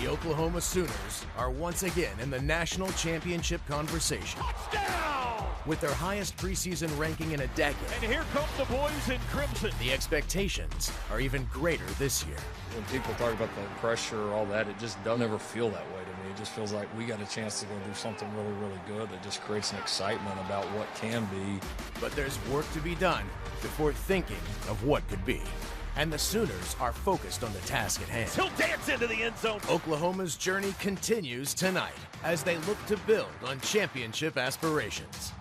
The Oklahoma Sooners are once again in the national championship conversation. Touchdown! With their highest preseason ranking in a decade. And here come the boys in crimson. The expectations are even greater this year. When people talk about the pressure, all that, it just doesn't ever feel that way to me. It just feels like we got a chance to go do something really, really good that just creates an excitement about what can be. But there's work to be done before thinking of what could be. And the Sooners are focused on the task at hand. He'll dance into the end zone. Oklahoma's journey continues tonight as they look to build on championship aspirations.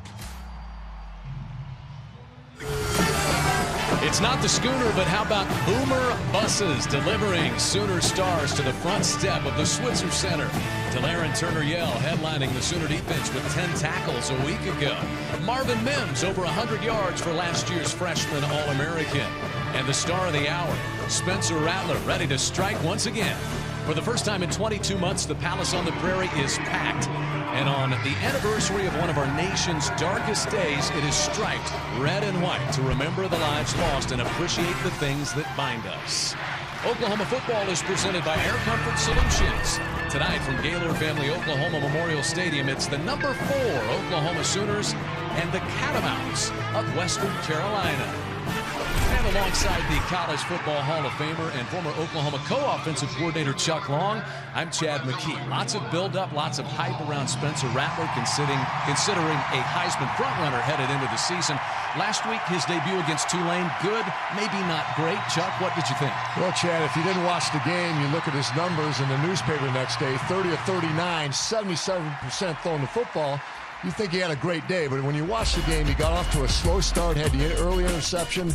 It's not the Schooner, but how about Boomer Buses delivering Sooner stars to the front step of the Switzer Center. Delaren Turner-Yell headlining the Sooner defense with 10 tackles a week ago. Marvin Mims over 100 yards for last year's freshman All-American. And the star of the hour, Spencer Rattler, ready to strike once again. For the first time in 22 months, the Palace on the Prairie is packed. And on the anniversary of one of our nation's darkest days, it is striped red and white to remember the lives lost and appreciate the things that bind us. Oklahoma football is presented by Air Comfort Solutions. Tonight from Gaylor Family Oklahoma Memorial Stadium, it's the number 4 Oklahoma Sooners and the Catamounts of Western Carolina. And alongside the College Football Hall of Famer and former Oklahoma co-offensive coordinator Chuck Long, I'm Chad McKee. Lots of build-up, lots of hype around Spencer Rattler, considering a Heisman frontrunner headed into the season. Last week, his debut against Tulane, good, maybe not great. Chuck, what did you think? Well, Chad, if you didn't watch the game, you look at his numbers in the newspaper the next day, 30 of 39, 77% throwing the football. You think he had a great day, but when you watch the game, he got off to a slow start, had the early interception,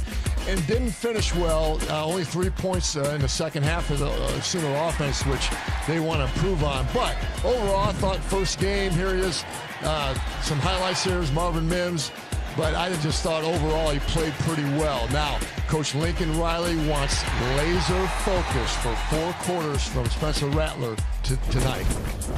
and didn't finish well. Only 3 points in the second half of the Sooner offense, which they want to improve on. But overall, I thought first game, here he is. Some highlights here is Marvin Mims. But I just thought overall he played pretty well. Now, Coach Lincoln Riley wants laser focus for 4 quarters from Spencer Rattler tonight.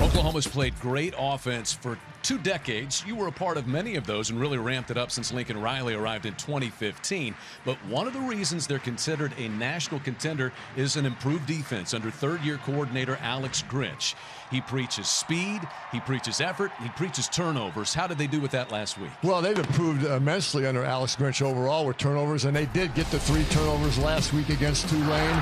Oklahoma's played great offense for 2 decades. You were a part of many of those and really ramped it up since Lincoln Riley arrived in 2015. But one of the reasons they're considered a national contender is an improved defense under third-year coordinator Alex Grinch. He preaches speed, he preaches effort, he preaches turnovers. How did they do with that last week? Well, they've improved immensely under Alex Grinch overall with turnovers, and they did get the 3 turnovers last week against Tulane.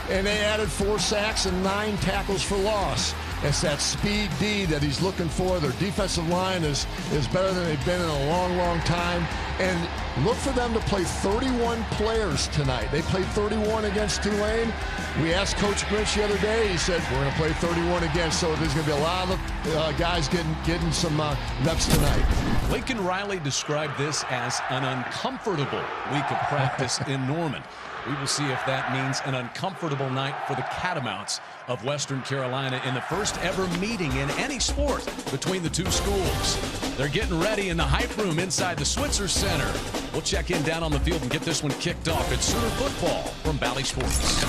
And they added 4 sacks and 9 tackles for loss. It's that speed D that he's looking for. Their defensive line is better than they've been in a long, long time. And look for them to play 31 players tonight. They played 31 against Tulane. We asked Coach Grinch the other day. He said, we're going to play 31 again. So there's going to be a lot of guys getting some reps tonight. Lincoln Riley described this as an uncomfortable week of practice in Norman. We will see if that means an uncomfortable night for the Catamounts of Western Carolina in the first ever meeting in any sport between the 2 schools. They're getting ready in the hype room inside the Switzer Center. We'll check in down on the field and get this one kicked off. It's Sooner football from Valley Sports.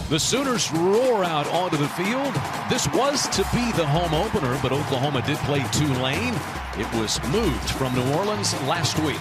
The Sooners roar out onto the field. This was to be the home opener, but Oklahoma did play Tulane. It was moved from New Orleans last week.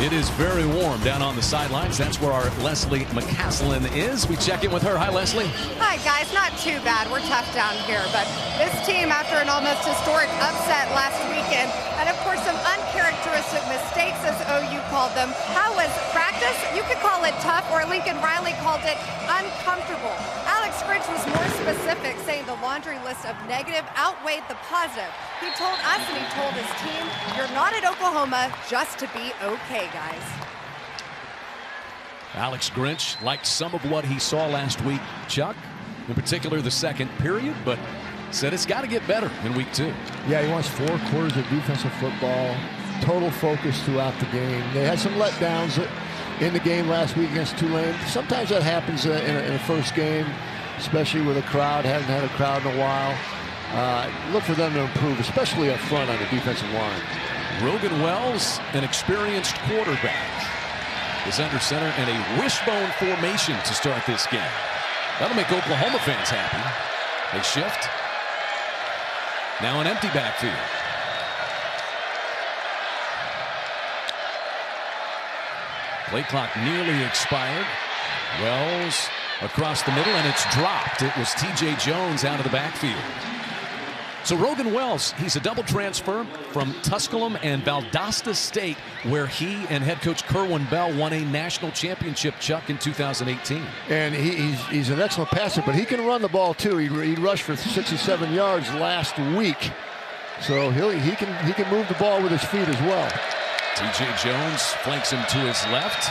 It is very warm down on the sidelines. That's where our Leslie McCaslin is. We check in with her. Hi, Leslie. Hi, guys. Not too bad. We're tough down here, but this team, after an almost historic upset last weekend, and of course some uncharacteristic mistakes, as OU called them. How was practice? You could call it tough, or Lincoln Riley called it uncomfortable. Alex Grinch was more specific, saying the laundry list of negative outweighed the positive. He told us and he told his team, you're not at Oklahoma just to be okay, guys. Alex Grinch liked some of what he saw last week, Chuck, in particular the second period, but said it's got to get better in week 2. Yeah, he wants 4 quarters of defensive football, total focus throughout the game. They had some letdowns in the game last week against Tulane. Sometimes that happens in a first game, especially with a crowd. Haven't had a crowd in a while. Look for them to improve, especially up front on the defensive line. Rogan Wells, an experienced quarterback, is under center in a wishbone formation to start this game. That'll make Oklahoma fans happy. They shift. Now an empty backfield. Play clock nearly expired. Wells across the middle, and it's dropped. It was T.J. Jones out of the backfield. So Rogan Wells, he's a double transfer from Tusculum and Valdosta State, where he and head coach Kerwin Bell won a national championship, Chuck, in 2018. And he's an excellent passer, but he can run the ball too. He rushed for 67 yards last week, so he can move the ball with his feet as well. T.J. Jones flanks him to his left.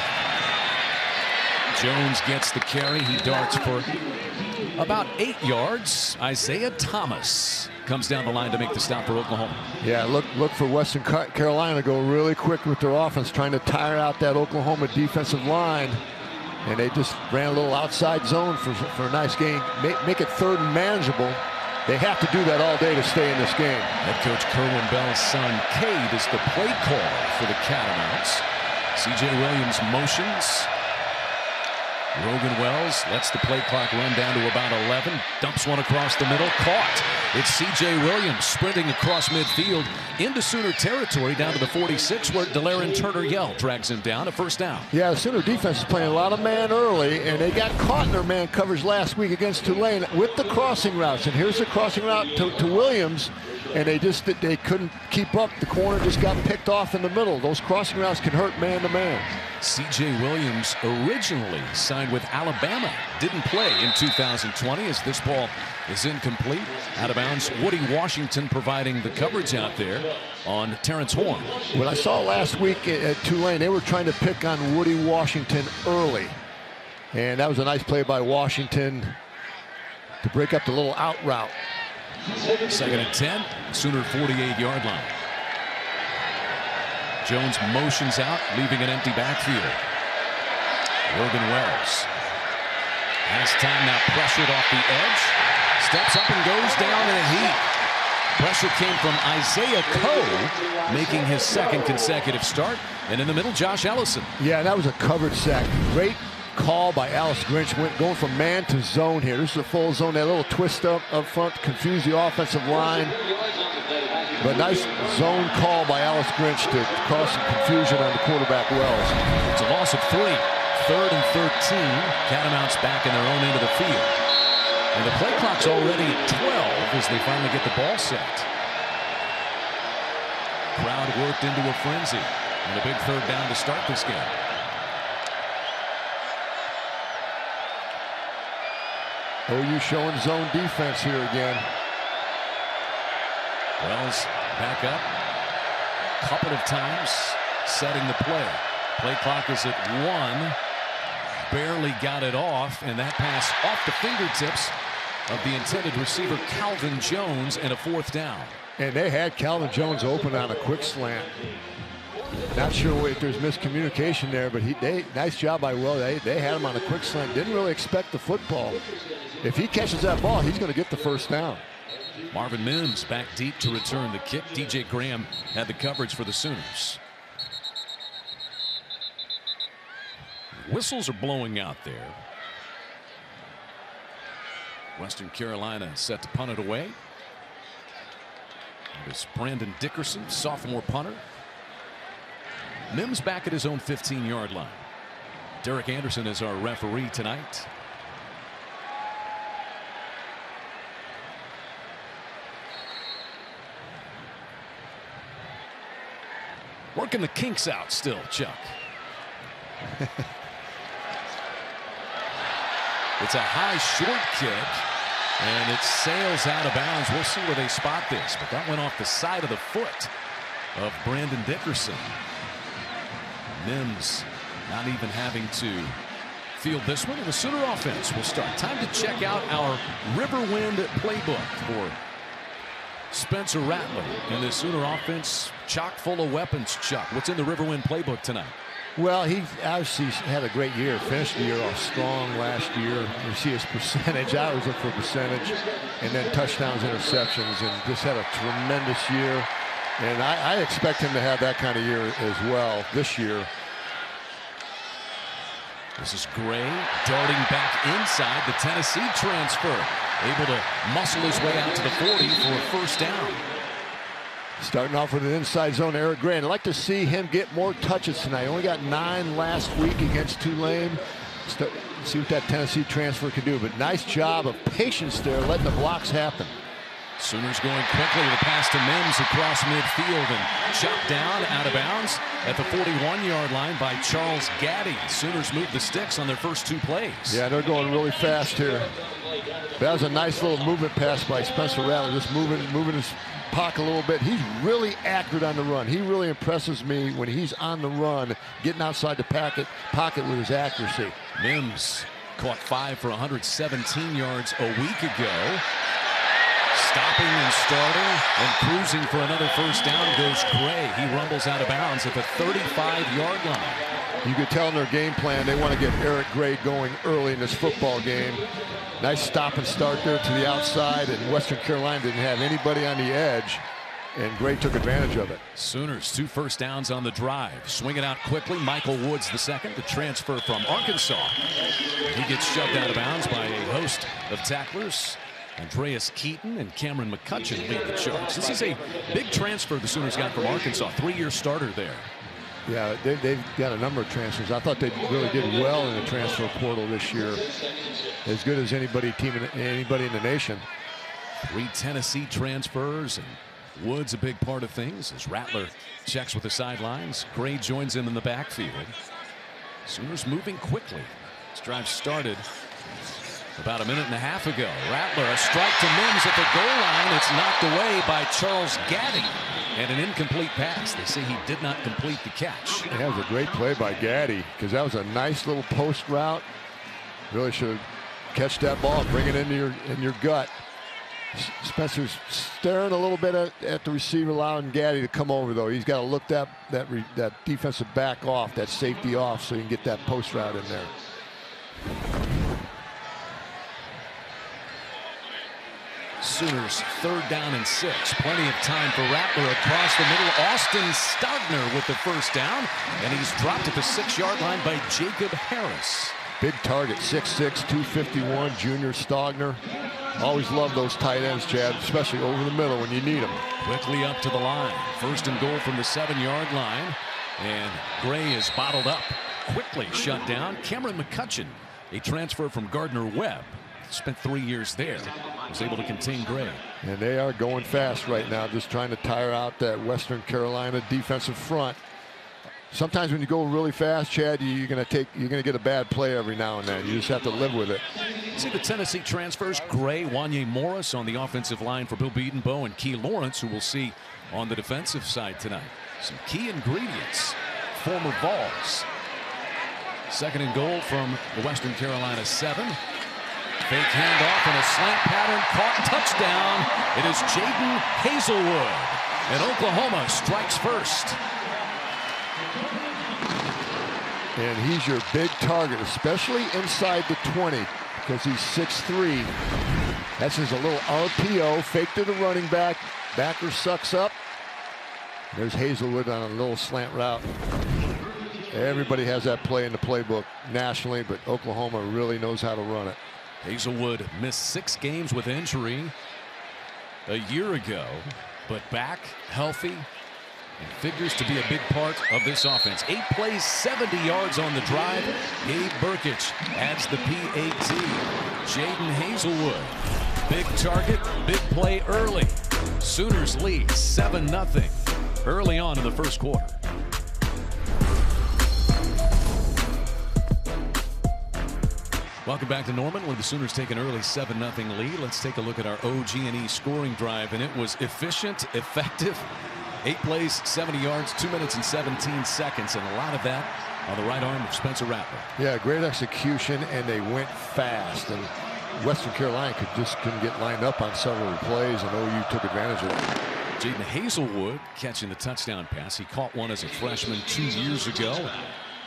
Jones gets the carry. He darts for about 8 yards. Isaiah Thomas comes down the line to make the stop for Oklahoma. Yeah, look for Western Carolina to go really quick with their offense, trying to tire out that Oklahoma defensive line. And they just ran a little outside zone for a nice gain. Make it third and manageable. They have to do that all day to stay in this game. Head coach Kerwin Bell's son, Cade, is the play caller for the Catamounts. C.J. Williams motions. Rogan Wells lets the play clock run down to about 11. Dumps one across the middle. Caught. It's C.J. Williams sprinting across midfield into Sooner territory down to the 46, where Delaren Turner-Yell drags him down. A first down. Yeah, the Sooner defense is playing a lot of man early, and they got caught in their man coverage last week against Tulane with the crossing routes. And here's the crossing route to Williams, and they couldn't keep up. The corner just got picked off in the middle. Those crossing routes can hurt man to man. C.J. Williams originally signed with Alabama. Didn't play in 2020 as this ball is incomplete. Out of bounds. Woody Washington providing the coverage out there on Terrence Horn. What I saw last week at Tulane, they were trying to pick on Woody Washington early. And that was a nice play by Washington to break up the little out route. 2nd and 10. Sooner 48-yard line. Jones motions out, leaving an empty backfield. Rogan Wells has time now, pressured off the edge. Steps up and goes down in a heap. Pressure came from Isaiah Coe, making his 2nd consecutive start. And in the middle, Josh Ellison. Yeah, that was a covered sack. Great call by Alice Grinch, going from man to zone here. This is a full zone. That little twist up front confused the offensive line. But nice zone call by Alice Grinch to cause some confusion on the quarterback Wells. It's a loss of 3. 3rd and 13. Catamounts back in their own end of the field. And the play clock's already at 12 as they finally get the ball set. Crowd worked into a frenzy. And a big 3rd down to start this game. OU showing zone defense here again. Wells back up a couple of times, setting the play. Play clock is at 1. Barely got it off, and that pass off the fingertips of the intended receiver Calvin Jones, and a 4th down. And they had Calvin Jones open on a quick slant. Not sure if there's miscommunication there, but nice job by Will. They had him on a quick slant. Didn't really expect the football. If he catches that ball, he's going to get the 1st down. Marvin Mims back deep to return the kick. DJ Graham had the coverage for the Sooners. Whistles are blowing out there. Western Carolina set to punt it away. It was Brandon Dickerson, sophomore punter. Mims back at his own 15-yard line. Derek Anderson is our referee tonight. Working the kinks out still, Chuck. It's a high short kick, and it sails out of bounds. We'll see where they spot this, but that went off the side of the foot of Brandon Dickerson. Mims not even having to field this one, and the Sooner offense will start. Time to check out our Riverwind playbook for Spencer Rattler and the Sooner offense chock full of weapons. Chuck, what's in the Riverwind playbook tonight? Well, he obviously had a great year. Finished the year off strong last year. You see his percentage. I was looking for percentage, and then touchdowns, interceptions, and just had a tremendous year. And I expect him to have that kind of year as well this year. This is Gray darting back inside. The Tennessee transfer, able to muscle his way out to the 40 for a 1st down. Starting off with an inside zone, Eric Gray. And I'd like to see him get more touches tonight. Only got 9 last week against Tulane. See what that Tennessee transfer can do. But nice job of patience there, letting the blocks happen. Sooners going quickly. The pass to Mims across midfield and chopped down out of bounds at the 41-yard line by Charles Gaddy. Sooners moved the sticks on their first 2 plays. Yeah, they're going really fast here. That was a nice little movement pass by Spencer Rattler, just moving his pocket a little bit. He's really accurate on the run. He really impresses me when he's on the run, getting outside the pocket with his accuracy. Mims caught 5 for 117 yards a week ago. Stopping and starting and cruising for another first down goes Gray. He rumbles out of bounds at the 35-yard line. You could tell in their game plan they want to get Eric Gray going early in this football game. Nice stop and start there to the outside, and Western Carolina didn't have anybody on the edge, and Gray took advantage of it. Sooners 2 first downs on the drive. Swing it out quickly. Michael Woods the second, the transfer from Arkansas. He gets shoved out of bounds by a host of tacklers. Andreas Keaton and Cameron McCutcheon lead the charge. This is a big transfer the Sooners got from Arkansas. 3-year starter there. Yeah, they've got a number of transfers. I thought they really did well in the transfer portal this year. As good as anybody in the nation. 3 Tennessee transfers, and Woods a big part of things as Rattler checks with the sidelines. Gray joins him in the backfield. Sooners moving quickly. This drive started about a minute and a half ago. Rattler, a strike to Mims at the goal line. It's knocked away by Charles Gaddy. And an incomplete pass. They say he did not complete the catch. That was a great play by Gaddy, because that was a nice little post route. Really should catch that ball, bring it into your gut. Spencer's staring a little bit at the receiver, allowing Gaddy to come over, though. He's got to look that defensive back off, that safety off, so you can get that post route in there. Sooners 3rd down and 6. Plenty of time for Rattler across the middle. Austin Stogner with the first down, and he's dropped at the 6-yard line by Jacob Harris. Big target, 6'6", 251, junior Stogner. Always love those tight ends, Chad, especially over the middle when you need them. Quickly up to the line. 1st and goal from the 7-yard line, and Gray is bottled up. Quickly shut down. Cameron McCutcheon, a transfer from Gardner-Webb. Spent 3 years there. Was able to contain Gray. And they are going fast right now, just trying to tire out that Western Carolina defensive front. Sometimes when you go really fast, Chad, you're going to get a bad play every now and then. You just have to live with it. See the Tennessee transfers: Gray, Wanye Morris on the offensive line for Bill Beatonbow, and Key Lawrence, who we'll see on the defensive side tonight. Some key ingredients. Former Vols. 2nd and goal from the Western Carolina 7. Fake handoff and a slant pattern caught. Touchdown. It is Jaden Hazelwood. And Oklahoma strikes first. And he's your big target, especially inside the 20, because he's 6'3". That's just a little RPO, fake to the running back. Backer sucks up. There's Hazelwood on a little slant route. Everybody has that play in the playbook nationally, but Oklahoma really knows how to run it. Hazelwood missed 6 games with injury a year ago, but back healthy and figures to be a big part of this offense. 8 plays, 70 yards on the drive. Gabe Burkich adds the PAT. Jaden Hazelwood, big target, big play early. Sooners lead 7-0 early on in the first quarter. Welcome back to Norman, where the Sooners take an early 7-0 lead. Let's take a look at our OG&E scoring drive, and it was efficient, effective. 8 plays, 70 yards, 2 minutes and 17 seconds, and a lot of that on the right arm of Spencer Rattler. Yeah, great execution, and they went fast. And Western Carolina couldn't get lined up on several plays, and OU took advantage of it. Jaden Hazelwood catching the touchdown pass. He caught one as a freshman 2 years ago.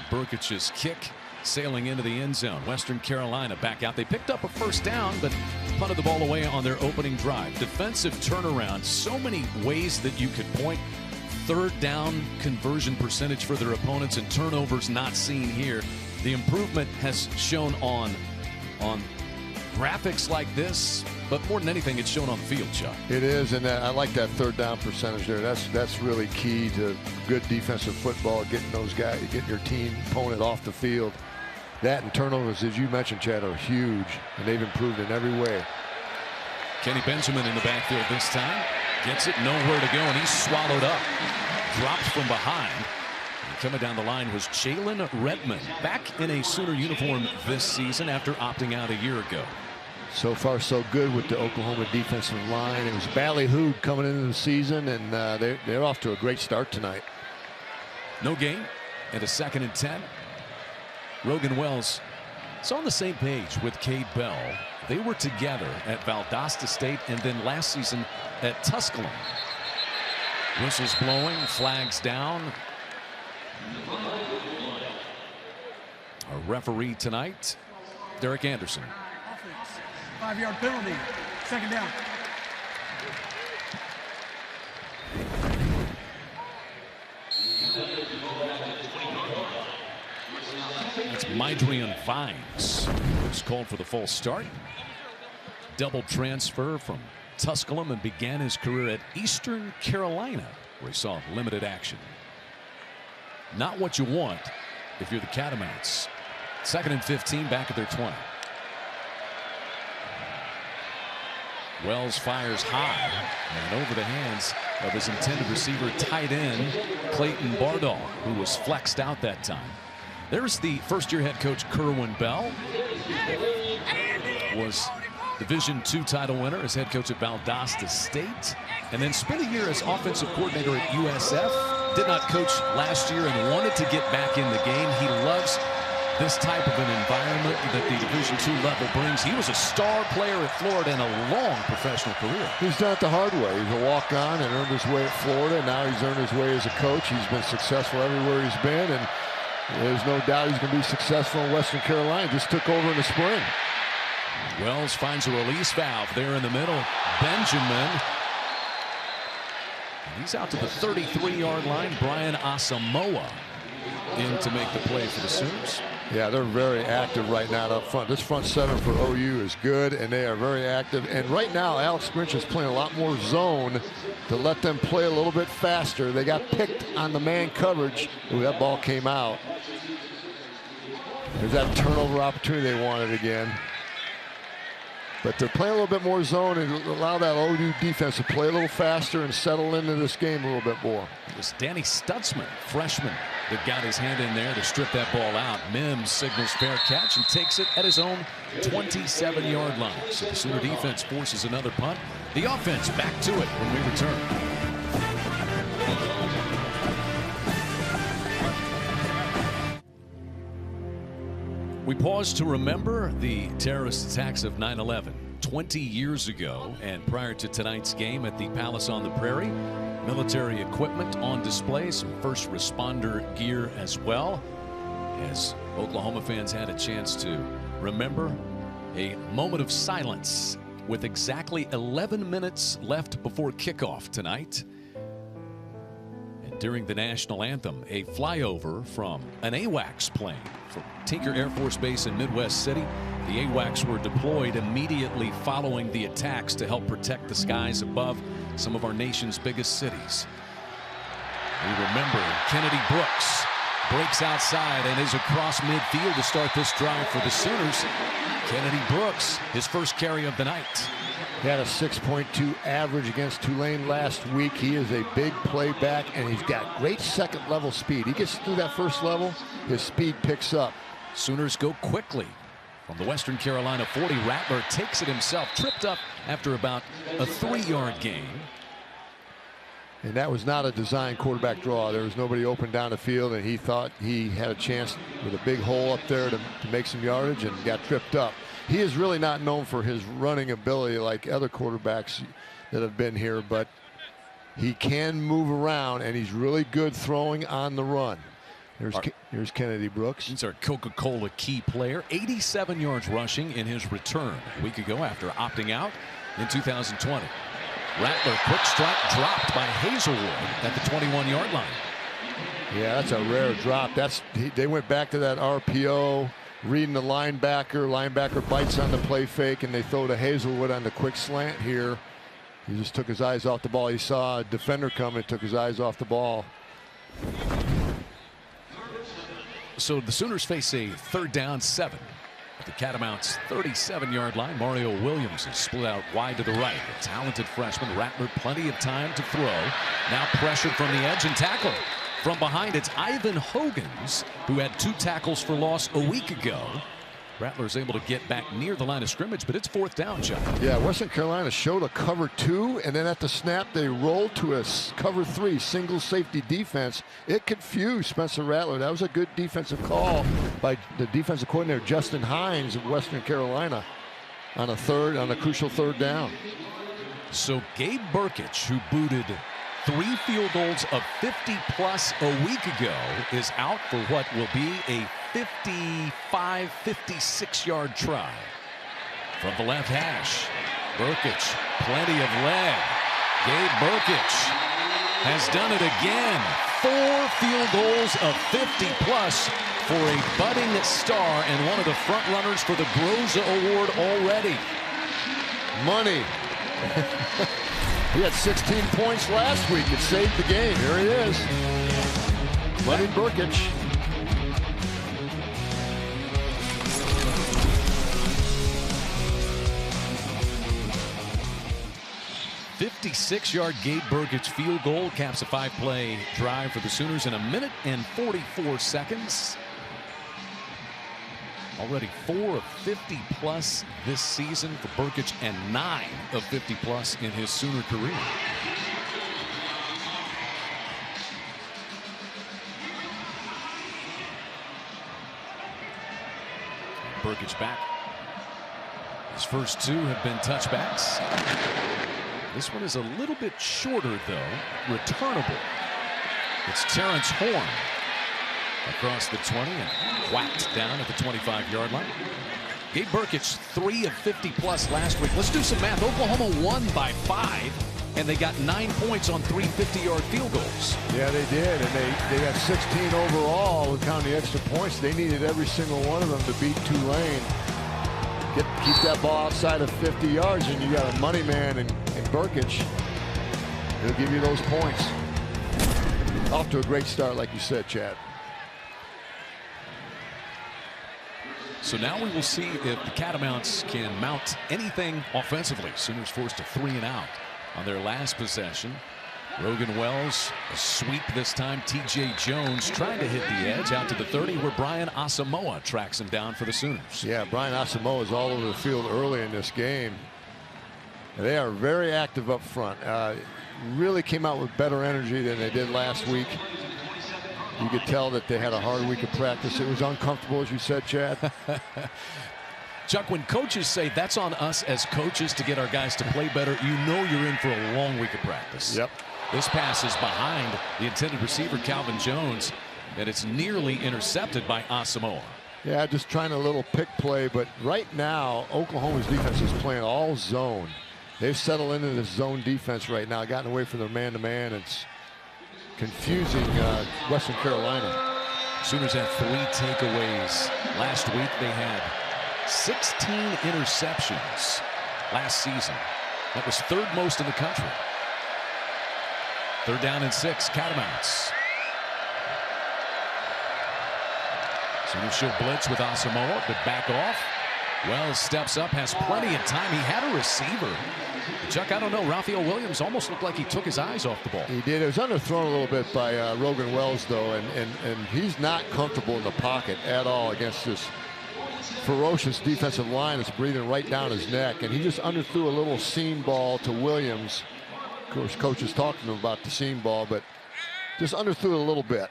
Burkich's kick sailing into the end zone. Western Carolina back out. They picked up a first down, but punted the ball away on their opening drive. Defensive turnaround. So many ways that you could point. 3rd down conversion percentage for their opponents, and turnovers not seen here. The improvement has shown on graphics like this but more than anything, it's shown on the field, Chuck. It is, and I like that third down percentage there. That's really key to good defensive football, getting those guys, getting your team opponent off the field. That and turnovers, as you mentioned, Chad, are huge, and they've improved in every way. Kenny Benjamin in the backfield this time. Gets it, nowhere to go, and he's swallowed up. Dropped from behind. And coming down the line was Jalen Redmond, back in a Sooner uniform this season after opting out a year ago. So far, so good with the Oklahoma defensive line. It was ballyhooed coming into the season, and they're off to a great start tonight. No gain, and a 2nd and 10. Rogan Wells is on the same page with Cade Bell. They were together at Valdosta State and then last season at Tusculum. Whistles blowing, flags down. Our referee tonight, Derek Anderson. 5-yard penalty, 2nd down. That's Mydrian Vines, who's called for the full start. Double transfer from Tusculum and began his career at Eastern Carolina, where he saw limited action. Not what you want if you're the Catamounts. 2nd and 15, back at their 20. Wells fires high and over the hands of his intended receiver, tight end Clayton Bardall, who was flexed out that time. There's the first-year head coach Kerwin Bell. Was Division II title winner as head coach at Valdosta State, and then spent a year as offensive coordinator at USF. Did not coach last year and wanted to get back in the game. He loves this type of an environment that the Division II level brings. He was a star player at Florida and a long professional career. He's done it the hard way. He's a walk-on and earned his way at Florida. Now he's earned his way as a coach. He's been successful everywhere he's been, and there's no doubt he's going to be successful in Western Carolina. Just took over in the spring. Wells finds a release valve there in the middle. Benjamin. He's out to the 33-yard line. Brian Asamoah in to make the play for the Sooners. Yeah, they're very active right now up front. This front seven for OU is good, and they are very active. And right now, Alex Grinch is playing a lot more zone to let them play a little bit faster. They got picked on the man coverage. Ooh, that ball came out. There's that turnover opportunity they wanted again. But they're playing a little bit more zone and allow that OU defense to play a little faster and settle into this game a little bit more. It was Danny Stutzman, freshman, that got his hand in there to strip that ball out. Mims signals fair catch and takes it at his own 27-yard line. So the Sooner defense forces another punt. The offense back to it when we return. We pause to remember the terrorist attacks of 9/11 20 years ago, and prior to tonight's game at the Palace on the Prairie, military equipment on display, some first responder gear as well, as Oklahoma fans had a chance to remember a moment of silence with exactly 11 minutes left before kickoff tonight. And during the national anthem, a flyover from an AWACS plane from Tinker Air Force Base in Midwest City. The AWACS were deployed immediately following the attacks to help protect the skies above some of our nation's biggest cities. We remember Kennedy Brooks breaks outside and is across midfield to start this drive for the Sooners. Kennedy Brooks, his first carry of the night. He had a 6.2 average against Tulane last week. He is a big play back, and he's got great second level speed. He gets through that first level, his speed picks up. Sooners go quickly from the Western Carolina 40. Rattler takes it himself, tripped up after about a 3-yard gain. And that was not a design quarterback draw. There was nobody open down the field, and he thought he had a chance with a big hole up there to make some yardage and got tripped up. He is really not known for his running ability like other quarterbacks that have been here, but he can move around, and he's really good throwing on the run. Here's Kennedy Brooks. He's our Coca-Cola key player. 87 yards rushing in his return a week ago after opting out in 2020. Rattler, quick strike, dropped by Hazelwood at the 21-yard line. Yeah, that's a rare drop. They went back to that RPO, reading the linebacker. Linebacker bites on the play fake, and they throw to Hazelwood on the quick slant here. He just took his eyes off the ball. He saw a defender coming, took his eyes off the ball. So the Sooners face a 3rd down 7. At the Catamounts 37-yard line, Mario Williams is split out wide to the right. A talented freshman. Rattler plenty of time to throw. Now pressured from the edge and tackled. From behind, it's Ivan Hogans, who had 2 tackles for loss a week ago. Rattler's able to get back near the line of scrimmage, but it's 4th down, Chuck. Yeah, Western Carolina showed a cover 2, and then at the snap, they rolled to a cover 3 single safety defense. It confused Spencer Rattler. That was a good defensive call by the defensive coordinator, Justin Hines of Western Carolina, on a crucial 3rd down. So Gabe Burkich, who booted 3 field goals of 50-plus a week ago, is out for what will be a 55, 56-yard try. From the left hash, Burkich, plenty of leg. Gabe Burkich has done it again. 4 field goals of 50-plus for a budding star and one of the front runners for the Groza Award already. Money. He had 16 points last week. It saved the game. Here he is. Money Burkich. 56-yard Gabe Burkich field goal caps a 5-play drive for the Sooners in 1 minute and 44 seconds. Already 4 of 50-plus this season for Burkich and 9 of 50-plus in his Sooner career. Burkich back. His first 2 have been touchbacks. This one is a little bit shorter, though. Returnable. It's Terrence Horn across the 20 and whacked down at the 25-yard line. Gabe Burkich 3 of 50-plus last week. Let's do some math. Oklahoma won by 5, and they got 9 points on 3 50-yard field goals. Yeah, they did, and they got 16 overall, counting the extra points. They needed every single one of them to beat Tulane. Keep that ball outside of 50 yards, and you got a money man in Burkich. He'll give you those points. Off to a great start, like you said, Chad. So now we will see if the Catamounts can mount anything offensively. Sooners forced a 3-and-out on their last possession. Rogan Wells, a sweep this time. T.J. Jones trying to hit the edge out to the 30, where Brian Asamoah tracks him down for the Sooners. Yeah, Brian Asamoah is all over the field early in this game. They are very active up front. Really came out with better energy than they did last week. You could tell that they had a hard week of practice. It was uncomfortable, as you said, Chad. Chuck, when coaches say that's on us as coaches to get our guys to play better, you know you're in for a long week of practice. Yep. This pass is behind the intended receiver, Calvin Jones, and it's nearly intercepted by Asamoah. Yeah, just trying a little pick play, but right now, Oklahoma's defense is playing all zone. They've settled into this zone defense right now, gotten away from their man-to-man. It's confusing Western Carolina. Sooners have 3 takeaways. Last week they had 16 interceptions last season. That was 3rd most in the country. 3rd down and 6, Catamounts. Sooners show blitz with Asamoah, but back off. Wells steps up, has plenty of time. He had a receiver. Chuck, I don't know. Raphael Williams almost looked like he took his eyes off the ball. He did. It was underthrown a little bit by Rogan Wells, though, and he's not comfortable in the pocket at all against this ferocious defensive line that's breathing right down his neck. And he just underthrew a little seam ball to Williams. Of course, coach is talking to him about the seam ball, but just underthrew it a little bit.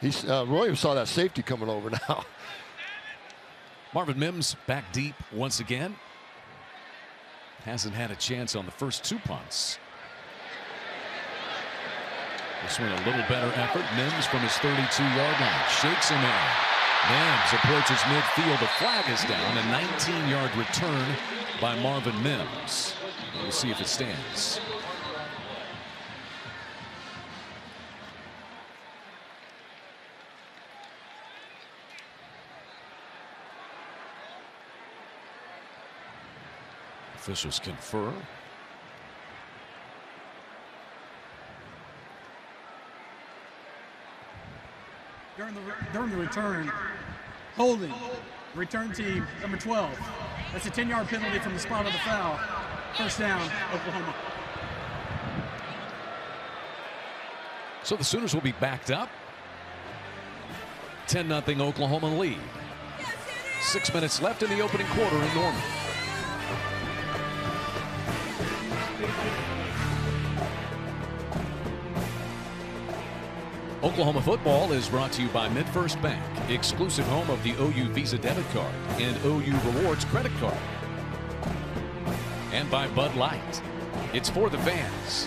Williams saw that safety coming over now. Marvin Mims back deep once again. Hasn't had a chance on the first 2 punts. This one a little better effort. Mims from his 32-yard line shakes him in. Mims approaches midfield. The flag is down. A 19-yard return by Marvin Mims. We'll see if it stands. Officials confer. During the return, holding, return team number 12. That's a 10-yard penalty from the spot of the foul. First down, Oklahoma. So the Sooners will be backed up. 10-0 Oklahoma lead. 6 minutes left in the opening quarter in Norman. Oklahoma football is brought to you by MidFirst Bank, exclusive home of the OU Visa debit card and OU Rewards credit card. And by Bud Light. It's for the fans.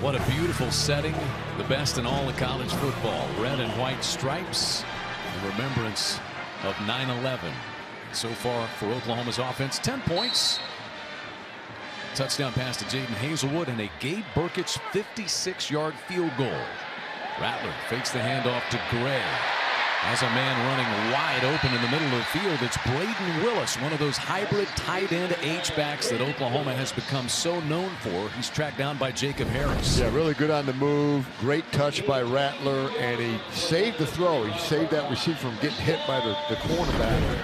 What a beautiful setting. The best in all of college football. Red and white stripes in remembrance of 9/11. So far for Oklahoma's offense, 10 points. Touchdown pass to Jaden Hazelwood and a Gabe Burkich 56-yard field goal. Rattler fakes the handoff to Gray. Has a man running wide open in the middle of the field. It's Braden Willis, one of those hybrid tight end H-backs that Oklahoma has become so known for. He's tracked down by Jacob Harris. Yeah, really good on the move. Great touch by Rattler, and he saved the throw. He saved that receiver from getting hit by the cornerback.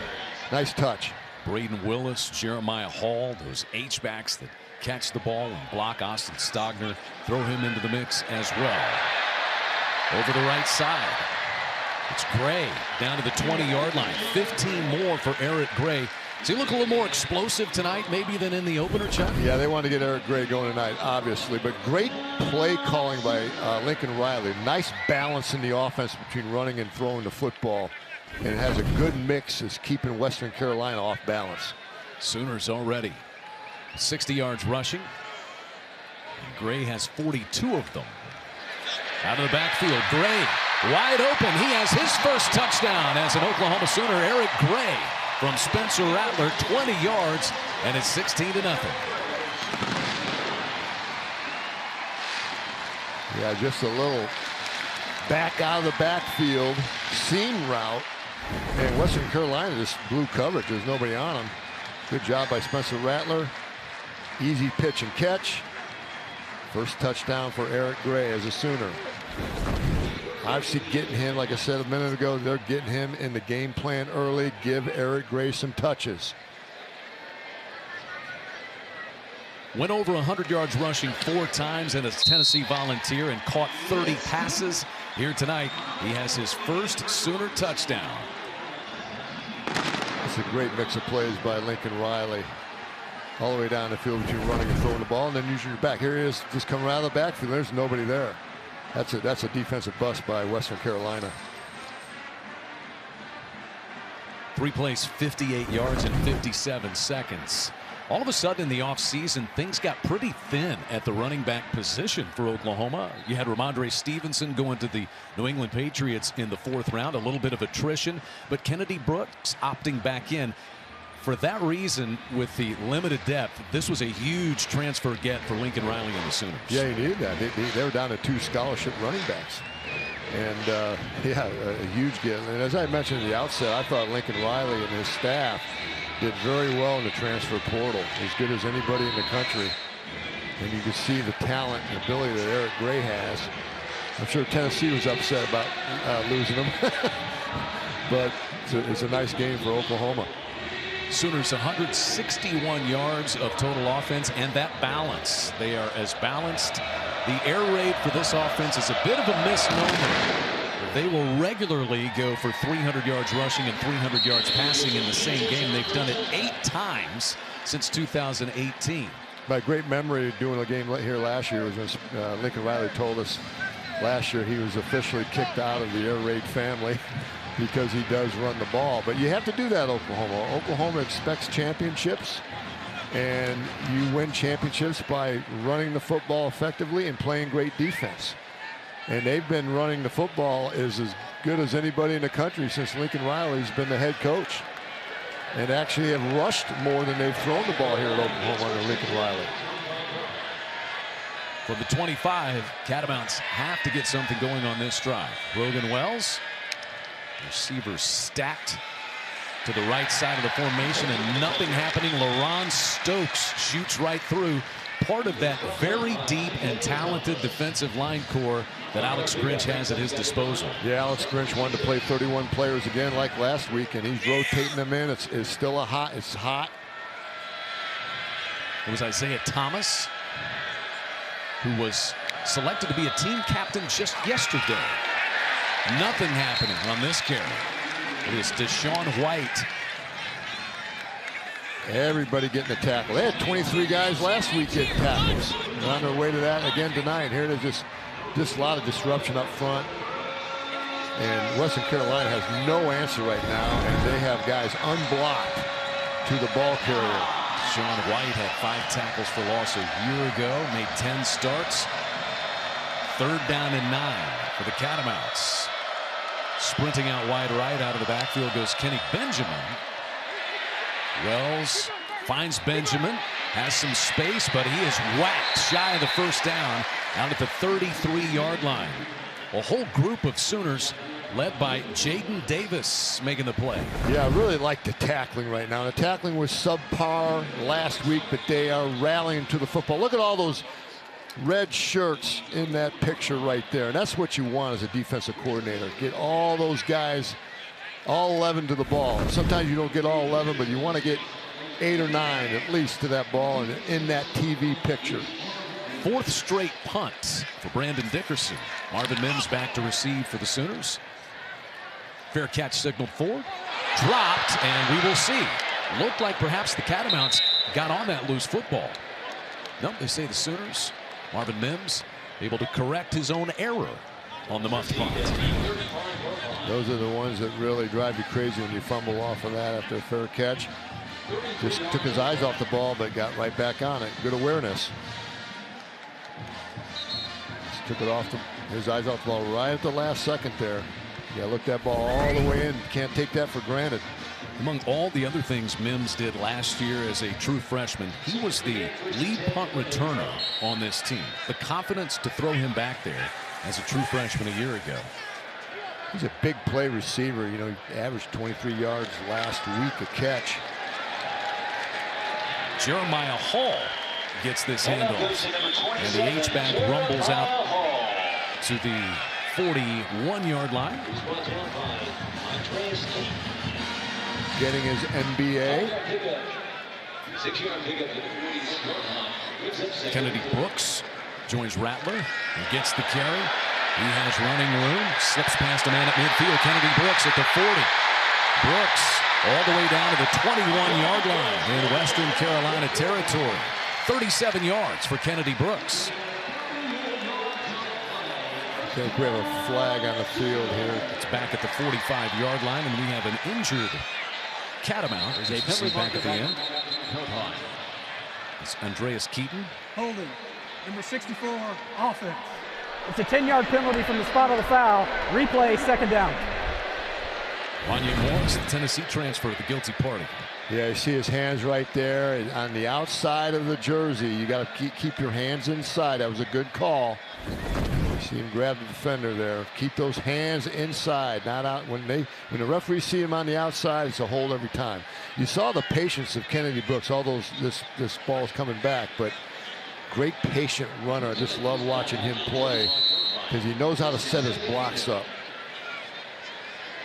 Nice touch. Braden Willis, Jeremiah Hall, those H-backs that catch the ball and block Austin Stogner. Throw him into the mix as well. Over the right side. It's Gray down to the 20-yard line. 15 more for Eric Gray. Does he look a little more explosive tonight maybe than in the opener, Chuck? Yeah, they want to get Eric Gray going tonight, obviously. But great play calling by Lincoln Riley. Nice balance in the offense between running and throwing the football. And it has a good mix as keeping Western Carolina off balance. Sooners already 60 yards rushing. And Gray has 42 of them. Out of the backfield, Gray wide open. He has his first touchdown as an Oklahoma Sooner. Eric Gray from Spencer Rattler, 20 yards, and it's 16-0. Yeah, just a little back out of the backfield seam route, and Western Carolina just blew coverage. There's nobody on him. Good job by Spencer Rattler. Easy pitch and catch. First touchdown for Eric Gray as a Sooner. Obviously getting him, like I said a minute ago, they're getting him in the game plan early. Give Eric Gray some touches. Went over 100 yards rushing 4 times and a Tennessee Volunteer and caught 30 passes. Here tonight, he has his first Sooner touchdown. It's a great mix of plays by Lincoln Riley. All the way down the field between running and throwing the ball and then using your back. Here he is just coming out of the backfield. There's nobody there. That's a defensive bust by Western Carolina. 3 plays, 58 yards in 57 seconds. All of a sudden in the offseason, things got pretty thin at the running back position for Oklahoma. You had Ramondre Stevenson going to the New England Patriots in the 4th round. A little bit of attrition, but Kennedy Brooks opting back in. For that reason, with the limited depth, this was a huge transfer get for Lincoln Riley and the Sooners. Yeah, he did that. They were down to 2 scholarship running backs. And, yeah, a huge get. And as I mentioned at the outset, I thought Lincoln Riley and his staff did very well in the transfer portal. As good as anybody in the country. And you can see the talent and ability that Eric Gray has. I'm sure Tennessee was upset about losing him. But it's a nice game for Oklahoma. Sooners 161 yards of total offense, and that balance. They are as balanced. The air raid for this offense is a bit of a misnomer. They will regularly go for 300 yards rushing and 300 yards passing in the same game. They've done it 8 times since 2018. My great memory doing a game here last year was when Lincoln Riley told us last year he was officially kicked out of the air raid family. Because he does run the ball. But you have to do that, Oklahoma. Oklahoma expects championships, and you win championships by running the football effectively and playing great defense. And they've been running the football as good as anybody in the country since Lincoln Riley's been the head coach. And actually have rushed more than they've thrown the ball here at Oklahoma under Lincoln Riley. From the 25, Catamounts have to get something going on this drive. Rogan Wells. Receivers stacked to the right side of the formation and nothing happening. LaRon Stokes shoots right through part of that very deep and talented defensive line core that Alex Grinch has at his disposal. Yeah, Alex Grinch wanted to play 31 players again like last week, and he's rotating them in. It's still it's hot. It was Isaiah Thomas who was selected to be a team captain just yesterday. Nothing happening on this carry. It is Deshaun White. Everybody getting a tackle. They had 23 guys last week getting tackles. They're on their way to that again tonight. Here it is, just a lot of disruption up front. And Western Carolina has no answer right now, and they have guys unblocked to the ball carrier. Deshaun White had 5 tackles for loss a year ago, made 10 starts. 3rd down and 9 for the Catamounts. Sprinting out wide right, out of the backfield goes Kenny Benjamin. Wells finds Benjamin, has some space, but he is whacked shy of the 1st down out at the 33-yard line. A whole group of Sooners led by Jaden Davis making the play. Yeah, I really like the tackling right now. The tackling was subpar last week, but they are rallying to the football. Look at all those red shirts in that picture right there. And that's what you want as a defensive coordinator. Get all those guys, all 11 to the ball. Sometimes you don't get all 11, but you want to get 8 or 9 at least to that ball and in that TV picture. 4th straight punt for Brandon Dickerson. Marvin Mims back to receive for the Sooners. Fair catch signaled for. Dropped, and we will see. Looked like perhaps the Catamounts got on that loose football. Nope, they say the Sooners. Marvin Mims able to correct his own error on the muffed punt. Those are the ones that really drive you crazy when you fumble off of that after a fair catch. Just took his eyes off the ball, but got right back on it. Good awareness. Just took it off his eyes off the ball right at the last second there. Yeah, look that ball all the way in. Can't take that for granted. Among all the other things Mims did last year as a true freshman, he was the lead punt returner on this team. The confidence to throw him back there as a true freshman a year ago. He's a big play receiver. You know, he averaged 23 yards last week a catch. Jeremiah Hall gets this handoff, and the H-back rumbles out to the 41-yard line. Getting his NBA. Kennedy Brooks joins Rattler and gets the carry. He has running room, slips past a man at midfield. Kennedy Brooks at the 40. Brooks all the way down to the 21-yard line in Western Carolina territory. 37 yards for Kennedy Brooks. I think we have a flag on the field here. It's back at the 45-yard line, and we have an injured Catamount. As you can see back at the end. It's Andreas Keaton. Holding. Number 64, offense. It's a 10-yard penalty from the spot of the foul. Replay, 2nd down. Wanya Morris, the Tennessee transfer, the guilty party. Yeah, you see his hands right there on the outside of the jersey. You got to keep your hands inside. That was a good call. You see him grab the defender there. Keep those hands inside, not out. When the referees see him on the outside, it's a hold every time. You saw the patience of Kennedy Brooks. All this ball's coming back, but great patient runner. I just love watching him play because he knows how to set his blocks up.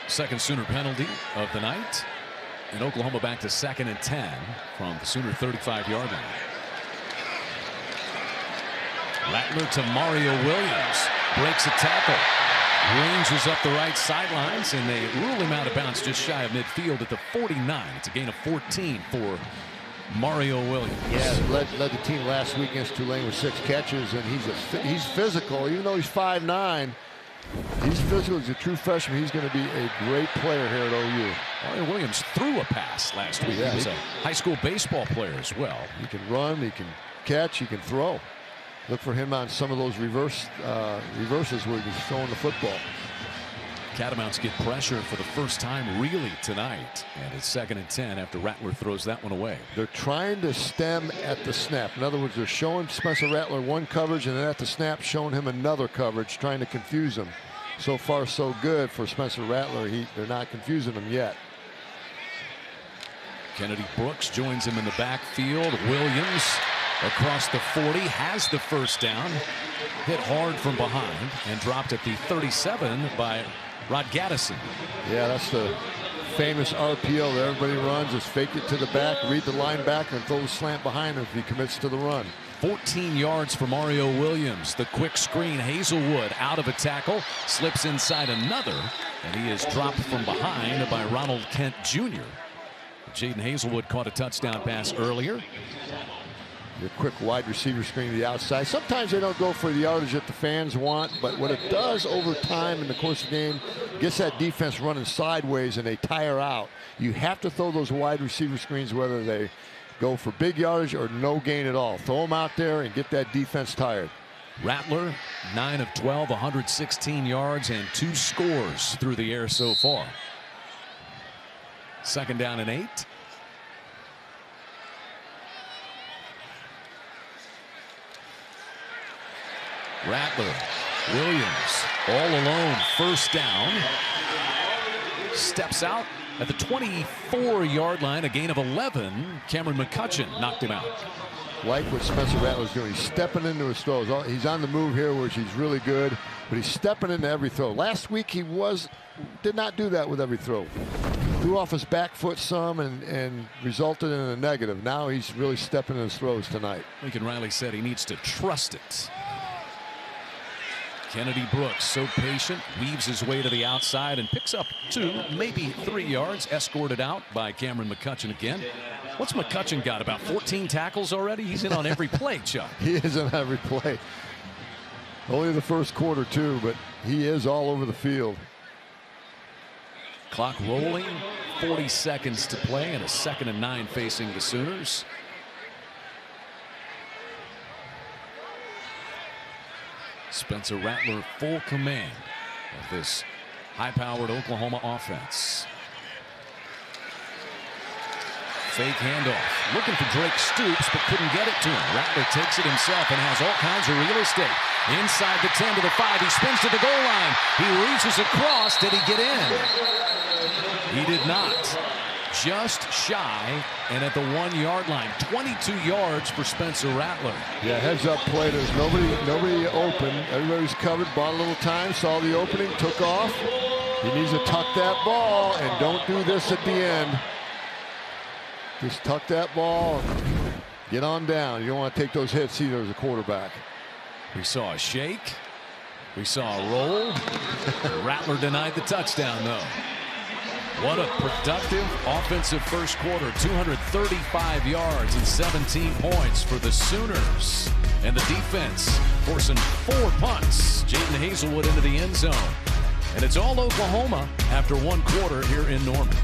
Second Sooner penalty of the night. And Oklahoma back to 2nd and 10 from the Sooner 35-yard line. Rattler to Mario Williams. Breaks a tackle. Ranges up the right sidelines, and they rule him out of bounds just shy of midfield at the 49. It's a gain of 14 for Mario Williams. Yeah, led the team last week against Tulane with 6 catches, and he's physical. Even though he's 5'9", he's physical. He's a true freshman. He's going to be a great player here at OU. Mario Williams threw a pass last week. Yeah, he was a high school baseball player as well. He can run, he can catch, he can throw. Look for him on some of those reverses where he's throwing the football. Catamounts get pressure for the first time really tonight, and it's 2nd and 10 after Rattler throws that one away. They're trying to stem at the snap. In other words, they're showing Spencer Rattler one coverage, and then at the snap showing him another coverage, trying to confuse him. So far so good for Spencer Rattler. They're not confusing him yet. Kennedy Brooks joins him in the backfield. Williams across the 40 has the first down. Hit hard from behind and dropped at the 37 by Rod Gaddison. Yeah, that's the famous RPO that everybody runs, is fake it to the back, read the linebacker, and throw the slant behind him if he commits to the run. 14 yards for Mario Williams. The quick screen, Hazelwood out of a tackle, slips inside another, and he is dropped from behind by Ronald Kent Jr. Jaden Hazelwood caught a touchdown pass earlier. Your quick wide receiver screen to the outside. Sometimes they don't go for the yardage that the fans want, but what it does over time in the course of the game, gets that defense running sideways and they tire out. You have to throw those wide receiver screens whether they go for big yardage or no gain at all. Throw them out there and get that defense tired. Rattler, 9 of 12, 116 yards and 2 scores through the air so far. 2nd down and 8. Rattler, Williams, all alone, first down. Steps out at the 24-yard line, a gain of 11. Cameron McCutcheon knocked him out. Like what Spencer Rattler's doing. He's stepping into his throws. He's on the move here, which he's really good, but he's stepping into every throw. Last week he did not do that with every throw. Threw off his back foot some and resulted in a negative. Now he's really stepping in his throws tonight. Lincoln Riley said he needs to trust it. Kennedy Brooks, so patient, weaves his way to the outside and picks up 2, maybe 3 yards, escorted out by Cameron McCutcheon again. What's McCutcheon got, about 14 tackles already? He's in on every play, Chuck. He is on every play. Only the first quarter, too, but he is all over the field. Clock rolling, 40 seconds to play, and a 2nd and 9 facing the Sooners. Spencer Rattler full command of this high-powered Oklahoma offense. Fake handoff, looking for Drake Stoops, but couldn't get it to him. Rattler takes it himself and has all kinds of real estate. Inside the 10 to the 5, he spins to the goal line. He reaches across. Did he get in? He did not. Just shy and at the 1-yard line. 22 yards for Spencer Rattler. Yeah, heads up play. There's nobody open. Everybody's covered. Bought a little time. Saw the opening. Took off. He needs to tuck that ball and don't do this at the end. Just tuck that ball and get on down. You don't want to take those hits either as a quarterback. We saw a shake. We saw a roll. Rattler denied the touchdown, though. What a productive offensive first quarter. 235 yards and 17 points for the Sooners. And the defense forcing 4 punts. Jaden Hazelwood into the end zone. And it's all Oklahoma after 1 quarter here in Norman.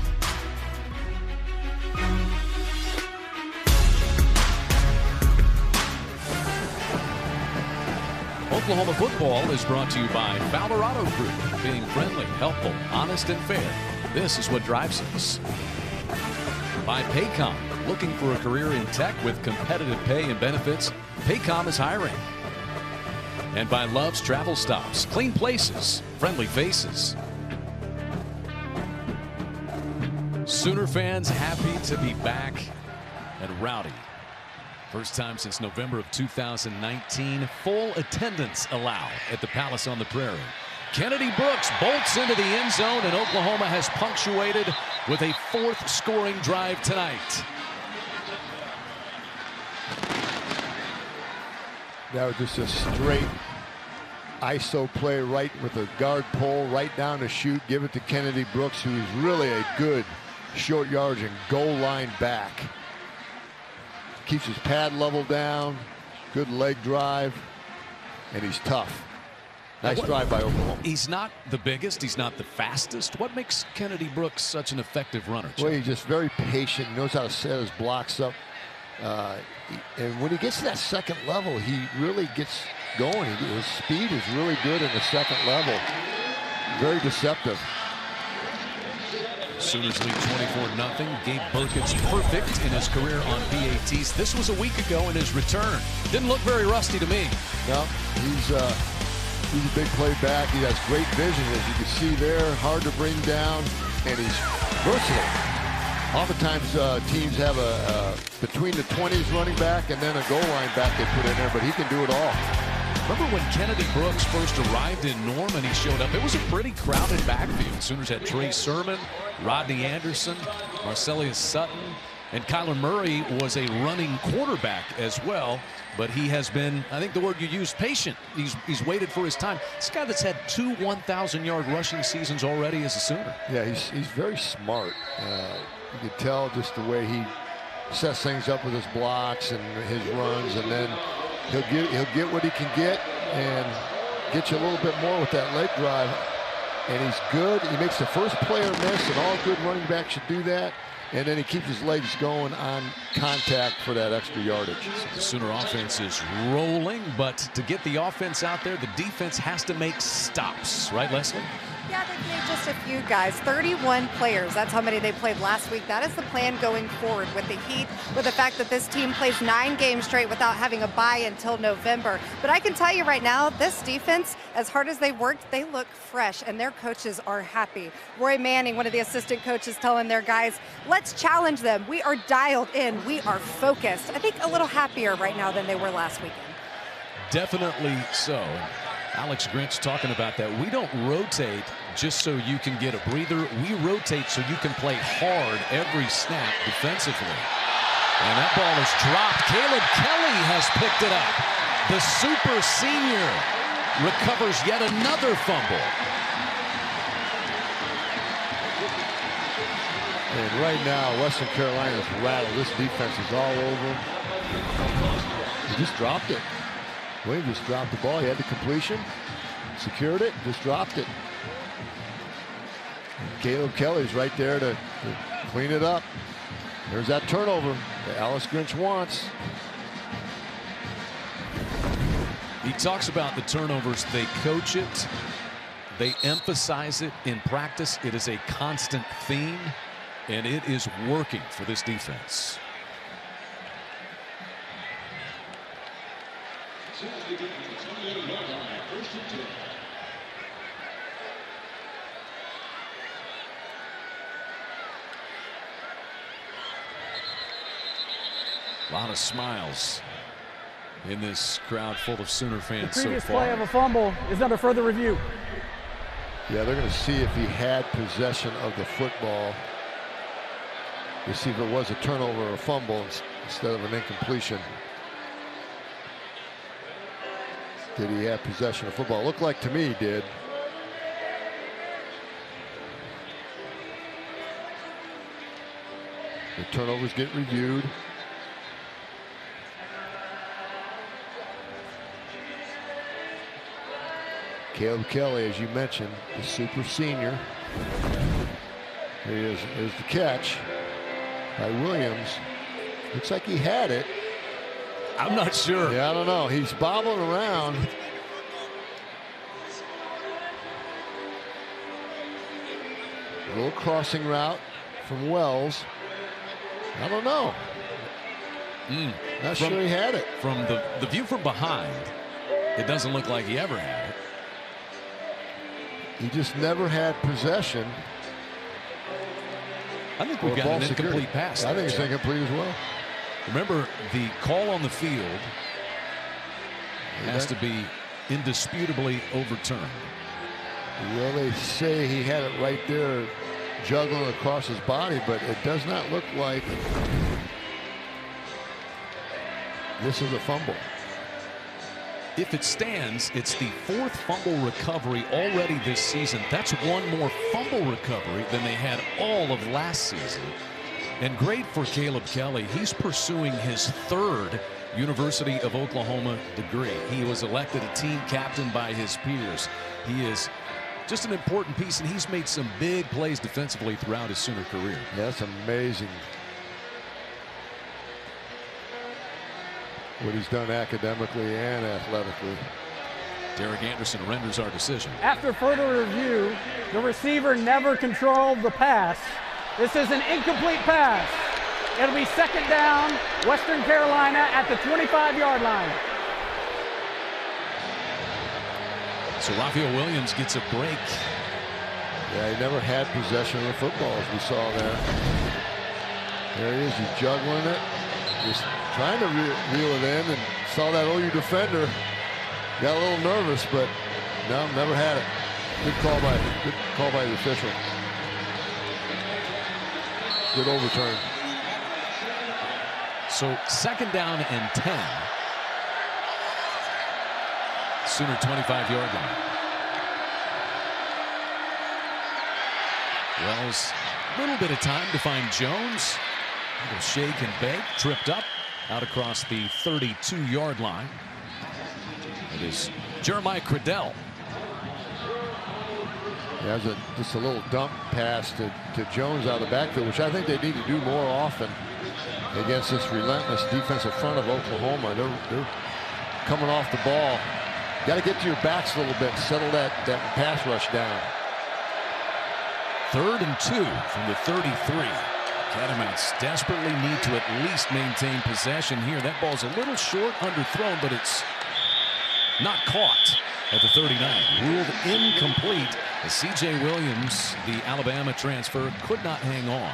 Oklahoma football is brought to you by Fowler Auto Group. Being friendly, helpful, honest, and fair. This is what drives us. By Paycom. Looking for a career in tech with competitive pay and benefits? Paycom is hiring. And by Love's Travel Stops. Clean places, friendly faces. Sooner fans happy to be back at Rowdy. First time since November of 2019. Full attendance allowed at the Palace on the Prairie. Kennedy Brooks bolts into the end zone, and Oklahoma has punctuated with a 4th scoring drive tonight. That was just a straight ISO play right with a guard pull right down to shoot. Give it to Kennedy Brooks, who is really a good short yardage and goal line back. Keeps his pad level down. Good leg drive. And he's tough. Nice drive by Oklahoma. He's not the biggest. He's not the fastest. What makes Kennedy Brooks such an effective runner? Well, he's just very patient. He knows how to set his blocks up. And when he gets to that second level, he really gets going. His speed is really good in the second level. Very deceptive. Sooners lead 24-0. Gabe Burkett's perfect in his career on PATs. This was a week ago in his return. Didn't look very rusty to me. No, he's a big play back. He has great vision, as you can see there. Hard to bring down, and he's versatile. Oftentimes, teams have a between the 20s running back and then a goal line back they put in there, but he can do it all. Remember when Kennedy Brooks first arrived in Norman, he showed up. It was a pretty crowded backfield. Sooners had Trey Sermon, Rodney Anderson, Marcellus Sutton, and Kyler Murray was a running quarterback as well. But he has been, I think the word you used, patient. He's waited for his time. This guy that's had 2 1,000-yard rushing seasons already as a Sooner. Yeah, he's very smart. You can tell just the way he sets things up with his blocks and his runs, and then he'll get what he can get and get you a little bit more with that leg drive. And he's good. He makes the first player miss, and all good running backs should do that. And then he keeps his legs going on contact for that extra yardage. The Sooner offense is rolling, but to get the offense out there, the defense has to make stops. Right, Leslie? Yeah, they've made just a few guys. 31 players. That's how many they played last week. That is the plan going forward with the Heat, with the fact that this team plays 9 games straight without having a bye until November. But I can tell you right now, this defense, as hard as they've worked, they look fresh, and their coaches are happy. Roy Manning, one of the assistant coaches, telling their guys, let's challenge them. We are dialed in. We are focused. I think a little happier right now than they were last weekend. Definitely so. Alex Grinch talking about that. We don't rotate just so you can get a breather. We rotate so you can play hard every snap defensively. And that ball is dropped. Caleb Kelly has picked it up. The super senior recovers yet another fumble. And right now, Western Carolina's rattled. This defense is all over him. He just dropped it. Williams just dropped the ball. He had the completion, secured it, just dropped it. And Caleb Kelly's right there to clean it up. There's that turnover that Alex Grinch wants. He talks about the turnovers. They coach it. They emphasize it in practice. It is a constant theme, and it is working for this defense. A lot of smiles in this crowd full of Sooner fans so far. The previous play of a fumble is under further review. Yeah, they're going to see if he had possession of the football. To see if it was a turnover or a fumble instead of an incompletion. Did he have possession of football? Looked like to me he did. The turnovers get reviewed. Caleb Kelly, as you mentioned, the super senior. Here he is. There's the catch by Williams. Looks like he had it. I'm not sure. Yeah, I don't know. He's bobbling around. A little crossing route from Wells. I don't know. Not sure he had it. From the view from behind, it doesn't look like he ever had it. He just never had possession. I think we've got an incomplete pass. I think it's incomplete as well. Remember, the call on the field has to be indisputably overturned. Well, they say he had it right there, juggling across his body, but it does not look like this is a fumble. If it stands, it's the 4th fumble recovery already this season. That's one more fumble recovery than they had all of last season. And great for Caleb Kelly. He's pursuing his 3rd University of Oklahoma degree. He was elected a team captain by his peers. He is just an important piece, and he's made some big plays defensively throughout his Sooner career. Yeah, that's amazing what he's done academically and athletically. Derek Anderson renders our decision. After further review, the receiver never controlled the pass. This is an incomplete pass. It'll be 2nd down, Western Carolina at the 25-yard line. So Raphael Williams gets a break. Yeah, he never had possession of the football, as we saw there. There he is. He's juggling it. Just trying to reel it in, and saw that OU defender. Got a little nervous, but no, never had it. Good call by the official. Good overturn. So 2nd down and 10. Sooner 25-yard line. Wells, a little bit of time to find Jones. A little shake and bake, tripped up out across the 32-yard line. It is Jeremiah Cradell. Yeah, just a little dump pass to Jones out of the backfield, which I think they need to do more often against this relentless defensive front of Oklahoma. They're coming off the ball. Got to get to your backs a little bit, settle that pass rush down. 3rd and 2 from the 33. Catamounts desperately need to at least maintain possession here. That ball's a little short, underthrown, but it's not caught at the 39. Ruled incomplete as C.J. Williams, the Alabama transfer, could not hang on.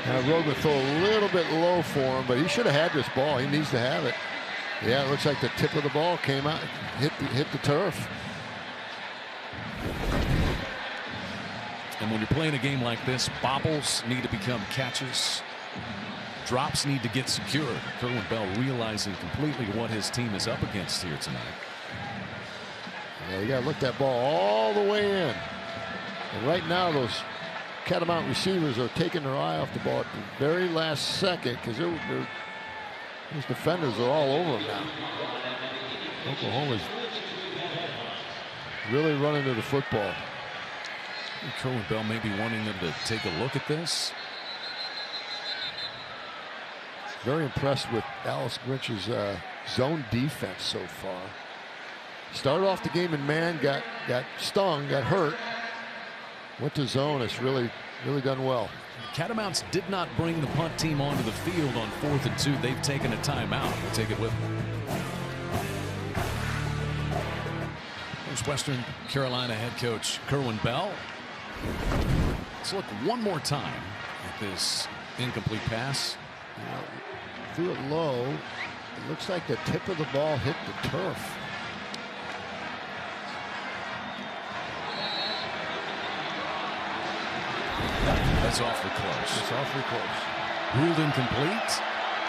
Now, Rogan threw a little bit low for him, but he should have had this ball. He needs to have it. Yeah, it looks like the tip of the ball came out, hit the turf. And when you're playing a game like this, bobbles need to become catches. Drops need to get secured. Kerwin Bell realizing completely what his team is up against here tonight. Yeah, you got to look that ball all the way in. And right now, those Catamount receivers are taking their eye off the ball at the very last second, because those defenders are all over them now. Oklahoma's really running to the football. Kerwin Bell may be wanting them to take a look at this. Very impressed with Alice Grinch's zone defense so far. Started off the game in man, got stung, got hurt. Went to zone. It's really done well. Catamounts did not bring the punt team onto the field on 4th and 2. They've taken a timeout. We'll take it with them. There's Western Carolina head coach Kerwin Bell. Let's look one more time at this incomplete pass. Threw it low. It looks like the tip of the ball hit the turf. That's awfully close. It's awfully close. Ruled incomplete.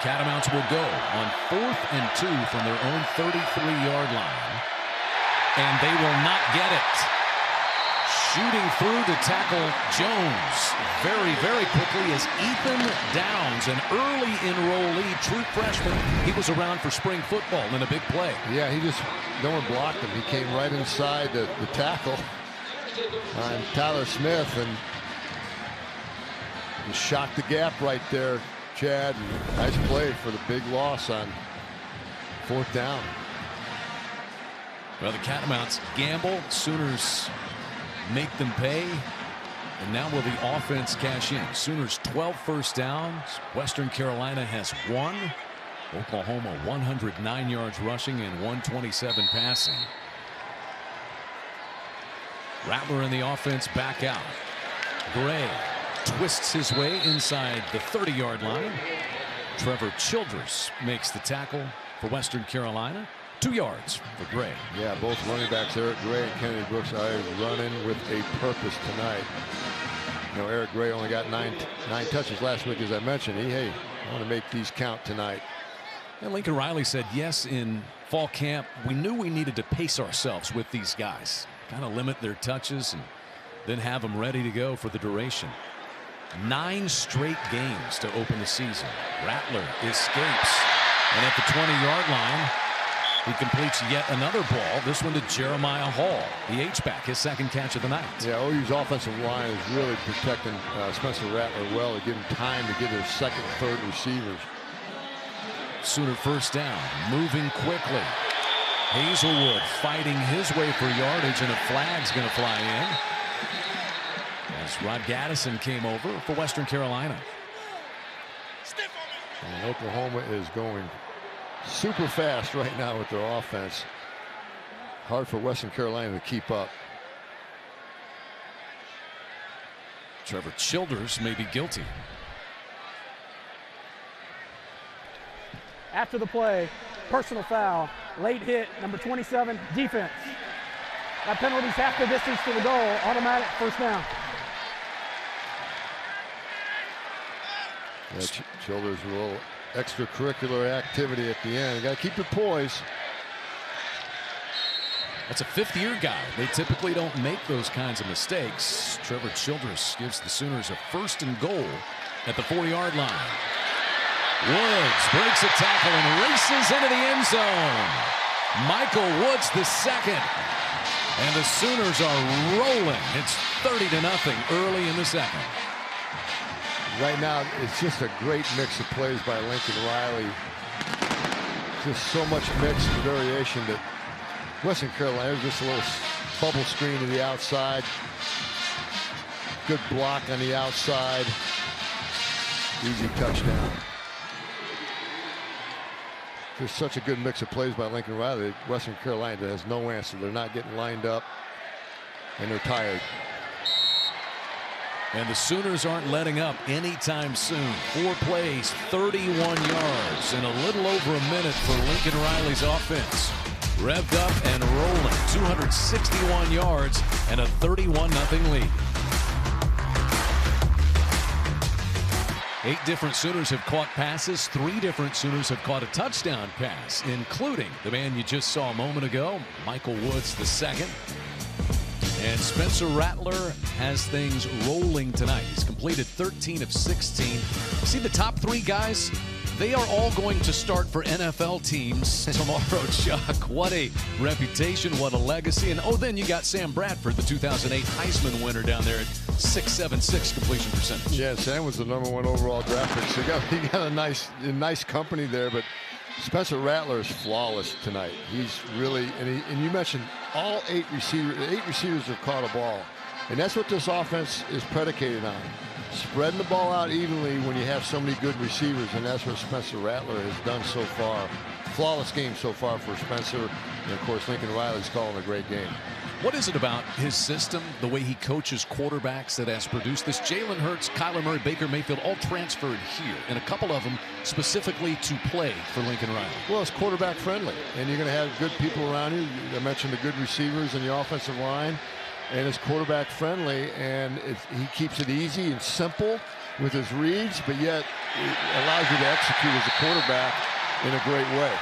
Catamounts will go on 4th and 2 from their own 33-yard line. And they will not get it. Shooting through to tackle Jones very, very quickly is Ethan Downs, an early enrollee, true freshman. He was around for spring football in a big play. Yeah, no one blocked him. He came right inside the tackle on Tyler Smith and just shocked the gap right there, Chad. And nice play for the big loss on 4th down. Well, the Catamounts gamble. Sooners make them pay. And now will the offense cash in? Sooners 12 first downs. Western Carolina has 1. Oklahoma 109 yards rushing and 127 passing. Rattler in the offense back out. Gray twists his way inside the 30-yard line. Trevor Childress makes the tackle for Western Carolina. 2 yards for Gray. Yeah, both running backs, Eric Gray and Kennedy Brooks, are running with a purpose tonight. You know, Eric Gray only got nine touches last week, as I mentioned. I want to make these count tonight. And Lincoln Riley said, yes, in fall camp, we knew we needed to pace ourselves with these guys. Kind of limit their touches and then have them ready to go for the duration. 9 straight games to open the season. Rattler escapes. And at the 20-yard line, he completes yet another ball, this one to Jeremiah Hall, the H-back, his 2nd catch of the night. Yeah, OU's offensive line is really protecting Spencer Rattler well to give him time to get his 2nd and 3rd receivers. Sooner first down, moving quickly. Hazelwood fighting his way for yardage, and a flag's going to fly in as Rod Gaddison came over for Western Carolina. And Oklahoma is going super fast right now with their offense. Hard for Western Carolina to keep up. Trevor Childers may be guilty. After the play, personal foul, late hit, number 27, defense. That penalty's half the distance to the goal, automatic first down. Yeah, Childers a little extracurricular activity at the end. You got to keep your poise. That's a fifth-year guy. They typically don't make those kinds of mistakes. Trevor Childress gives the Sooners a 1st and goal at the 4-yard line. Woods breaks a tackle and races into the end zone. Michael Woods the second. And the Sooners are rolling. It's 30-0 early in the second. Right now, it's just a great mix of plays by Lincoln Riley. Just so much mix and variation that Western Carolina, just a little bubble screen to the outside. Good block on the outside. Easy touchdown. There's such a good mix of plays by Lincoln Riley. Western Carolina has no answer. They're not getting lined up, and they're tired. And the Sooners aren't letting up anytime soon. 4 plays, 31 yards, in a little over a minute for Lincoln Riley's offense. Revved up and rolling, 261 yards and a 31-0 lead. 8 different Sooners have caught passes. 3 different Sooners have caught a touchdown pass, including the man you just saw a moment ago, Michael Woods II. And Spencer Rattler has things rolling tonight. He's completed 13 of 16. See the top 3 guys? They are all going to start for NFL teams tomorrow, Chuck. What a reputation, what a legacy. And then you got Sam Bradford, the 2008 Heisman winner down there at 6.76 completion percentage. Yeah, Sam was the #1 overall draft pick. So he got a nice company there, but Spencer Rattler is flawless tonight. He's really, and you mentioned all 8 receivers have caught a ball. And that's what this offense is predicated on. Spreading the ball out evenly when you have so many good receivers, and that's what Spencer Rattler has done so far. Flawless game so far for Spencer, and of course Lincoln Riley's calling a great game. What is it about his system, the way he coaches quarterbacks, that has produced this? Jalen Hurts, Kyler Murray, Baker Mayfield, all transferred here, and a couple of them specifically to play for Lincoln Riley. Well, it's quarterback friendly, and you're going to have good people around you. I mentioned the good receivers in the offensive line. And it's quarterback friendly, and he keeps it easy and simple with his reads, but yet it allows you to execute as a quarterback in a great way.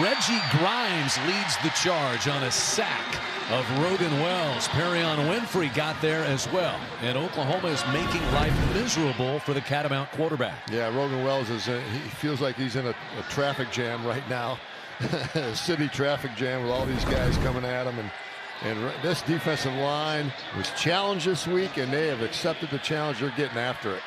Reggie Grimes leads the charge on a sack of Rogan Wells. Perion Winfrey got there as well. And Oklahoma is making life miserable for the Catamount quarterback. Yeah, Rogan Wells he feels like he's in a traffic jam right now. A city traffic jam with all these guys coming at him. And this defensive line was challenged this week, and they have accepted the challenge. They're getting after it.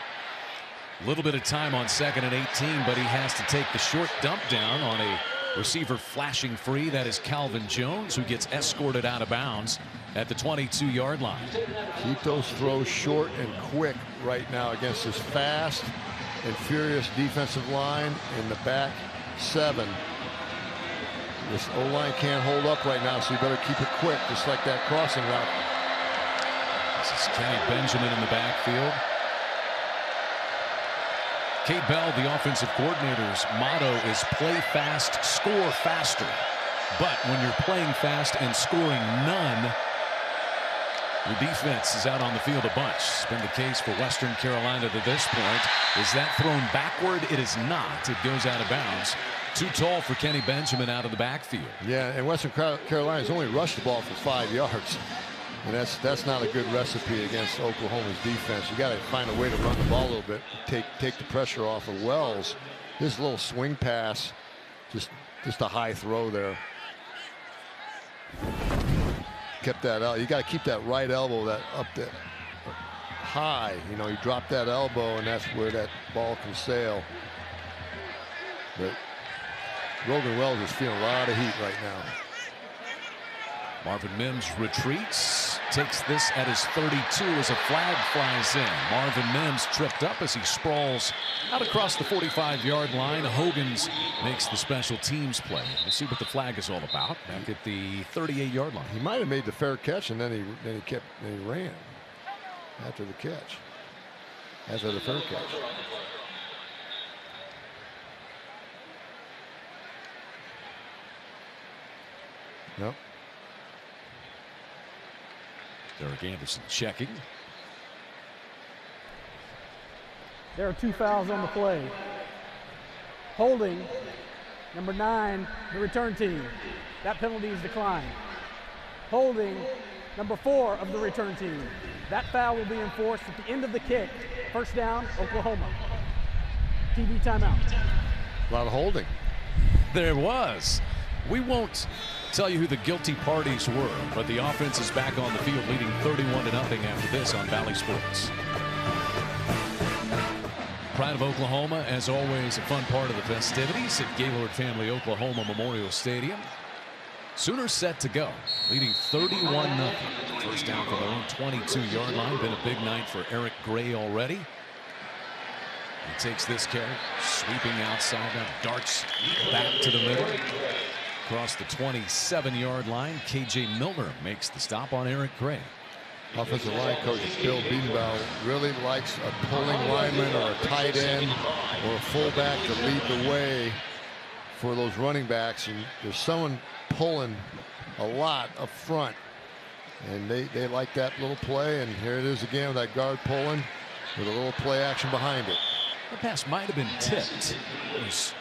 A little bit of time on 2nd and 18, but he has to take the short dump down on a receiver flashing free. That is Calvin Jones, who gets escorted out of bounds at the 22-yard line. Keep those throws short and quick right now against this fast and furious defensive line in the back 7. This O-line can't hold up right now, so you better keep it quick, just like that crossing route. This is Kenny Benjamin in the backfield. Kate Bell, the offensive coordinator's motto is play fast, score faster. But when you're playing fast and scoring none, your defense is out on the field a bunch. It's been the case for Western Carolina to this point. Is that thrown backward? It is not. It goes out of bounds. Too tall for Kenny Benjamin out of the backfield. Yeah, and Western Carolina's only rushed the ball for 5 yards. And that's not a good recipe against Oklahoma's defense. You got to find a way to run the ball a little bit, take the pressure off of Wells. This little swing pass, just a high throw there. Kept that out. You got to keep that right elbow up there high. You know, you drop that elbow, and that's where that ball can sail. But Rogan Wells is feeling a lot of heat right now. Marvin Mims retreats, takes this at his 32 as a flag flies in. Marvin Mims tripped up as he sprawls out across the 45-yard line. Hogan's makes the special teams play. We'll see what the flag is all about back at the 38-yard line. He might have made the fair catch, and then he ran after the catch, after the fair catch. Yep. Derek Anderson checking. There are 2 fouls on the play. Holding, number 9, the return team. That penalty is declined. Holding, number 4 of the return team. That foul will be enforced at the end of the kick. First down, Oklahoma. TV timeout. A lot of holding. There was. We won't tell you who the guilty parties were, but the offense is back on the field leading 31-0 after this on Valley Sports. Pride of Oklahoma, as always, a fun part of the festivities at Gaylord Family Oklahoma Memorial Stadium. Sooners set to go, leading 31-0. First down from their own 22-yard line. Been a big night for Eric Gray already. He takes this carry, sweeping outside, now darts back to the middle. Across the 27-yard line, KJ Milner makes the stop on Eric Gray. Offensive line coach Bill Biedenbaugh really likes a pulling lineman or a tight end or a fullback to lead the way for those running backs. And there's someone pulling a lot up front. And they like that little play. And here it is again with that guard pulling with a little play action behind it. The pass might have been tipped. It was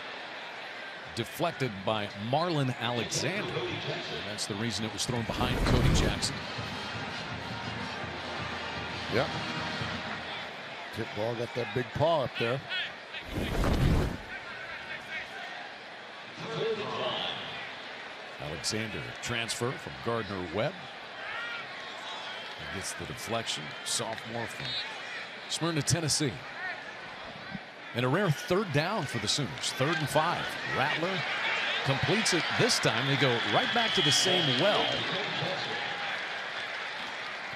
deflected by Marlon Alexander. And that's the reason it was thrown behind Cody Jackson. Yep. Tip ball got that big paw up there. Alexander transfer from Gardner Webb. He gets the deflection. Sophomore from Smyrna, Tennessee. And a rare third down for the Sooners. 3rd and 5. Rattler completes it. This time they go right back to the same well.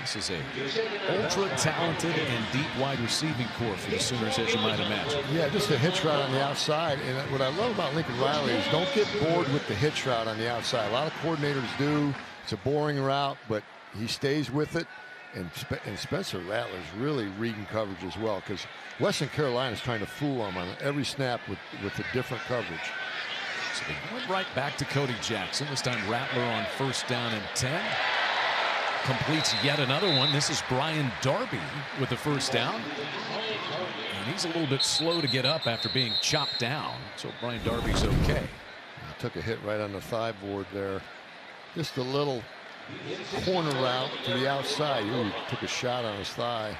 This is a ultra-talented and deep wide receiving core for the Sooners, as you might imagine. Yeah, just a hitch route on the outside. And what I love about Lincoln Riley is don't get bored with the hitch route on the outside. A lot of coordinators do. It's a boring route, but he stays with it. And Spencer Rattler's really reading coverage as well, because Western Carolina is trying to fool him on every snap with a different coverage. So they went right back to Cody Jackson. This time Rattler on 1st down and 10. Completes yet another one. This is Brian Darby with the 1st down. And he's a little bit slow to get up after being chopped down. So Brian Darby's okay. He took a hit right on the thigh board there. Just a little corner route to the outside. Ooh, took a shot on his thigh.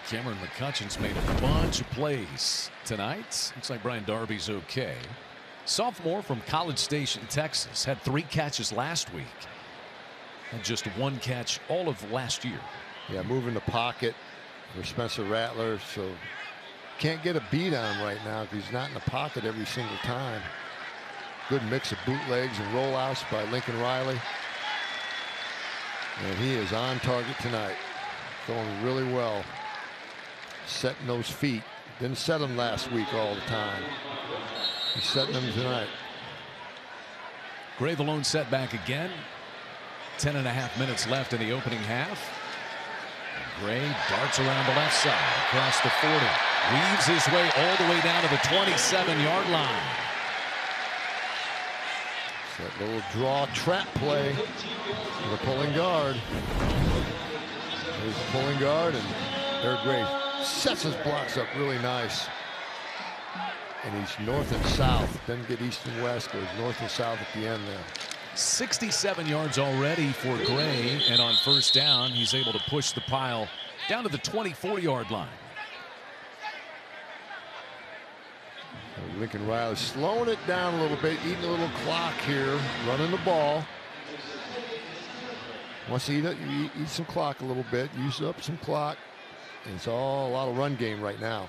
Cameron McCutcheon's made a bunch of plays tonight. Looks like Brian Darby's okay. Sophomore from College Station, Texas, had 3 catches last week. And just 1 catch all of last year. Yeah, moving the pocket for Spencer Rattler, so can't get a beat on him right now because he's not in the pocket every single time. Good mix of bootlegs and rollouts by Lincoln Riley. And he is on target tonight. Going really well. Setting those feet. Didn't set them last week all the time. He's setting them tonight. Gray the lone setback again. 10.5 minutes left in the opening half. Gray darts around the left side across the 40. Weaves his way all the way down to the 27-yard line. That little draw trap play for the pulling guard. There's the pulling guard, and Eric Gray sets his blocks up really nice. And he's north and south. Doesn't get east and west, goes north and south at the end there. 67 yards already for Gray, and on 1st down he's able to push the pile down to the 24-yard line. Lincoln Riley slowing it down a little bit, eating a little clock here, running the ball. Wants to eat some clock a little bit, use up some clock. And it's all a lot of run game right now.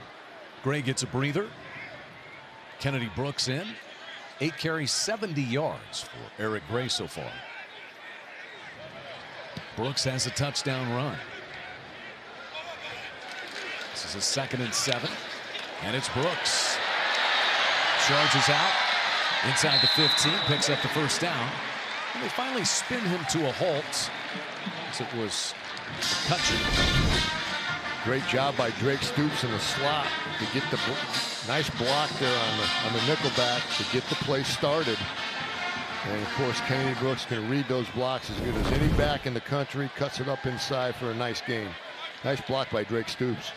Gray gets a breather. Kennedy Brooks in. 8 carries, 70 yards for Eric Gray so far. Brooks has a touchdown run. This is a 2nd and 7. And it's Brooks. Charges out inside the 15, picks up the 1st down. And they finally spin him to a halt as it was McCutcheon. Great job by Drake Stoops in the slot to get the nice block there on the nickelback to get the play started. And of course, Kennedy Brooks can read those blocks as good as any back in the country. Cuts it up inside for a nice gain. Nice block by Drake Stoops.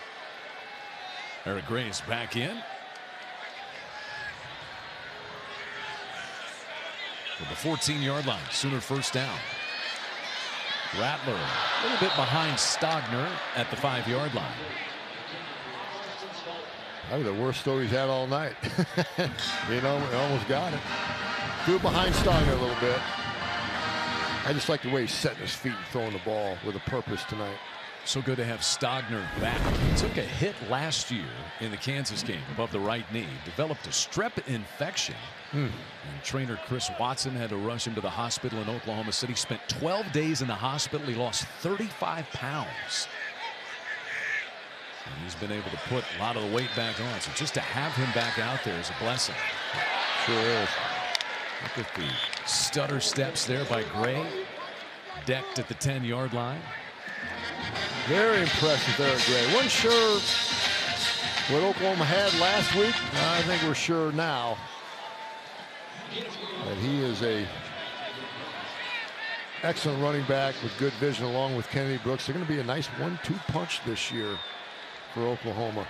Eric Gray's back in. From the 14-yard line, Sooner first down. Rattler a little bit behind Stogner at the 5-yard line. Probably the worst throw he's had all night. You know, he almost got it. Threw behind Stogner a little bit. I just like the way he's setting his feet and throwing the ball with a purpose tonight. So good to have Stogner back. He took a hit last year in the Kansas game above the right knee. Developed a strep infection. And trainer Chris Watson had to rush him to the hospital in Oklahoma City. Spent 12 days in the hospital. He lost 35 pounds. And he's been able to put a lot of the weight back on. So just to have him back out there is a blessing. Sure is. Look at the stutter steps there by Gray. Decked at the 10-yard line. Very impressive, Eric Gray. Wasn't sure what Oklahoma had last week. I think we're sure now that he is a excellent running back with good vision along with Kennedy Brooks. They're going to be a nice 1-2 punch this year for Oklahoma.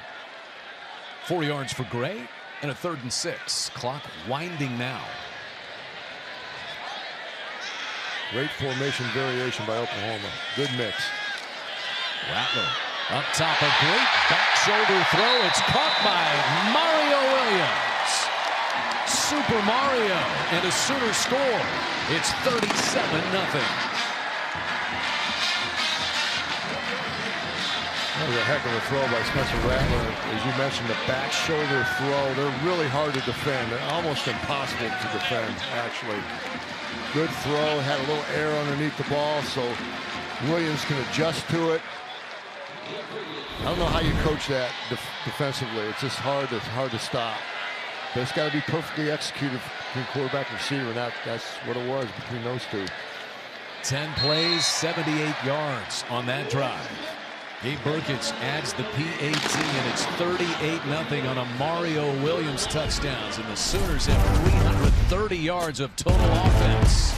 4 yards for Gray and a 3rd and 6. Clock winding now. Great formation variation by Oklahoma. Good mix. Rattler up top, a great back shoulder throw. It's caught by Mario Williams. Super Mario and a Sooner score. It's 37-0. That was a heck of a throw by Spencer Rattler. As you mentioned, the back shoulder throw. They're really hard to defend. They're almost impossible to defend, actually. Good throw. Had a little air underneath the ball, so Williams can adjust to it. I don't know how you coach that defensively. It's just hard to stop. But it's got to be perfectly executed between quarterback and receiver, and that's what it was between those two. 10 plays, 78 yards on that drive. Gabe Burkitz adds the PAT, and it's 38-0 on a Mario Williams touchdowns, and the Sooners have 330 yards of total offense.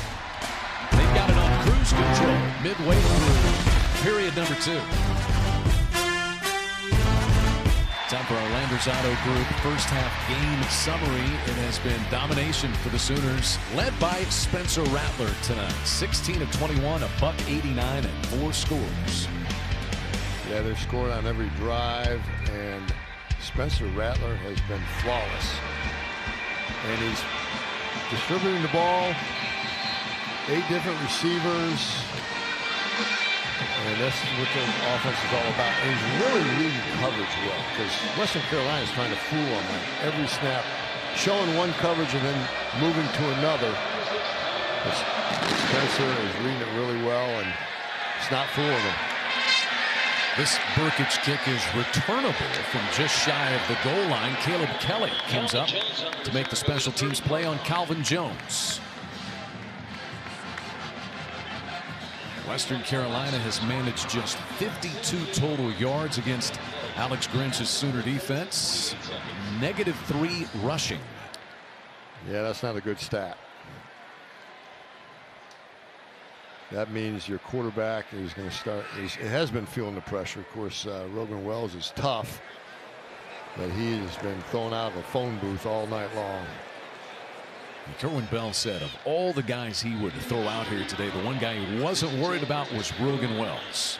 They've got it on cruise control midway through period number 2. Time for our Landers Auto Group first half game summary. It has been domination for the Sooners, led by Spencer Rattler tonight. 16 of 21, $189 and 4 scores. Yeah, they've scored on every drive, and Spencer Rattler has been flawless. And he's distributing the ball, 8 different receivers. And that's what the offense is all about. And he's really reading coverage well, because Western Carolina is trying to fool him on every snap, showing one coverage and then moving to another. But Spencer is reading it really well, and it's not fooling him. This Burkitz kick is returnable from just shy of the goal line. Caleb Kelly comes up to make the special teams play on Calvin Jones. Western Carolina has managed just 52 total yards against Alex Grinch's Sooner defense. -3 rushing. Yeah, that's not a good stat. That means your quarterback is going to start. It has been feeling the pressure. Of course, Rogan Wells is tough, but he has been thrown out of a phone booth all night long. Kerwin Bell said of all the guys he would throw out here today, the one guy he wasn't worried about was Rogan Wells.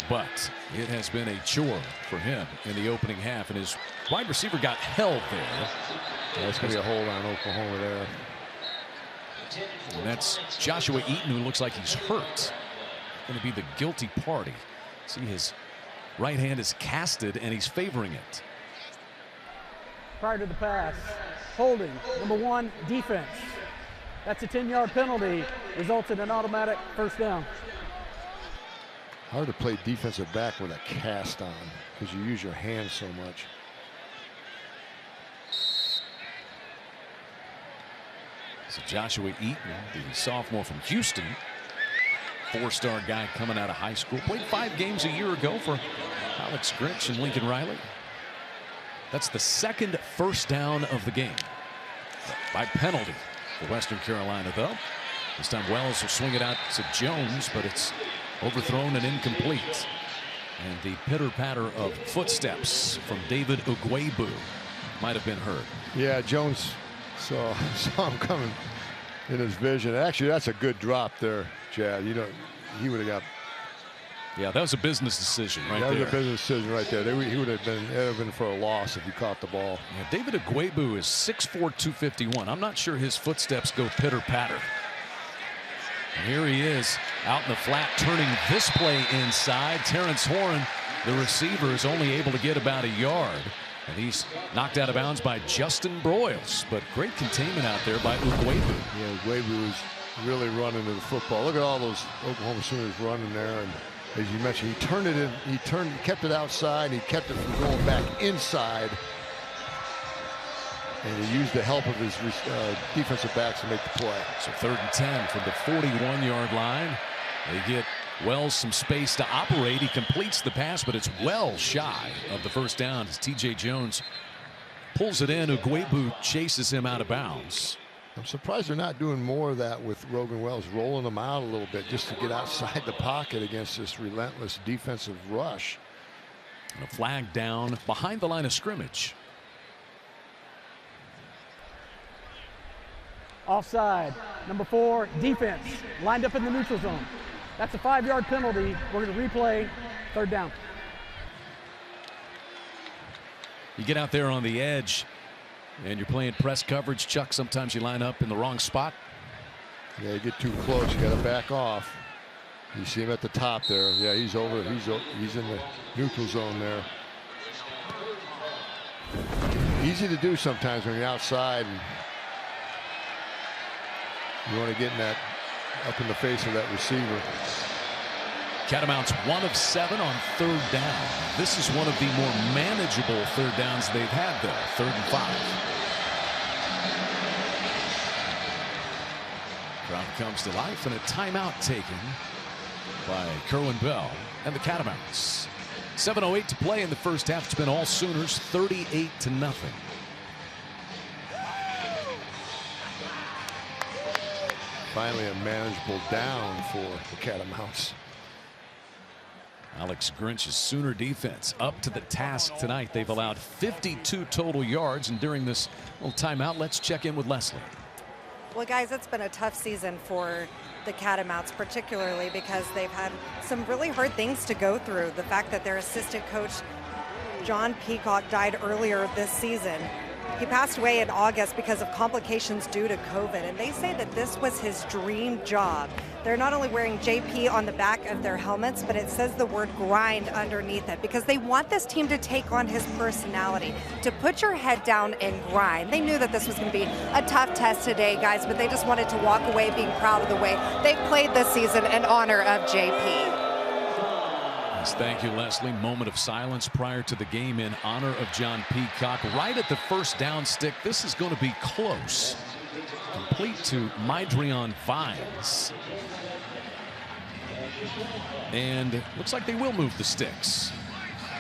But it has been a chore for him in the opening half, and his wide receiver got held there. That's going to be a hold on Oklahoma there. And that's Joshua Eaton, who looks like he's hurt. Going to be the guilty party. See, his right hand is casted, and he's favoring it. Prior to the pass, holding, number 1, defense. That's a 10-yard penalty, results in an automatic first down. Hard to play defensive back with a cast on because you use your hands so much. So Joshua Eaton, the sophomore from Houston, 4-star guy coming out of high school, played 5 games a year ago for Alex Grinch and Lincoln Riley. That's the second first down of the game by penalty for Western Carolina, though. This time Wells will swing it out to Jones, but it's overthrown and incomplete. And the pitter-patter of footsteps from David Ugwebu might have been heard. Yeah, Jones saw him coming in his vision. Actually, that's a good drop there, Chad. You know, he would have got. Yeah, that was a business decision right there. That was a business decision right there. He would have been for a loss if he caught the ball. Yeah, David Ugwebu is 6'4", 251. I'm not sure his footsteps go pitter-patter. And here he is out in the flat, turning this play inside. Terrence Horn, the receiver, is only able to get about a yard. And he's knocked out of bounds by Justin Broyles. But great containment out there by Ugwebu. Yeah, Ugwebu is really running to the football. Look at all those Oklahoma Sooners running there. And as you mentioned, he turned it in. He kept it outside. He kept it from going back inside. And he used the help of his defensive backs to make the play. So 3rd and 10 from the 41-yard line. They get Wells some space to operate. He completes the pass, but it's well shy of the first down as T.J. Jones pulls it in. Ugwebu chases him out of bounds. I'm surprised they're not doing more of that with Rogan Wells, rolling him out a little bit just to get outside the pocket against this relentless defensive rush. And a flag down behind the line of scrimmage. Offside. Number 4, defense. Lined up in the neutral zone. That's a 5-yard penalty. We're going to replay 3rd down. You get out there on the edge and you're playing press coverage, Chuck. Sometimes you line up in the wrong spot. Yeah, you get too close. You got to back off. You see him at the top there. Yeah, he's over. He's in the neutral zone there. Easy to do sometimes when you're outside. And you want to get in that up in the face of that receiver. Catamounts 1 of 7 on 3rd down. This is one of the more manageable 3rd downs they've had, though. 3rd and 5. Crowd comes to life and a timeout taken by Kerwin Bell and the Catamounts. 7:08 to play in the first half. It's been all Sooners, 38-0. Finally a manageable down for the Catamounts. Alex Grinch's Sooner defense up to the task tonight. They've allowed 52 total yards, and during this little timeout, let's check in with Leslie. Well, guys, it's been a tough season for the Catamounts, particularly because they've had some really hard things to go through. The fact that their assistant coach, John Peacock, died earlier this season. He passed away in August because of complications due to COVID, and they say that this was his dream job. They're not only wearing JP on the back of their helmets, but it says the word grind underneath it because they want this team to take on his personality, to put your head down and grind. They knew that this was going to be a tough test today, guys, but they just wanted to walk away being proud of the way they played this season in honor of JP. Thank you, Leslie. Moment of silence prior to the game in honor of John Peacock. Right at the first down stick. This is going to be close. Complete to Mydrion Vines. And looks like they will move the sticks.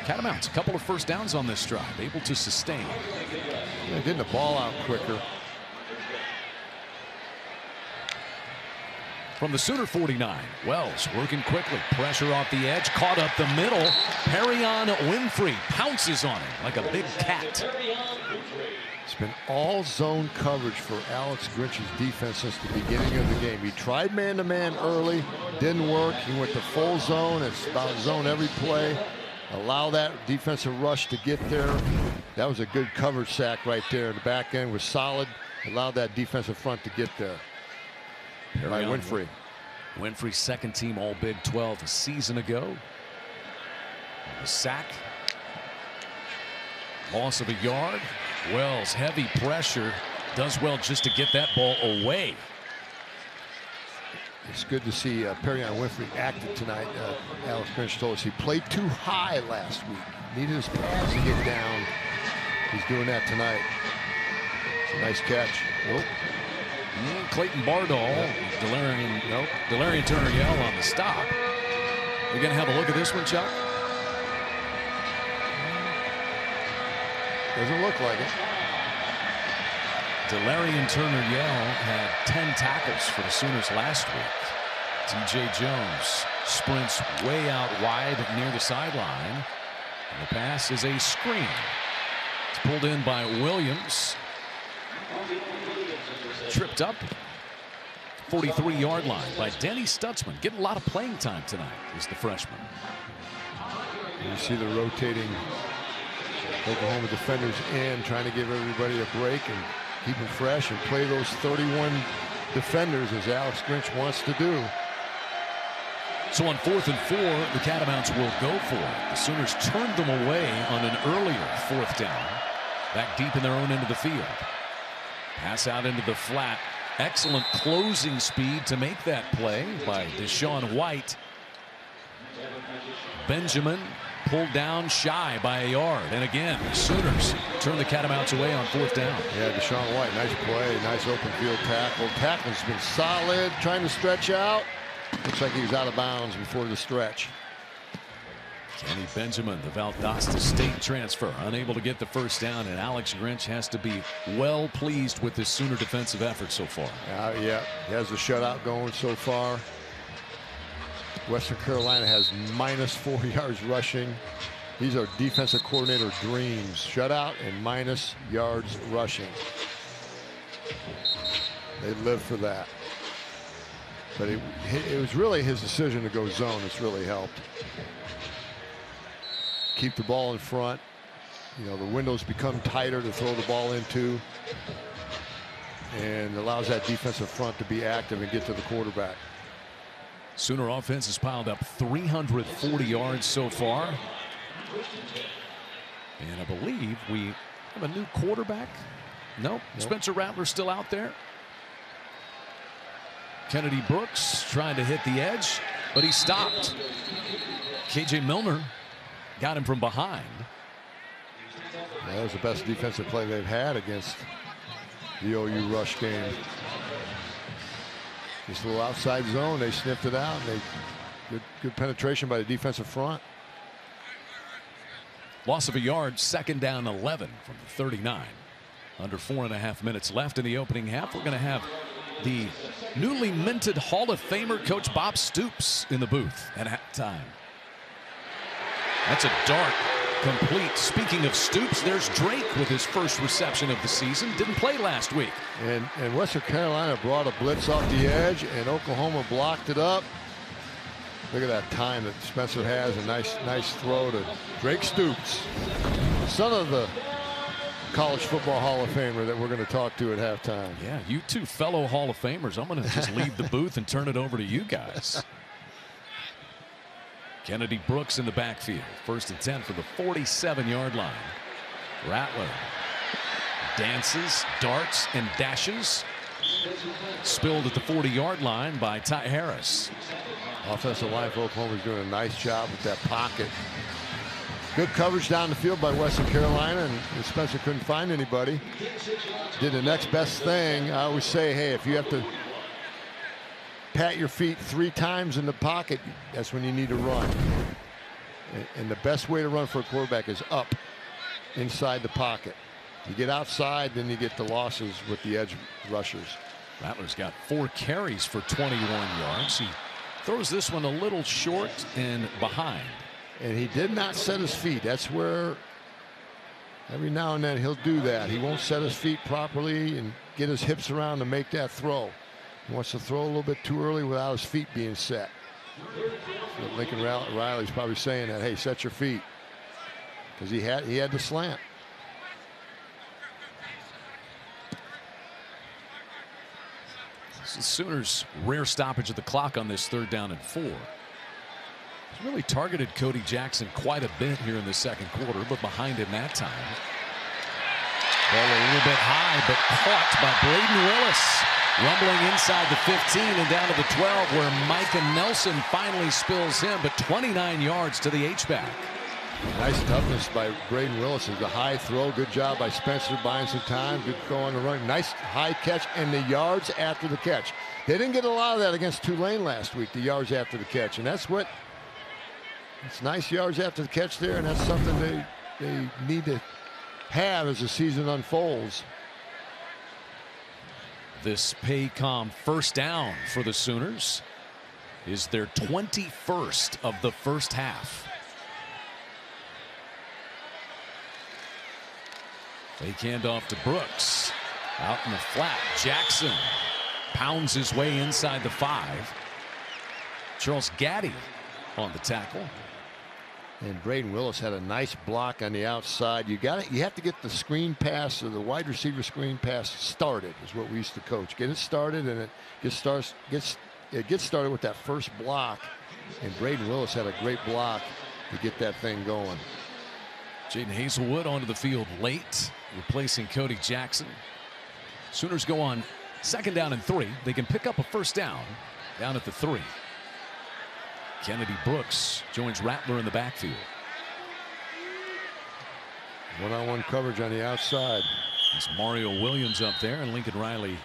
Catamounts, a couple of first downs on this drive, able to sustain. Yeah, getting the ball out quicker. From the Sooner 49, Wells working quickly. Pressure off the edge, caught up the middle. Perrion Winfrey pounces on him like a big cat. It's been all zone coverage for Alex Grinch's defense since the beginning of the game. He tried man-to-man early, didn't work. He went to full zone. It's about zone every play. Allow that defensive rush to get there. That was a good coverage sack right there. The back end was solid. Allowed that defensive front to get there. By Winfrey. Winfrey's second team All Big 12 a season ago. The sack. Loss of a yard. Wells, heavy pressure. Does well just to get that ball away. It's good to see Perrion Winfrey active tonight. Alex Grinch told us he played too high last week. Needed his pads to get down. He's doing that tonight. It's a nice catch. Whoop. Clayton Bardall, Delarian Turner-Yell on the stop. We're going to have a look at this one, Chuck. Doesn't look like it. Delarian Turner-Yell had 10 tackles for the Sooners last week. T.J. Jones sprints way out wide near the sideline. And the pass is a screen. It's pulled in by Williams. Tripped up. 43-yard line by Denny Stutzman. Getting a lot of playing time tonight is the freshman. You see the rotating Oklahoma defenders in, trying to give everybody a break and keep them fresh and play those 31 defenders as Alex Grinch wants to do. So on 4th and 4, the Catamounts will go for it. The Sooners turned them away on an earlier 4th down. Back deep in their own end of the field. Pass out into the flat. Excellent closing speed to make that play by Deshaun White. Benjamin pulled down shy by a yard. And again, the Sooners turn the Catamounts away on 4th down. Yeah, Deshaun White, nice play, nice open field tackle. Tackle's been solid, trying to stretch out. Looks like he was out of bounds before the stretch. Kenny Benjamin, the Valdosta State transfer, unable to get the first down, and Alex Grinch has to be well pleased with this Sooner defensive effort so far. Yeah, he has the shutout going so far. Western Carolina has -4 yards rushing. These are defensive coordinator dreams. Shutout and minus yards rushing. They live for that. But it was really his decision to go zone that's really helped. Keep the ball in front. You know, the windows become tighter to throw the ball into, and allows that defensive front to be active and get to the quarterback. Sooner offense has piled up 340 yards so far. And I believe we have a new quarterback. Nope. Spencer Rattler still out there. Kennedy Brooks trying to hit the edge, but he stopped. KJ Milner got him from behind. That was the best defensive play they've had against the OU rush game. Just a little outside zone, they sniffed it out, and good penetration by the defensive front. Loss of a yard, 2nd down 11 from the 39. Under 4.5 minutes left in the opening half. We're going to have the newly minted Hall of Famer Coach Bob Stoops in the booth at halftime. That's a dart complete. Speaking of Stoops, there's Drake with his first reception of the season. Didn't play last week. And Western Carolina brought a blitz off the edge, and Oklahoma blocked it up. Look at that time that Spencer has. A nice throw to Drake Stoops, son of the College Football Hall of Famer that we're going to talk to at halftime. Yeah, you two fellow Hall of Famers. I'm going to just leave the booth and turn it over to you guys. Kennedy Brooks in the backfield. 1st and 10 for the 47-yard line. Rattler dances, darts, and dashes. Spilled at the 40-yard line by Ty Harris. Offensive line for Oklahoma is doing a nice job with that pocket. Good coverage down the field by Western Carolina, and Spencer couldn't find anybody. Did the next best thing. I always say, hey, if you have to pat your feet 3 times in the pocket, that's when you need to run. And the best way to run for a quarterback is up inside the pocket. You get outside, then you get the losses with the edge rushers. Rattler's got 4 carries for 21 yards. He throws this one a little short and behind. And he did not set his feet. That's where every now and then he'll do that. He won't set his feet properly and get his hips around to make that throw. He wants to throw a little bit too early without his feet being set. So Lincoln Riley's probably saying that, hey, set your feet, because he had the slant. This is Sooners' rare stoppage of the clock on this 3rd down and 4. He's really targeted Cody Jackson quite a bit here in the 2nd quarter, but behind him that time. Ball a little bit high, but caught by Braden Willis. Rumbling inside the 15 and down to the 12, where Micah Nelson finally spills him, but 29 yards to the H-back. Nice toughness by Braden Willis. It's a high throw. Good job by Spencer buying some time. Good throw on the run. Nice high catch, and the yards after the catch. They didn't get a lot of that against Tulane last week, the yards after the catch. And that's what, it's nice yards after the catch there, and that's something they need to have as the season unfolds. This Paycom first down for the Sooners is their 21st of the first half. Fake handoff to Brooks. Out in the flat. Jackson pounds his way inside the 5. Charles Gaddy on the tackle. And Braden Willis had a nice block on the outside. You have to get the screen pass or the wide receiver screen pass started, is what we used to coach. Get it started, and it gets started with that first block. And Braden Willis had a great block to get that thing going. Jaden Hazelwood onto the field late, replacing Cody Jackson. Sooners go on 2nd down and 3. They can pick up a first down at the 3. Kennedy Brooks joins Rattler in the backfield. One-on-one coverage on the outside. It's Mario Williams up there, and Lincoln Riley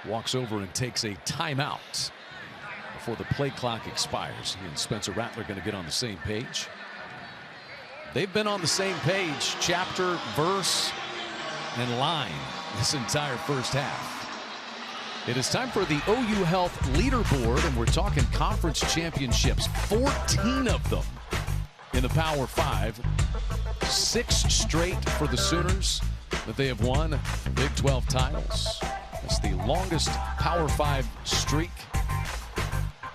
walks over and takes a timeout before the play clock expires. He and Spencer Rattler going to get on the same page. They've been on the same page, chapter, verse, and line this entire first half. It is time for the OU Health leaderboard, and we're talking conference championships. 14 of them in the Power 5. 6 straight for the Sooners that they have won Big 12 titles. It's the longest Power 5 streak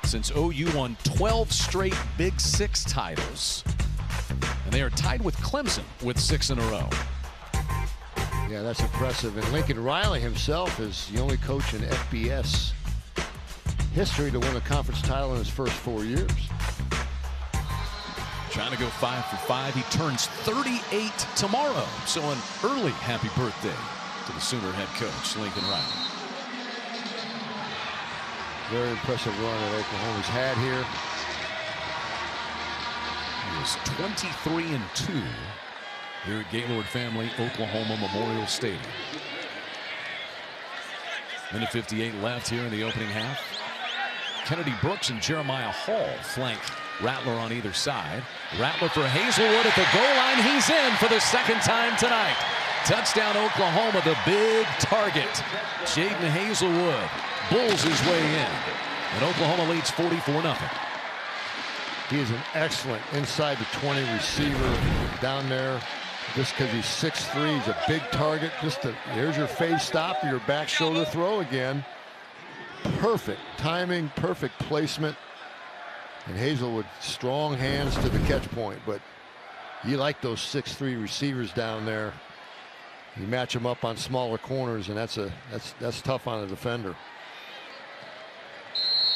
since OU won 12 straight Big 6 titles. And they are tied with Clemson with 6 in a row. Yeah, that's impressive. And Lincoln Riley himself is the only coach in FBS history to win a conference title in his first 4 years. Trying to go 5 for 5. He turns 38 tomorrow. So an early happy birthday to the Sooner head coach, Lincoln Riley. Very impressive run that Oklahoma's had here. He is 23-2 here at Gaylord Family Oklahoma Memorial Stadium. Minute 58 left here in the opening half. Kennedy Brooks and Jeremiah Hall flank Rattler on either side. Rattler for Hazelwood at the goal line. He's in for the 2nd time tonight. Touchdown Oklahoma, the big target. Jaden Hazelwood bulls his way in, and Oklahoma leads 44-0. He is an excellent inside the 20 receiver down there. Just because he's 6'3", he's a big target. Here's your phase stop, your back shoulder throw again. Perfect timing, perfect placement. And Hazelwood, strong hands to the catch point. But you like those 6'3" receivers down there. You match them up on smaller corners, and that's tough on a defender.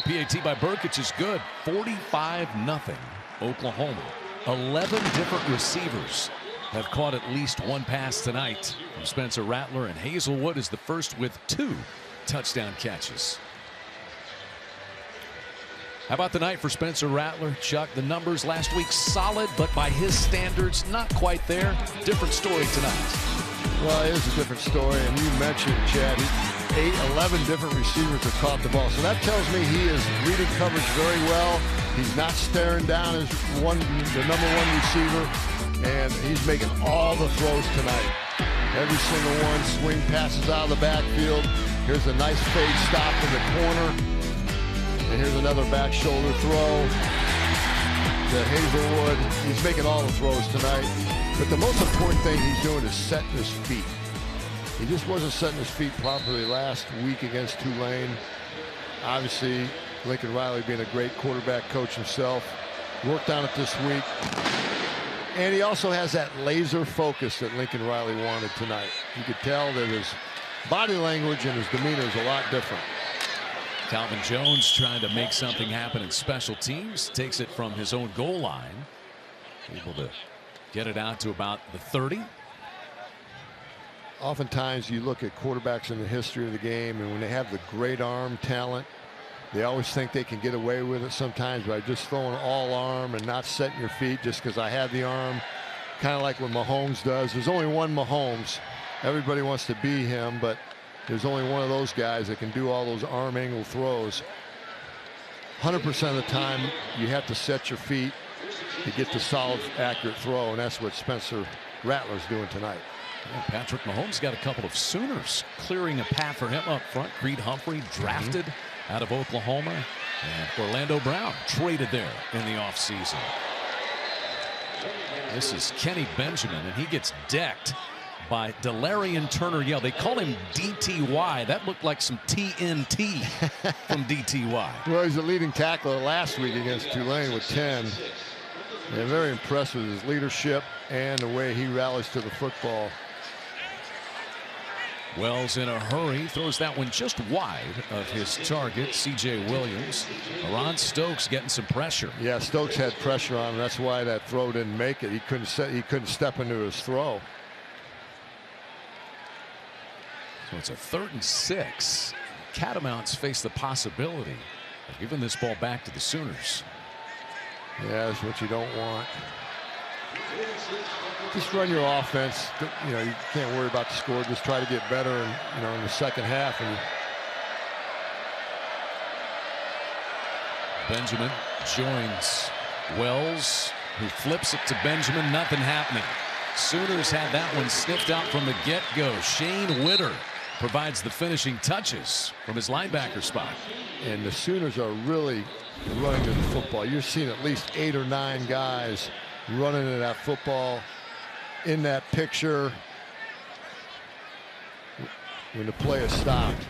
PAT by Burkich is good. 45-0 Oklahoma. 11 different receivers have caught at least one pass tonight from Spencer Rattler, and Hazelwood is the first with 2 touchdown catches. How about the night for Spencer Rattler? Chuck, the numbers last week solid, but by his standards, not quite there. Different story tonight. Well, it is a different story, and you mentioned, Chad, 11 different receivers have caught the ball. So that tells me he is reading coverage very well. He's not staring down as the number 1 receiver, and he's making all the throws tonight. Every single one, swing passes out of the backfield. Here's a nice fade stop in the corner. And here's another back shoulder throw to Hazelwood. He's making all the throws tonight. But the most important thing he's doing is setting his feet. He just wasn't setting his feet properly last week against Tulane. Obviously, Lincoln Riley being a great quarterback coach himself, worked on it this week. And he also has that laser focus that Lincoln Riley wanted tonight. You could tell that his body language and his demeanor is a lot different. Calvin Jones trying to make something happen in special teams. Takes it from his own goal line. Able to get it out to about the 30. Oftentimes you look at quarterbacks in the history of the game, and when they have the great arm talent, they always think they can get away with it sometimes by just throwing all arm and not setting your feet just because I have the arm. Kind of like what Mahomes does. There's only one Mahomes. Everybody wants to be him, but there's only one of those guys that can do all those arm angle throws. 100% of the time, you have to set your feet to get the solid, accurate throw, and that's what Spencer Rattler's doing tonight. Yeah, Patrick Mahomes got a couple of Sooners clearing a path for him up front. Creed Humphrey drafted out of Oklahoma, and Orlando Brown traded there in the offseason. This is Kenny Benjamin, and he gets decked by Delarian Turner-Yell. They call him DTY. That looked like some TNT from DTY. Well, he's the leading tackler last week against Tulane with 10. And very impressed with his leadership and the way he rallies to the football. Wells in a hurry, throws that one just wide of his target, C.J. Williams. Ron Stokes getting some pressure. Yeah, Stokes had pressure on him. That's why that throw didn't make it. He couldn't step into his throw. So it's a 3rd and 6. Catamounts face the possibility of giving this ball back to the Sooners. Yeah, that's what you don't want. Just run your offense. You know, you can't worry about the score. Just try to get better, in the second half. And Benjamin joins Wells, who flips it to Benjamin. Nothing happening. Sooners had that one sniffed out from the get-go. Shane Witter provides the finishing touches from his linebacker spot. And the Sooners are really running to the football. You're seeing at least 8 or 9 guys running to that football in that picture when the play is stopped.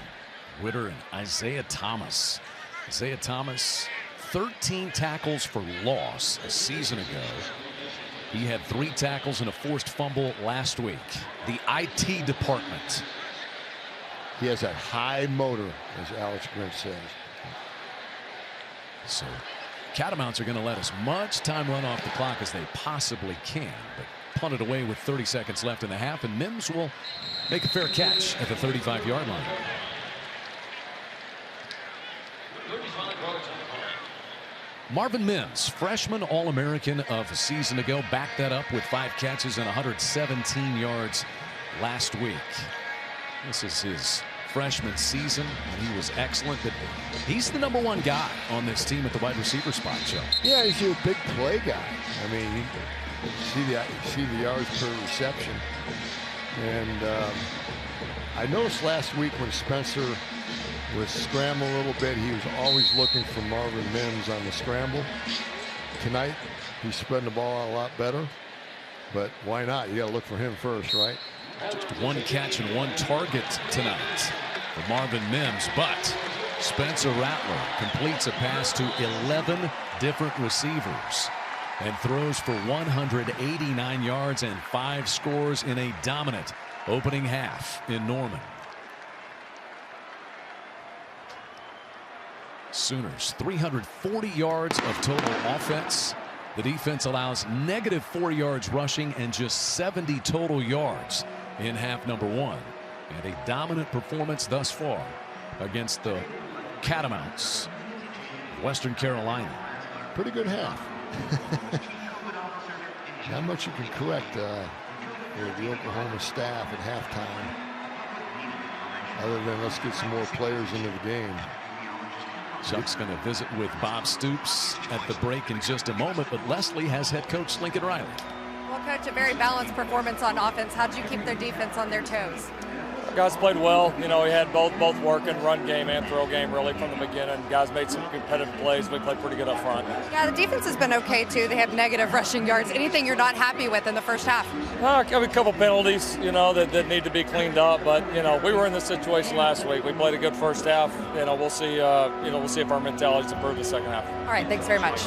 Witter and Isaiah Thomas. Isaiah Thomas, 13 tackles for loss a season ago. He had 3 tackles and a forced fumble last week. The IT department. He has that high motor, as Alex Grinch says. So Catamounts are going to let as much time run off the clock as they possibly can, but punt it away with 30 seconds left in the half, and Mims will make a fair catch at the 35-yard line. Marvin Mims, freshman All-American of a season ago, backed that up with 5 catches and 117 yards last week. This is his freshman season, and he was excellent, but he's the #1 guy on this team at the wide receiver spot, Joe. Yeah, he's a big play guy. I mean, you see the yards per reception. And I noticed last week when Spencer was scrambling a little bit, he was always looking for Marvin Mims on the scramble. Tonight, he's spreading the ball out a lot better, but why not? You got to look for him first, right? Just 1 catch and 1 target tonight for Marvin Mims, but Spencer Rattler completes a pass to 11 different receivers and throws for 189 yards and 5 scores in a dominant opening half in Norman. Sooners 340 yards of total offense. The defense allows -4 yards rushing and just 70 total yards in half number 1, and a dominant performance thus far against the Catamounts, Western Carolina. Pretty good half. Not much you can correct with the Oklahoma staff at halftime, other than let's get some more players into the game. Chuck's going to visit with Bob Stoops at the break in just a moment, but Leslie has head coach Lincoln Riley. Well, Coach, a very balanced performance on offense. How'd you keep their defense on their toes? Our guys played well. You know, we had both working, run game and throw game really from the beginning. Guys made some competitive plays. We played pretty good up front. Yeah, the defense has been okay, too. They have negative rushing yards. Anything you're not happy with in the first half? A couple penalties, you know, that need to be cleaned up. But, you know, we were in this situation last week. We played a good first half. You know, we'll see if our mentality's improved the second half. All right, thanks very much.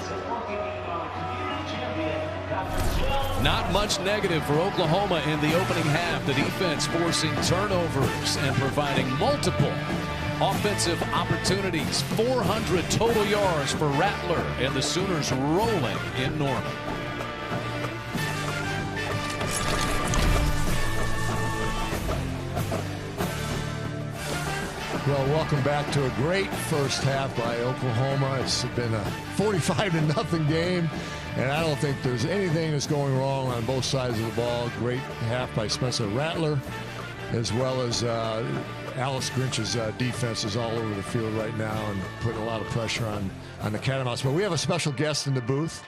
Not much negative for Oklahoma in the opening half. The defense forcing turnovers and providing multiple offensive opportunities. 400 total yards for Rattler, and the Sooners rolling in Norman. Well, welcome back to a great first half by Oklahoma. It's been a 45-0 game, and I don't think there's anything that's going wrong on both sides of the ball. Great half by Spencer Rattler, as well as Alice Grinch's defense is all over the field right now and putting a lot of pressure on the Catamounts. But we have a special guest in the booth.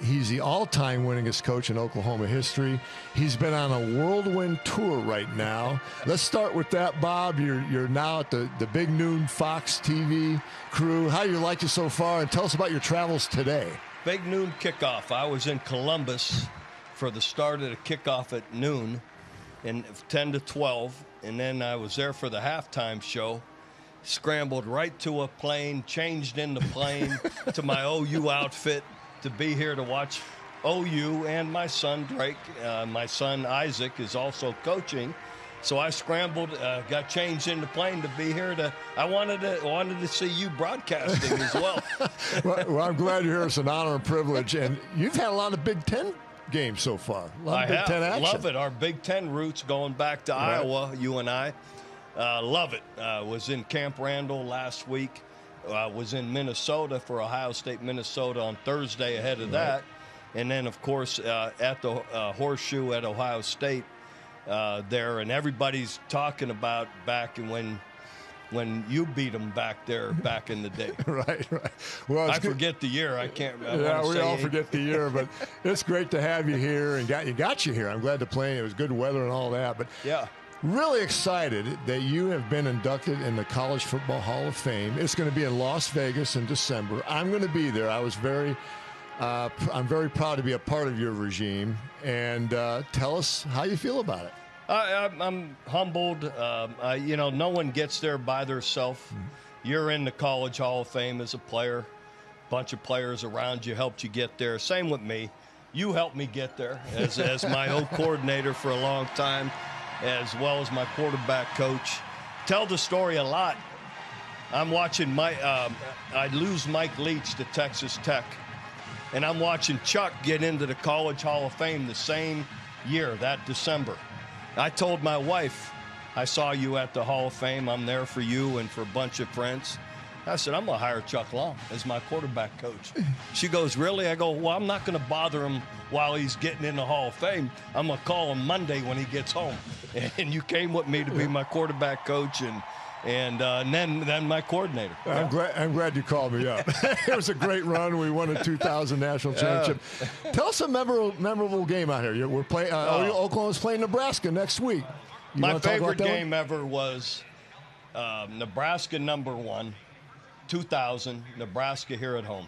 He's the all-time winningest coach in Oklahoma history. He's been on a whirlwind tour right now. Let's start with that, Bob. You're now at the Big Noon Fox TV crew. How you like it so far? And tell us about your travels today. Big Noon kickoff. I was in Columbus for the start of the kickoff at noon, and 10 to 12, and then I was there for the halftime show. Scrambled right to a plane, changed in the plane to my OU outfit to be here to watch OU, and my son Drake, my son Isaac is also coaching. So I scrambled, got changed in the plane to be here. I wanted to see you broadcasting as well. Well, I'm glad you're here. It's an honor and privilege. And you've had a lot of Big Ten games so far. A lot of Big Ten action. Love it. Our Big Ten roots going back to Iowa, you and I. Love it. Was in Camp Randall last week. Was in Minnesota for Ohio State, Minnesota on Thursday ahead of that. And then, of course, at the Horseshoe at Ohio State there. And everybody's talking about back when you beat them back there back in the day. Right. Well, I forget the year. I can't. Yeah, we all forget the year, but it's great to have you here and got you here. I'm glad to play. It was good weather and all that. But yeah. Really excited that you have been inducted in the College Football Hall of Fame. It's going to be in Las Vegas in December. I'm going to be there. I'm very proud to be a part of your regime. And tell us how you feel about it. I'm humbled. No one gets there by themselves. You're in the College Hall of Fame as a player. A bunch of players around you helped you get there. Same with me. You helped me get there as my old coordinator for a long time, as well as my quarterback coach. Tell the story a lot. I'm watching I lose Mike Leach to Texas Tech, and I'm watching Chuck get into the College Hall of Fame the same year, that December. I told my wife, I saw you at the Hall of Fame. I'm there for you and for a bunch of friends. I said, I'm going to hire Chuck Long as my quarterback coach. She goes, really? I go, well, I'm not going to bother him while he's getting in the Hall of Fame. I'm going to call him Monday when he gets home. And you came with me to be my quarterback coach and then my coordinator. I'm glad you called me up. It was a great run. We won a 2000 national championship. Tell us a memorable game out here. We're playing. Oklahoma's playing Nebraska next week. My favorite game ever was Nebraska #1, 2000. Nebraska here at home.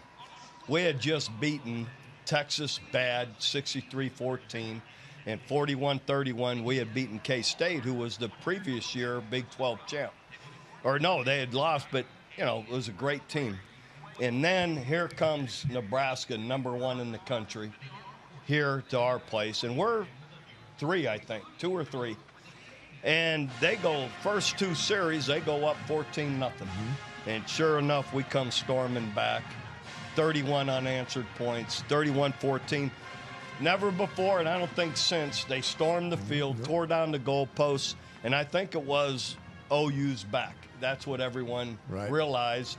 We had just beaten Texas bad 63-14. And 41-31, we had beaten K-State, who was the previous year Big 12 champ. Or no, they had lost, but, it was a great team. And then here comes Nebraska, #1 in the country, here to our place. And we're 3, I think, 2 or 3. And they go, first 2 series, they go up 14-0. And sure enough, we come storming back. 31 unanswered points, 31-14. Never before, and I don't think since, they stormed the field, tore down the goalposts, and I think it was OU's back. That's what everyone realized,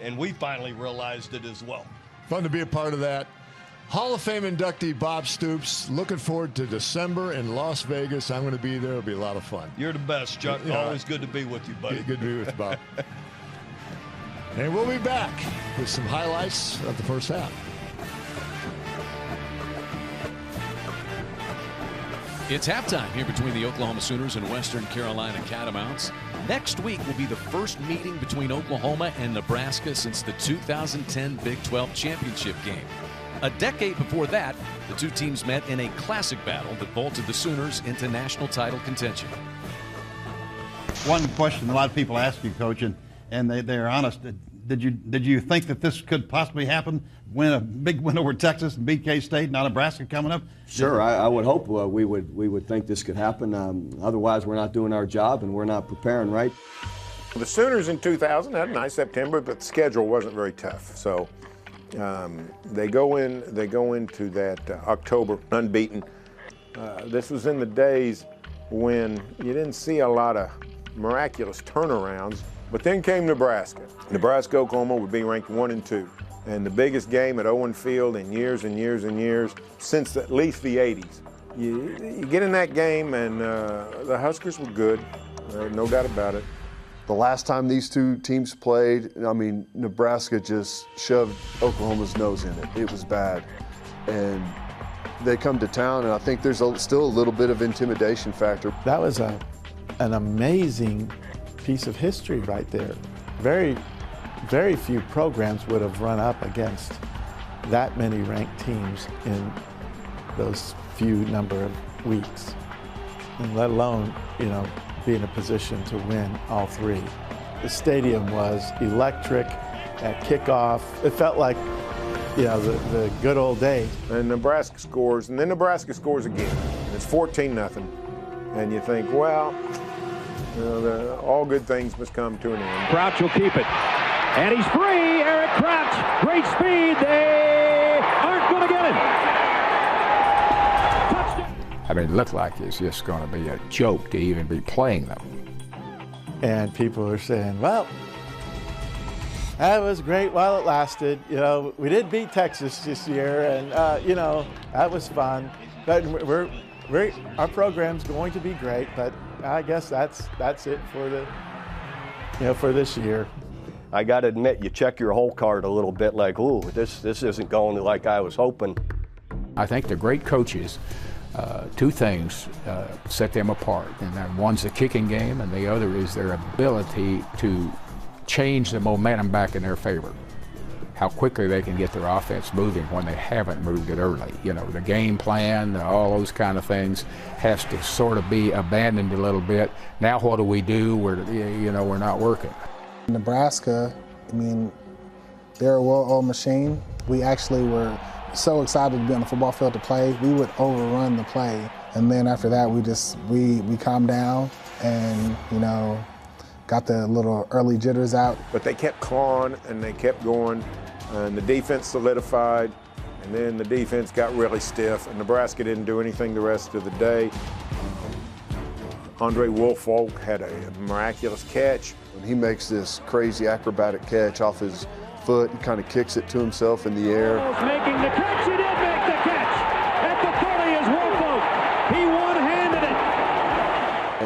and we finally realized it as well. Fun to be a part of that. Hall of Fame inductee Bob Stoops. Looking forward to December in Las Vegas. I'm going to be there. It'll be a lot of fun. You're the best, Chuck. Always good to be with you, buddy. Good to be with you, Bob. And we'll be back with some highlights of the first half. It's halftime here between the Oklahoma Sooners and Western Carolina Catamounts. Next week will be the first meeting between Oklahoma and Nebraska since the 2010 Big 12 championship game. A decade before that, the two teams met in a classic battle that vaulted the Sooners into national title contention. One question a lot of people ask you, Coach, and they're honest. Did you think that this could possibly happen? Win a big win over Texas and beat K-State, now Nebraska coming up? Sure, I would hope we would think this could happen. Otherwise, we're not doing our job and we're not preparing right. The Sooners in 2000 had a nice September, but the schedule wasn't very tough. So they go into that October unbeaten. This was in the days when you didn't see a lot of miraculous turnarounds. But then came Nebraska. Nebraska, Oklahoma would be ranked 1 and 2. And the biggest game at Owen Field in years and years and years, since at least the 80s. You get in that game, and the Huskers were good, no doubt about it. The last time these two teams played, I mean, Nebraska just shoved Oklahoma's nose in it. It was bad. And they come to town, and I think there's still a little bit of intimidation factor. That was an amazing piece of history right there. Very, very few programs would have run up against that many ranked teams in those few number of weeks, and let alone, be in a position to win all three. The stadium was electric at kickoff. It felt like, the good old days. And Nebraska scores, and then Nebraska scores again. It's 14-0, and you think, well, all good things must come to an end. Crouch will keep it, and he's free. Eric Crouch, great speed. They aren't going to get him. I mean, it looked like it's just going to be a joke to even be playing them. And people are saying, well, that was great while it lasted. We did beat Texas this year, and, that was fun. But our program's going to be great, but I guess that's it for for this year. I got to admit, you check your whole card a little bit like, ooh, this isn't going like I was hoping. I think the great coaches, two things set them apart, and one's the kicking game, and the other is their ability to change the momentum back in their favor. How quickly they can get their offense moving when they haven't moved it early. The game plan, all those kind of things has to sort of be abandoned a little bit. Now what do we do? We're not working. Nebraska, I mean, they're a well-oiled machine. We actually were so excited to be on the football field to play. We would overrun the play, and then after that we calmed down and got the little early jitters out. But they kept clawing and they kept going, and the defense solidified, and then the defense got really stiff, and Nebraska didn't do anything the rest of the day. Andre Woolfolk had a miraculous catch. When he makes this crazy acrobatic catch off his foot, he kind of kicks it to himself in the air. Making the catch, he did make the catch. At the 30 is Woolfolk. He one-handed it.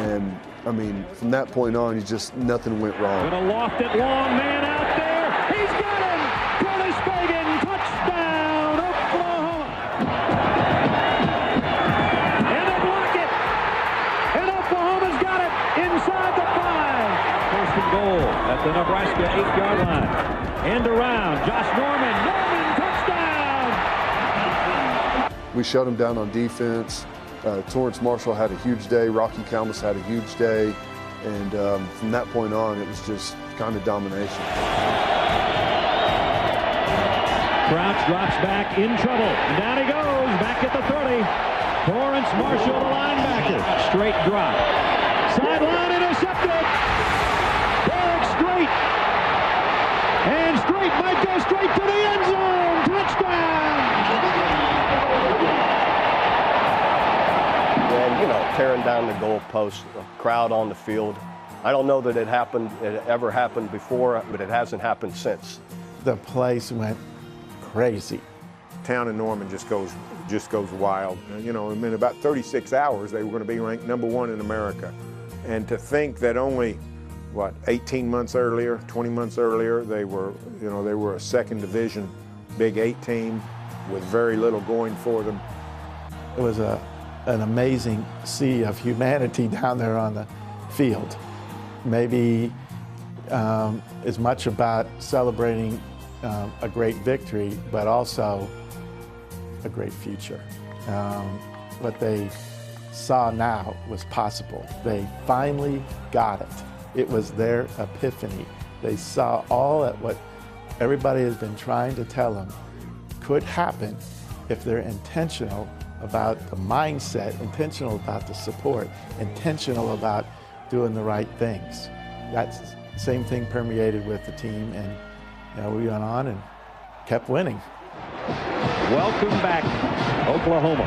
And I mean, from that point on, nothing went wrong. Gonna loft it long, man out there. He's got him. Curtis Fagan, touchdown, Oklahoma. And they block it. And Oklahoma's got it inside the 5. First and goal at the Nebraska 8-yard line. End around, Josh Norman, touchdown! We shut them down on defense. Torrance Marshall had a huge day. Rocky Kalmus had a huge day. And from that point on, it was just kind of domination. Crouch drops back in trouble. And down he goes, back at the 30. Torrance Marshall, the linebacker. Straight drop. Sideline intercepted. Derek Strait. And Strait might go straight to the end zone. Touchdown! And, tearing down the goalpost, a crowd on the field. I don't know that it ever happened before, but it hasn't happened since. The place went crazy. Town in Norman just goes wild. In about 36 hours, they were going to be ranked #1 in America. And to think that only 18 months earlier, 20 months earlier, they were a second division Big 8 team with very little going for them. It was an amazing sea of humanity down there on the field. Maybe as much about celebrating a great victory, but also a great future. What they saw now was possible. They finally got it. It was their epiphany. They saw all that what everybody has been trying to tell them could happen if they're intentional about the mindset, intentional about the support, intentional about doing the right things. That's the same thing permeated with the team, and we went on and kept winning. Welcome back, Oklahoma.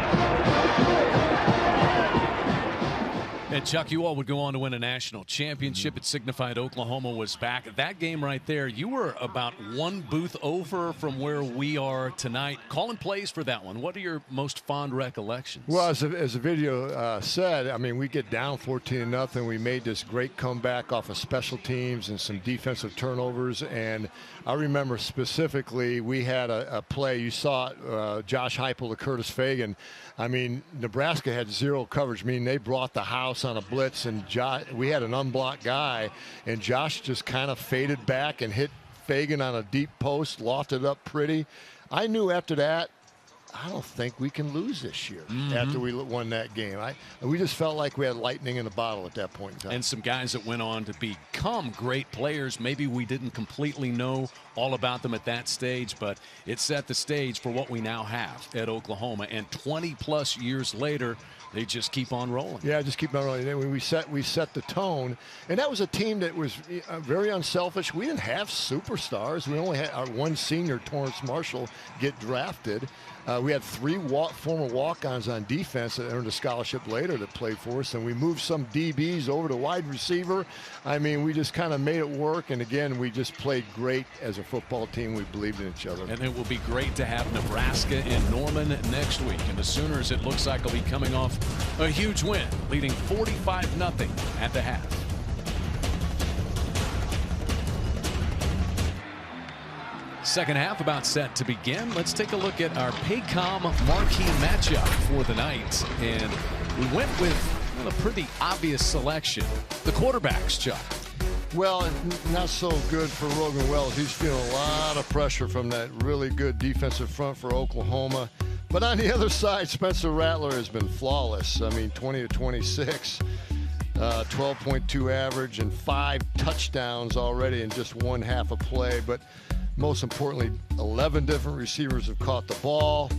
And Chuck, you all would go on to win a national championship. It signified Oklahoma was back. That game right there, you were about one booth over from where we are tonight. Calling plays for that one. What are your most fond recollections? Well, as the video said, I mean, we get down 14-0. We made this great comeback off of special teams and some defensive turnovers. And I remember specifically we had a play. You saw Josh Heupel to Curtis Fagan. I mean, Nebraska had zero coverage, meaning they brought the house on a blitz, and we had an unblocked guy, and Josh just kind of faded back and hit Fagan on a deep post, lofted up pretty. I knew after that, I don't think we can lose this year after we won that game. We just felt like we had lightning in a bottle at that point in time. And some guys that went on to become great players. Maybe we didn't completely know all about them at that stage, but it set the stage for what we now have at Oklahoma. And 20-plus years later, they just keep on rolling. Yeah, just keep on rolling. We set the tone, and that was a team that was very unselfish. We didn't have superstars. We only had our one senior, Torrance Marshall, get drafted. We had 3 former walk-ons on defense that earned a scholarship later that played for us, and we moved some DBs over to wide receiver. I mean, we just kind of made it work, and again, we just played great as a football team. We believed in each other. And it will be great to have Nebraska in Norman next week. And the Sooners, it looks like, will be coming off a huge win, leading 45-0 at the half. Second half about set to begin. Let's take a look at our Paycom marquee matchup for the night. And we went with a pretty obvious selection. The quarterbacks, Chuck. Well, not so good for Rogan Wells. He's feeling a lot of pressure from that really good defensive front for Oklahoma. But on the other side, Spencer Rattler has been flawless. I mean, 20-26, 12.2 average, and 5 touchdowns already in just one half a play. But most importantly, 11 different receivers have caught the ball,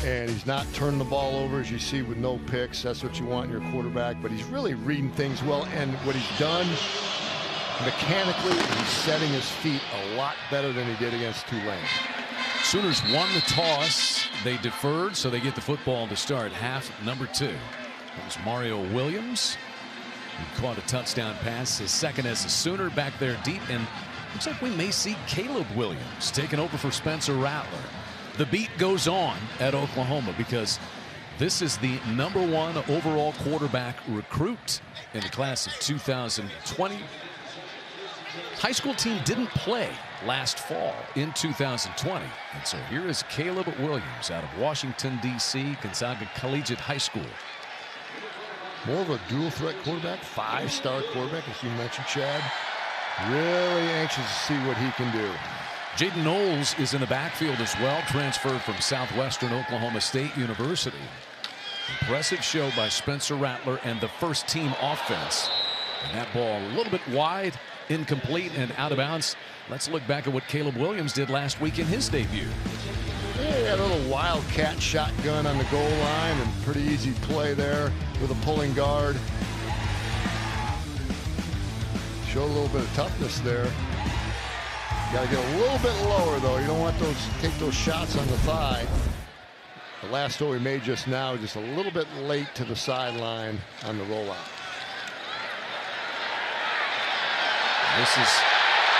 and he's not turning the ball over, as you see, with no picks. That's what you want in your quarterback. But he's really reading things well, and what he's done mechanically, he's setting his feet a lot better than he did against Tulane. Sooners won the toss. They deferred, so they get the football to start half number 2. It was Mario Williams who caught a touchdown pass, his second as a Sooner back there deep, and looks like we may see Caleb Williams taking over for Spencer Rattler. The beat goes on at Oklahoma because this is the #1 overall quarterback recruit in the class of 2020. High school team didn't play last fall in 2020. And so here is Caleb Williams out of Washington, D.C., Gonzaga Collegiate High School. More of a dual threat quarterback, 5-star quarterback, as you mentioned, Chad. Really anxious to see what he can do. Jaden Knowles is in the backfield as well, transferred from Southwestern Oklahoma State University. Impressive show by Spencer Rattler and the first team offense. And that ball a little bit wide, incomplete, and out of bounds. Let's look back at what Caleb Williams did last week in his debut. Yeah, he had a little wildcat shotgun on the goal line, and pretty easy play there with a pulling guard. Show a little bit of toughness there. Got to get a little bit lower, though. You don't want take those shots on the thigh. The last throw he made just now, just a little bit late to the sideline on the rollout. This is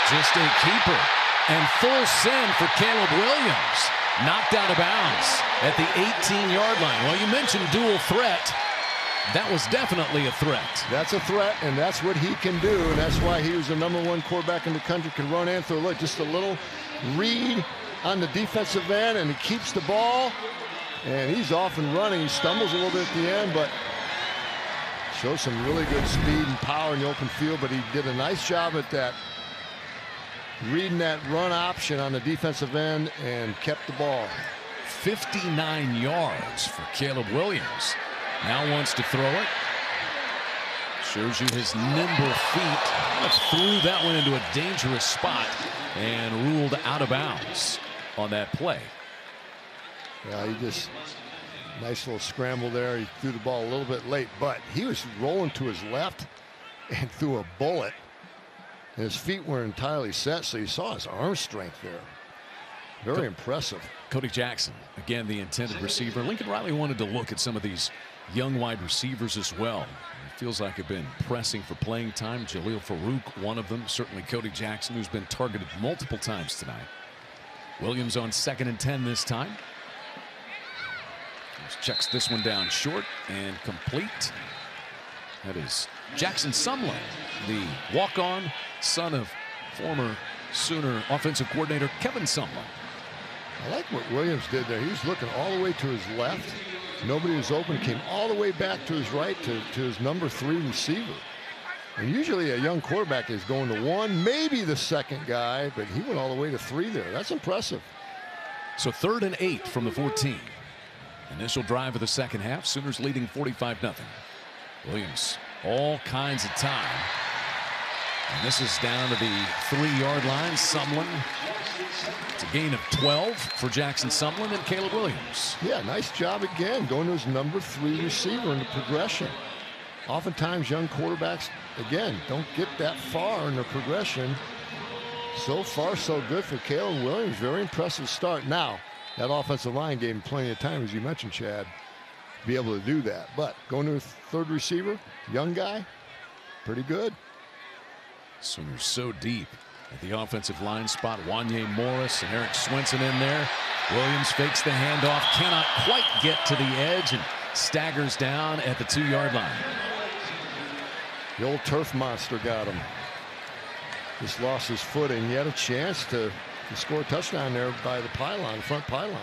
just a keeper. And full send for Caleb Williams. Knocked out of bounds at the 18-yard line. Well, you mentioned dual threat. That was definitely a threat. That's a threat, and that's what he can do, and that's why he was the #1 quarterback in the country. Can run and throw. Look, just a little read on the defensive end, and he keeps the ball, and he's off and running. He stumbles a little bit at the end, but shows some really good speed and power in the open field, but he did a nice job at that, reading that run option on the defensive end, and kept the ball. 59 yards for Caleb Williams. Now wants to throw it. Shows you his nimble feet. Threw that one into a dangerous spot and ruled out of bounds on that play. Yeah, he just, nice little scramble there. He threw the ball a little bit late, but he was rolling to his left and threw a bullet. And his feet weren't entirely set, so you saw his arm strength there. Very impressive. Cody Jackson, again, the intended receiver. Lincoln Riley wanted to look at some of these young wide receivers as well. feels like have been pressing for playing time. Jaleel Farouk, one of them. Certainly Cody Jackson, who's been targeted multiple times tonight. Williams on 2nd and 10 this time. Just checks this one down short and complete. That is Jackson Sumlin, the walk-on son of former Sooner offensive coordinator Kevin Sumlin. I like what Williams did there. He was looking all the way to his left. Nobody was open. Came all the way back to his right to his number 3 receiver. And usually a young quarterback is going to 1, maybe the second guy, but he went all the way to 3 there. That's impressive. So 3rd and 8 from the 14. Initial drive of the second half. Sooners leading 45-0. Williams all kinds of time. And this is down to the 3-yard line. Sumlin. It's a gain of 12 for Jackson Sumlin and Caleb Williams. Yeah, nice job again going to his number 3 receiver in the progression. Oftentimes young quarterbacks, again, don't get that far in the progression. So far, so good for Caleb Williams. Very impressive start. Now, that offensive line gave him plenty of time, as you mentioned, Chad, to be able to do that. But going to his 3rd receiver, young guy, pretty good. Sooners so deep at the offensive line spot. Wanye Morris and Eric Swenson in there. Williams fakes the handoff, cannot quite get to the edge, and staggers down at the 2-yard line. The old turf monster got him. Just lost his footing. He had a chance to score a touchdown there by the pylon, front pylon.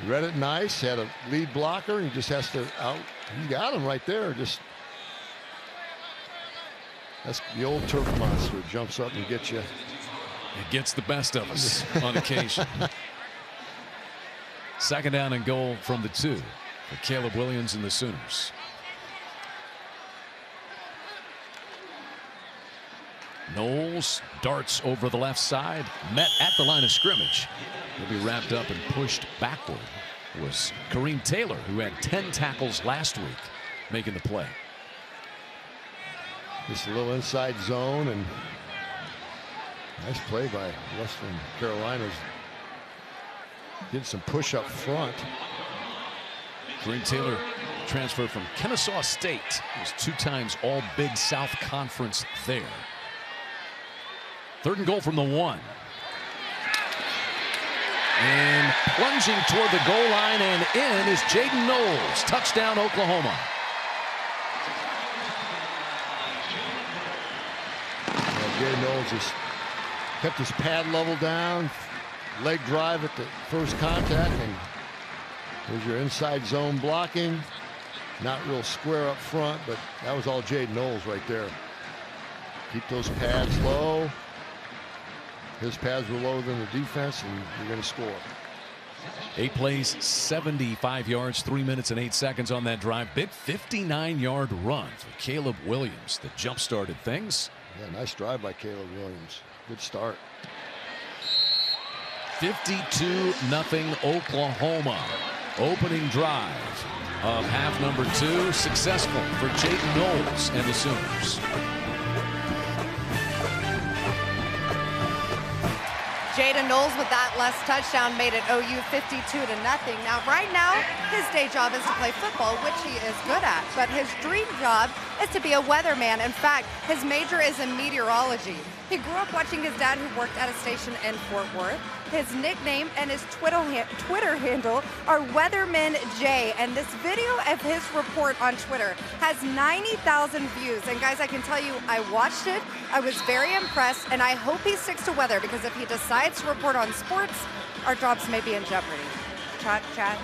He read it nice, had a lead blocker, and he just has to out. He got him right there. Just that's the old turf monster. Jumps up and gets you. It gets the best of us on occasion. 2nd down and goal from the 2 for Caleb Williams and the Sooners. Knowles darts over the left side, met at the line of scrimmage. He'll be wrapped up and pushed backward. It was Kareem Taylor, who had 10 tackles last week, making the play. Just a little inside zone, and nice play by Western Carolina's. Getting some push up front. Kareem Taylor transferred from Kennesaw State. He was 2 times All Big South Conference there. 3rd and goal from the 1. And plunging toward the goal line and in is Jaden Knowles. Touchdown, Oklahoma. Jaden Knowles just kept his pad level down, leg drive at the first contact, and there's your inside zone blocking. Not real square up front, but that was all Jaden Knowles right there. Keep those pads low. His pads were lower than the defense, and you're going to score. 8 plays, 75 yards, 3 minutes and 8 seconds on that drive. Big 59-yard run for Caleb Williams that jump-started things. Yeah, nice drive by Caleb Williams. Good start. 52-0 Oklahoma. Opening drive of half number 2. Successful for Jaden Knowles and the Sooners. Jaden Knowles with that last touchdown made it OU 52-0. Now, right now, his day job is to play football, which he is good at. But his dream job is to be a weatherman. In fact, his major is in meteorology. He grew up watching his dad, who worked at a station in Fort Worth. His nickname and his Twitter handle are Weatherman J. And this video of his report on Twitter has 90,000 views. And guys, I can tell you, I watched it. I was very impressed, and I hope he sticks to weather, because if he decides to report on sports, our jobs may be in jeopardy. Chad?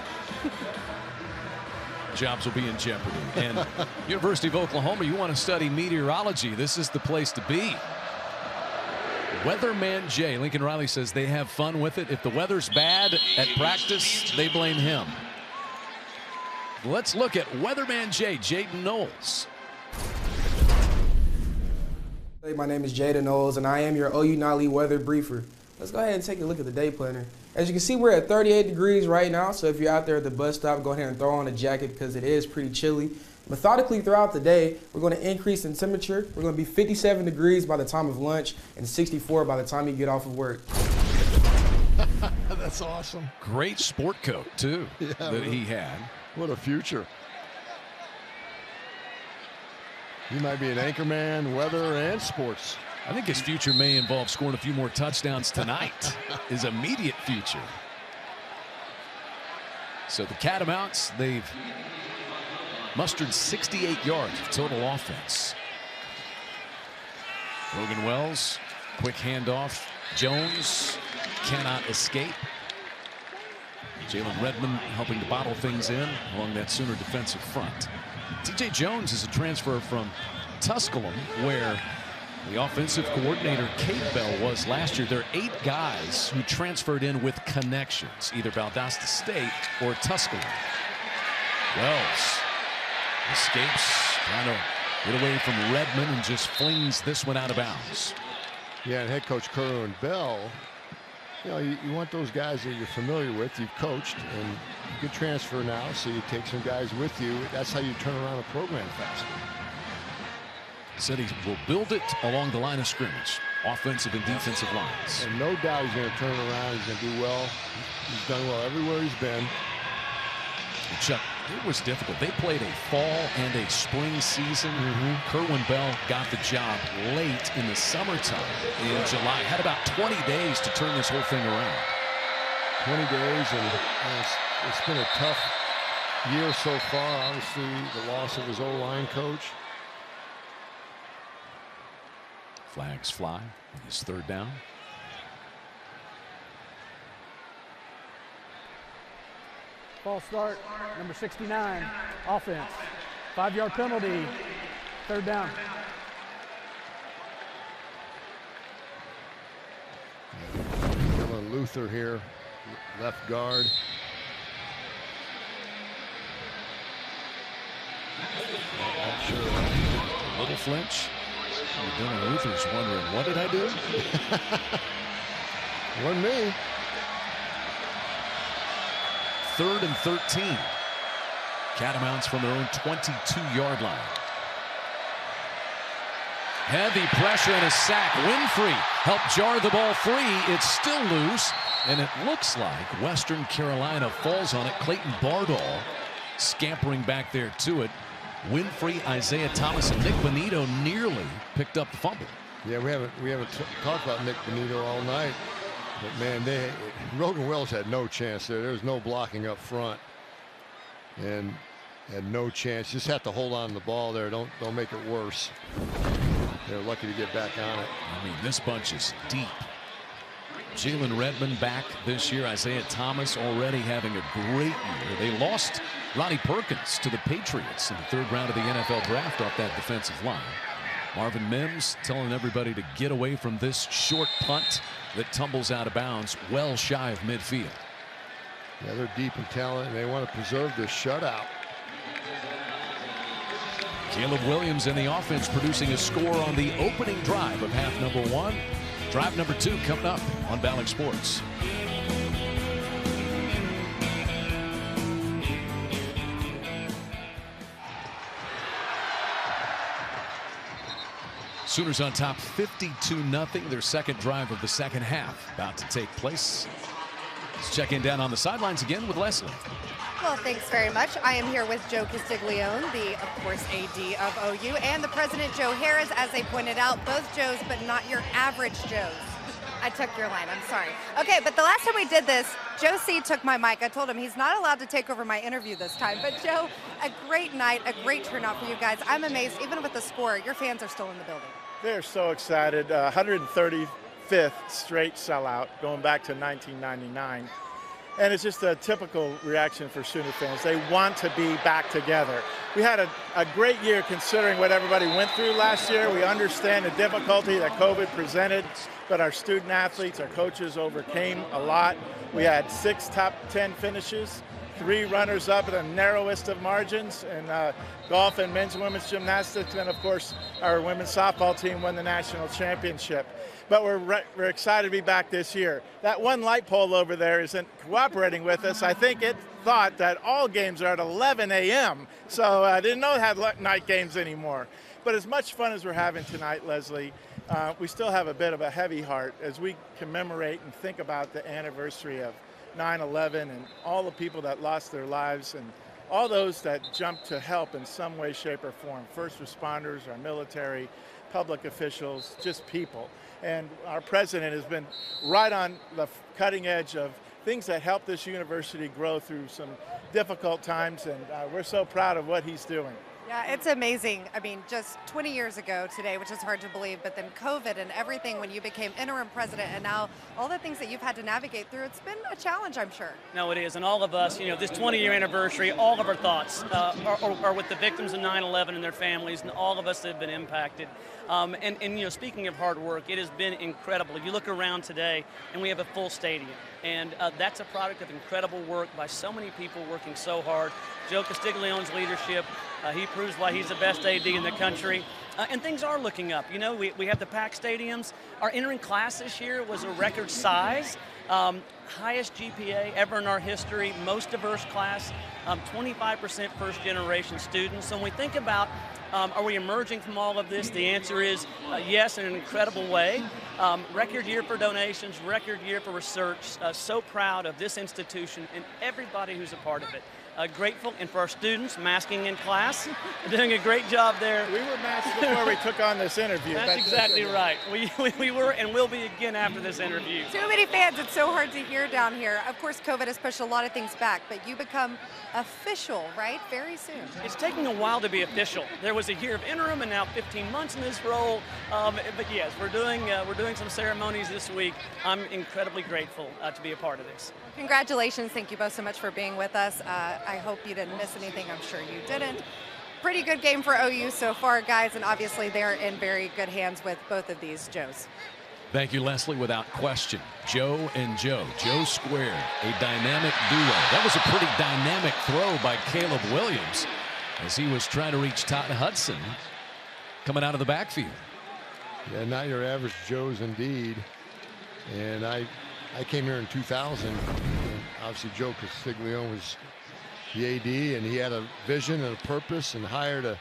Jobs will be in jeopardy. And University of Oklahoma, you want to study meteorology, this is the place to be. Weatherman J. Lincoln Riley says they have fun with it. If the weather's bad at practice, they blame him. Let's look at Weatherman J. Jaden Knowles. Hey, my name is Jaden Knowles, and I am your OU Nightly weather briefer. Let's go ahead and take a look at the day planner. As you can see, we're at 38 degrees right now, so if you're out there at the bus stop, go ahead and throw on a jacket because it is pretty chilly. Methodically throughout the day, we're going to increase in temperature. We're going to be 57 degrees by the time of lunch and 64 by the time you get off of work. That's awesome. Great sport coat, too, that he had. What a future. He might be an anchor man, weather, and sports. I think his future may involve scoring a few more touchdowns tonight. His immediate future. So the Catamounts, they've mustered 68 yards of total offense. Logan Wells, quick handoff. Jones cannot escape. Jalen Redmond helping to bottle things in along that Sooner defensive front. TJ Jones is a transfer from Tusculum, where the offensive coordinator Kate Bell was last year. There are 8 guys who transferred in with connections, either Valdosta State or Tusculum. Wells escapes, trying to get away from Redmond, and just flings this one out of bounds. Yeah, and head coach Kerwin Bell, you know, you want those guys that you're familiar with, you've coached, and you can transfer now, so you take some guys with you. That's how you turn around a program faster. Said he will build it along the line of scrimmage, offensive and defensive lines. And no doubt he's going to turn around. He's going to do well. He's done well everywhere he's been. Chuck, it was difficult. They played a fall and a spring season. Kerwin Bell got the job late in the summertime in July. Had about 20 days to turn this whole thing around. 20 days, and it's been a tough year so far. Obviously, the loss of his O-line coach. Flags fly on his third down. False start, number 69, offense. 5-yard penalty, third down. Dylan Luther here, left guard. Not sure. A little flinch. Dylan Luther's wondering, what did I do? Wasn't me. 3rd and 13. Catamounts from their own 22-yard line. Heavy pressure and a sack. Winfrey helped jar the ball free. It's still loose, and it looks like Western Carolina falls on it. Clayton Bardall scampering back there to it. Winfrey, Isaiah Thomas, and Nick Benito nearly picked up the fumble. Yeah, we haven't talked about Nick Benito all night, but man, Logan Wells had no chance there. There was no blocking up front, and had no chance. Just have to hold on to the ball there. Don't make it worse. They're lucky to get back on it. I mean, this bunch is deep. Jalen Redmond back this year. Isaiah Thomas already having a great year. They lost Ronnie Perkins to the Patriots in the 3rd round of the NFL draft off that defensive line. Marvin Mims telling everybody to get away from this short punt that tumbles out of bounds well shy of midfield. Yeah, they're deep in talent, and they want to preserve this shutout. Caleb Williams in the offense producing a score on the opening drive of half number 1. Drive number 2 coming up on Balik Sports. Sooners on top 52-0. Their second drive of the second half about to take place. Let's check in down on the sidelines again with Leslie. Well, thanks very much. I am here with Joe Castiglione, the, of course, AD of OU, and the president, Joe Harris, as they pointed out, both Joes, but not your average Joes. I took your line, I'm sorry. Okay, but the last time we did this, Joe C. took my mic. I told him he's not allowed to take over my interview this time. But Joe, a great night, a great turnout for you guys. I'm amazed, even with the score, your fans are still in the building. They're so excited. 135th straight sellout, going back to 1999. And it's just a typical reaction for Sooner fans. They want to be back together. We had a great year considering what everybody went through last year. We understand the difficulty that COVID presented, but our student athletes, our coaches overcame a lot. We had 6 top 10 finishes, 3 runners-up at the narrowest of margins in golf and men's and women's gymnastics, and of course our women's softball team won the national championship. But we're excited to be back this year. That one light pole over there isn't cooperating with us. I think it thought that all games are at 11 a.m., so I didn't know it had night games anymore. But as much fun as we're having tonight, Leslie, we still have a bit of a heavy heart as we commemorate and think about the anniversary of 9/11 and all the people that lost their lives and all those that jump to help in some way, shape, or form. First responders, our military, public officials, just people. And our president has been right on the cutting edge of things that help this university grow through some difficult times, and we're so proud of what he's doing. Yeah, it's amazing. I mean, just 20 years ago today, which is hard to believe, but then COVID and everything when you became interim president, and now all the things that you've had to navigate through, it's been a challenge, I'm sure. No, it is. And all of us, this 20-year anniversary, all of our thoughts are with the victims of 9/11 and their families, and all of us that have been impacted. And speaking of hard work, it has been incredible. You look around today, and we have a full stadium. And that's a product of incredible work by so many people working so hard. Joe Castiglione's leadership, he proves why he's the best AD in the country. And things are looking up. We have the packed stadiums. Our entering class this year was a record size, highest GPA ever in our history, most diverse class, 25% first-generation students. So when we think about are we emerging from all of this? The answer is yes, in an incredible way. Record year for donations, record year for research. So proud of this institution and everybody who's a part of it. Grateful, and for our students, masking in class, doing a great job there. We were masked before we took on this interview. That's exactly right. We were and will be again after this interview. Too many fans, it's so hard to hear down here. Of course, COVID has pushed a lot of things back, but you become official, right, very soon. It's taking a while to be official. There was a year of interim and now 15 months in this role. But yes, we're doing some ceremonies this week. I'm incredibly grateful to be a part of this. Congratulations. Thank you both so much for being with us. I hope you didn't miss anything. I'm sure you didn't. Pretty good game for OU so far, guys, and obviously they're in very good hands with both of these Joes. Thank you, Leslie, without question. Joe and Joe. Joe squared, a dynamic duo. That was a pretty dynamic throw by Caleb Williams as he was trying to reach Todd Hudson coming out of the backfield. Yeah, not your average Joes indeed. And I came here in 2000. And obviously, Joe Castiglione was the AD, and he had a vision and a purpose and hired a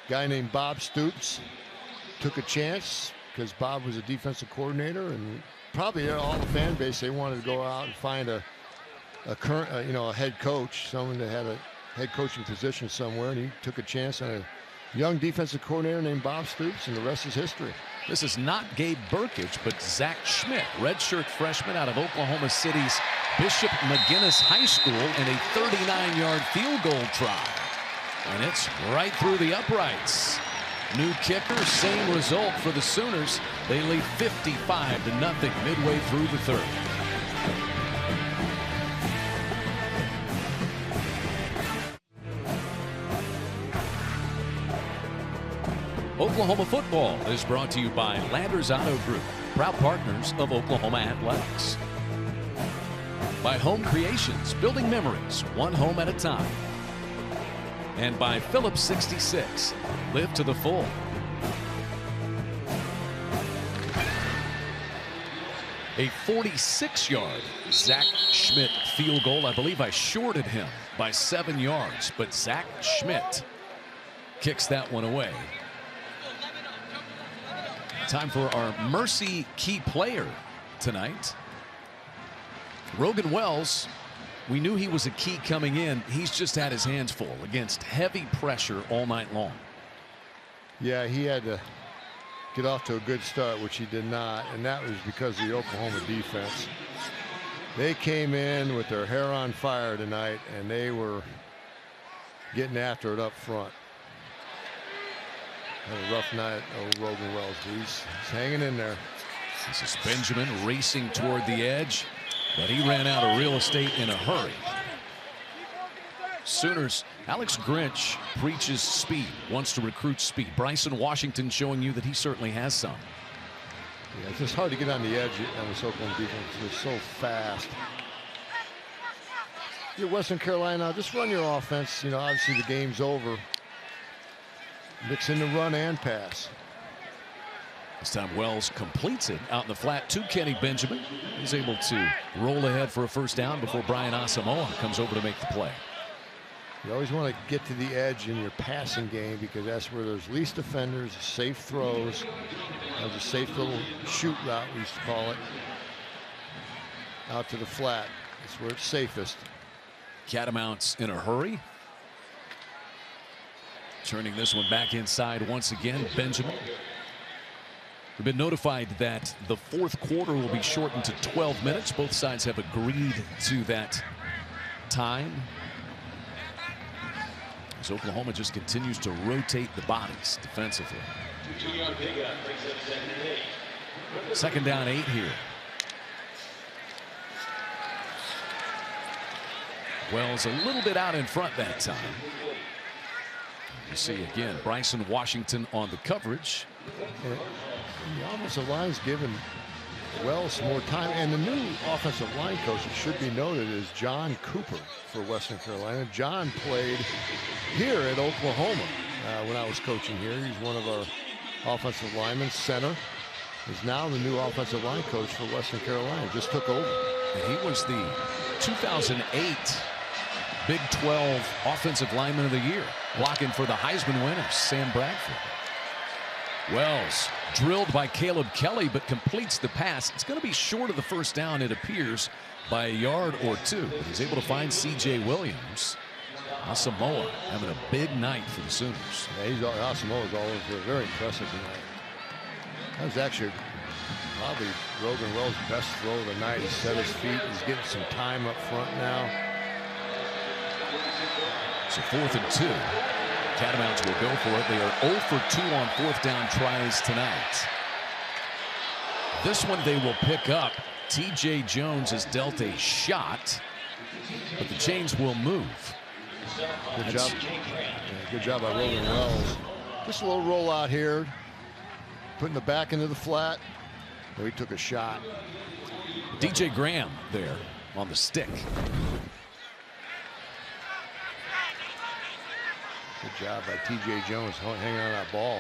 guy named Bob Stoops. Took a chance because Bob was a defensive coordinator, and probably all the fan base, they wanted to go out and find a current, a head coach, someone that had a head coaching position somewhere, and he took a chance on a young defensive coordinator named Bob Stoops, and the rest is history. This is not Gabe Burkage, but Zach Schmidt, redshirt freshman out of Oklahoma City's Bishop McGinnis High School, in a 39-yard field goal try. And it's right through the uprights. New kicker, same result for the Sooners. They lead 55-0 midway through the third. Oklahoma football is brought to you by Landers Auto Group, proud partners of Oklahoma Athletics. By Home Creations, building memories, one home at a time. And by Phillips 66, live to the full. A 46-yard Zach Schmidt field goal. I believe I shorted him by 7 yards, but Zach Schmidt kicks that one away. Time for our Mercy key player tonight. Rogan Wells, we knew he was a key coming in. He's just had his hands full against heavy pressure all night long. Yeah, he had to get off to a good start, which he did not, and that was because of the Oklahoma defense. They came in with their hair on fire tonight, and they were getting after it up front. Had a rough night, old Rogan Wells. He's hanging in there. This is Benjamin racing toward the edge, but he ran out of real estate in a hurry. Sooners, Alex Grinch preaches speed, wants to recruit speed. Bryson Washington showing you that he certainly has some. Yeah, it's just hard to get on the edge on this Oklahoma defense. They're so fast. You're Western Carolina, just run your offense. Obviously the game's over. Mix in the run and pass. This time Wells completes it out in the flat to Kenny Benjamin. He's able to roll ahead for a first down before Brian Asamoah comes over to make the play. You always want to get to the edge in your passing game because that's where there's least defenders, safe throws. That was a safe little shoot route, we used to call it. Out to the flat. That's where it's safest. Catamounts in a hurry. Turning this one back inside once again, Benjamin. We've been notified that the fourth quarter will be shortened to 12 minutes. Both sides have agreed to that time, as Oklahoma just continues to rotate the bodies defensively. 2nd down 8 here. Wells a little bit out in front that time. You see again Bryson Washington on the coverage. And the offensive line's given Wells some more time, and the new offensive line coach, it should be noted, is John Cooper for Western Carolina. John played here at Oklahoma when I was coaching here. He's one of our offensive linemen. Center is now the new offensive line coach for Western Carolina. Just took over. And he was the 2008 Big 12 Offensive Lineman of the Year, blocking for the Heisman winners, Sam Bradford. Wells drilled by Caleb Kelly, but completes the pass. It's going to be short of the first down, it appears, by a yard or two. But he's able to find C.J. Williams. Asamoah having a big night for the Sooners. Yeah, Asamoah's all over. Very impressive tonight. That was actually probably Rogan Wells' best throw of the night. He set his feet. He's getting some time up front now. So 4th and 2. Catamounts will go for it. They are 0 for 2 on 4th down tries tonight. This one they will pick up. T.J. Jones has dealt a shot, but the chains will move. Good job. Yeah, good job by Rogan Wells. Just a little rollout here. Putting the back into the flat. Oh, he took a shot. DJ Graham there on the stick. Good job by T.J. Jones hanging on that ball.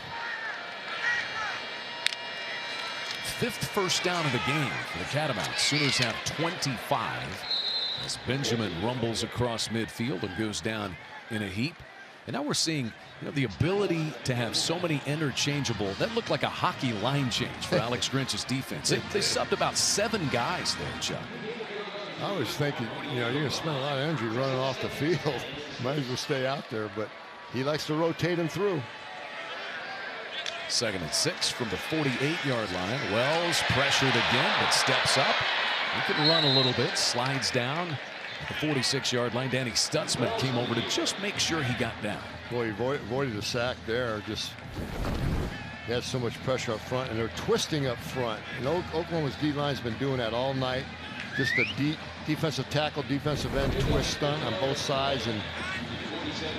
5th first down of the game for the Catamounts. Sooners have 25 as Benjamin rumbles across midfield and goes down in a heap. And now we're seeing, the ability to have so many interchangeable. That looked like a hockey line change for Alex Grinch's defense. They subbed about 7 guys there, Chuck. I was thinking, you're going to spend a lot of energy running off the field. Might as well stay out there, but he likes to rotate him through. 2nd and 6 from the 48-yard line. Wells pressured again, but steps up. He can run a little bit, slides down at the 46-yard line. Danny Stutzman came over to just make sure he got down. Boy, he avoided a sack there. He had so much pressure up front, and they're twisting up front. And Oklahoma's D-line's been doing that all night. Just a deep defensive tackle, defensive end twist stunt on both sides, and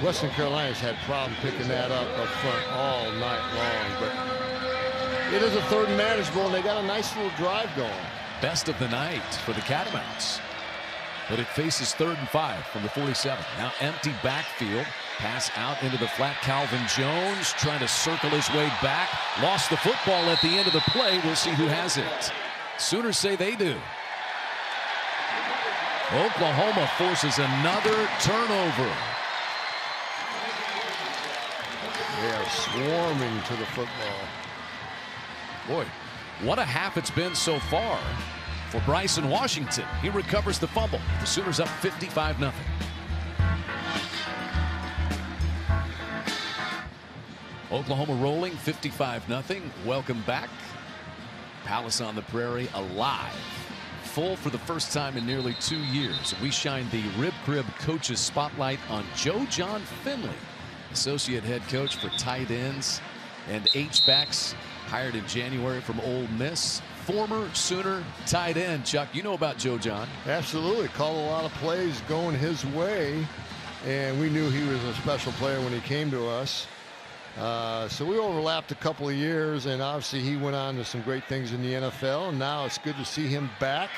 Western Carolina's had problem picking that up front all night long. But it is a 3rd and manageable, and they got a nice little drive going. Best of the night for the Catamounts. But it faces 3rd and 5 from the 47. Now empty backfield. Pass out into the flat. Calvin Jones trying to circle his way back. Lost the football at the end of the play. We'll see who has it. Sooners say they do. Oklahoma forces another turnover. They are swarming to the football. Boy, what a half it's been so far for Bryson Washington. He recovers the fumble. The Sooners up 55-0. Oklahoma rolling 55-0. Welcome back. Palace on the Prairie alive. Full for the first time in nearly 2 years. We shine the Rib Crib Coaches Spotlight on Joe John Finley, associate head coach for tight ends and H-backs, hired in January from Ole Miss. Former Sooner tight end. Chuck, you know about Joe John. Absolutely. Called a lot of plays going his way, and we knew he was a special player when he came to us. So we overlapped a couple of years, and obviously he went on to some great things in the NFL, and now it's good to see him back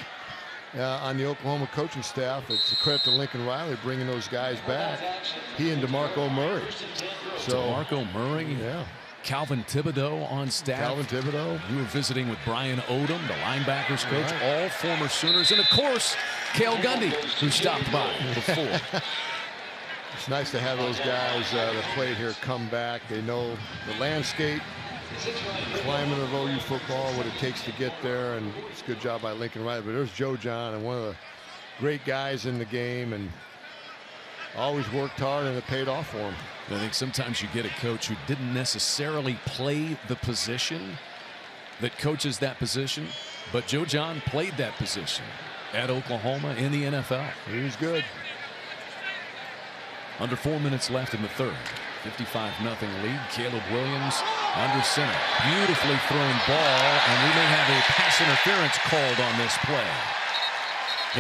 on the Oklahoma coaching staff. It's a credit to Lincoln Riley bringing those guys back. He and DeMarco Murray. DeMarco Murray. Yeah. Calvin Thibodeau on staff. Calvin Thibodeau. You were visiting with Brian Odom, the linebackers coach, all former Sooners, and of course, Cale Gundy, who stopped by before. It's nice to have those guys that played here come back. They know the landscape, the climate of OU football, what it takes to get there, and it's a good job by Lincoln Riley. But there's Joe John, and one of the great guys in the game, and always worked hard, and it paid off for him. I think sometimes you get a coach who didn't necessarily play the position that coaches that position, but Joe John played that position at Oklahoma in the NFL. He was good. Under 4 minutes left in the third. 55-0 lead. Caleb Williams under center. Beautifully thrown ball, and we may have a pass interference called on this play.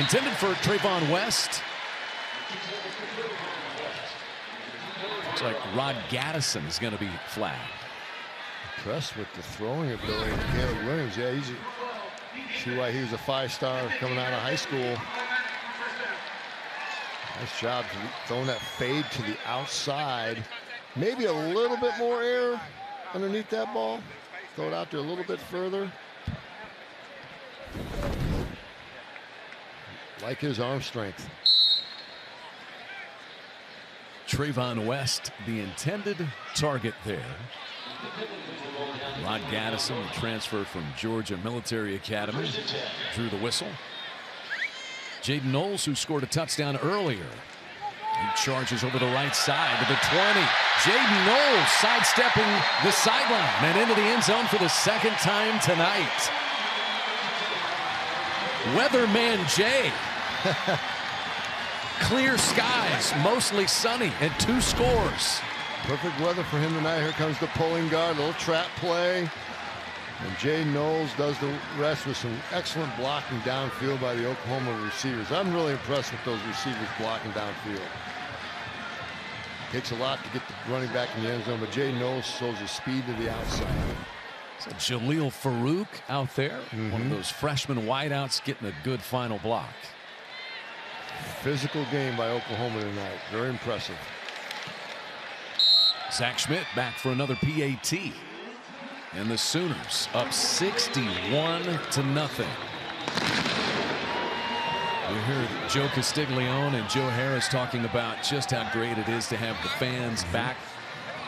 Intended for Trayvon West. Looks like Rod Gaddison is going to be flagged. Impressed with the throwing ability of Caleb Williams. Yeah, see why he was a 5-star coming out of high school. Nice job throwing that fade to the outside. Maybe a little bit more air underneath that ball. Throw it out there a little bit further. Like his arm strength. Trayvon West, the intended target there. Rod Gaddison, the transfer from Georgia Military Academy, drew the whistle. Jaden Knowles, who scored a touchdown earlier. He charges over the right side to the 20. Jaden Knowles sidestepping the sideline and into the end zone for the second time tonight. Weatherman Jay. Clear skies, mostly sunny, and 2 scores. Perfect weather for him tonight. Here comes the pulling guard, a little trap play. And Jay Knowles does the rest with some excellent blocking downfield by the Oklahoma receivers. I'm really impressed with those receivers blocking downfield. Takes a lot to get the running back in the end zone, but Jay Knowles shows his speed to the outside. So Jaleel Farouk out there, one of those freshman wideouts getting a good final block. Physical game by Oklahoma tonight. Very impressive. Zach Schmidt back for another PAT. And the Sooners up 61-0. We heard Joe Castiglione and Joe Harris talking about just how great it is to have the fans back.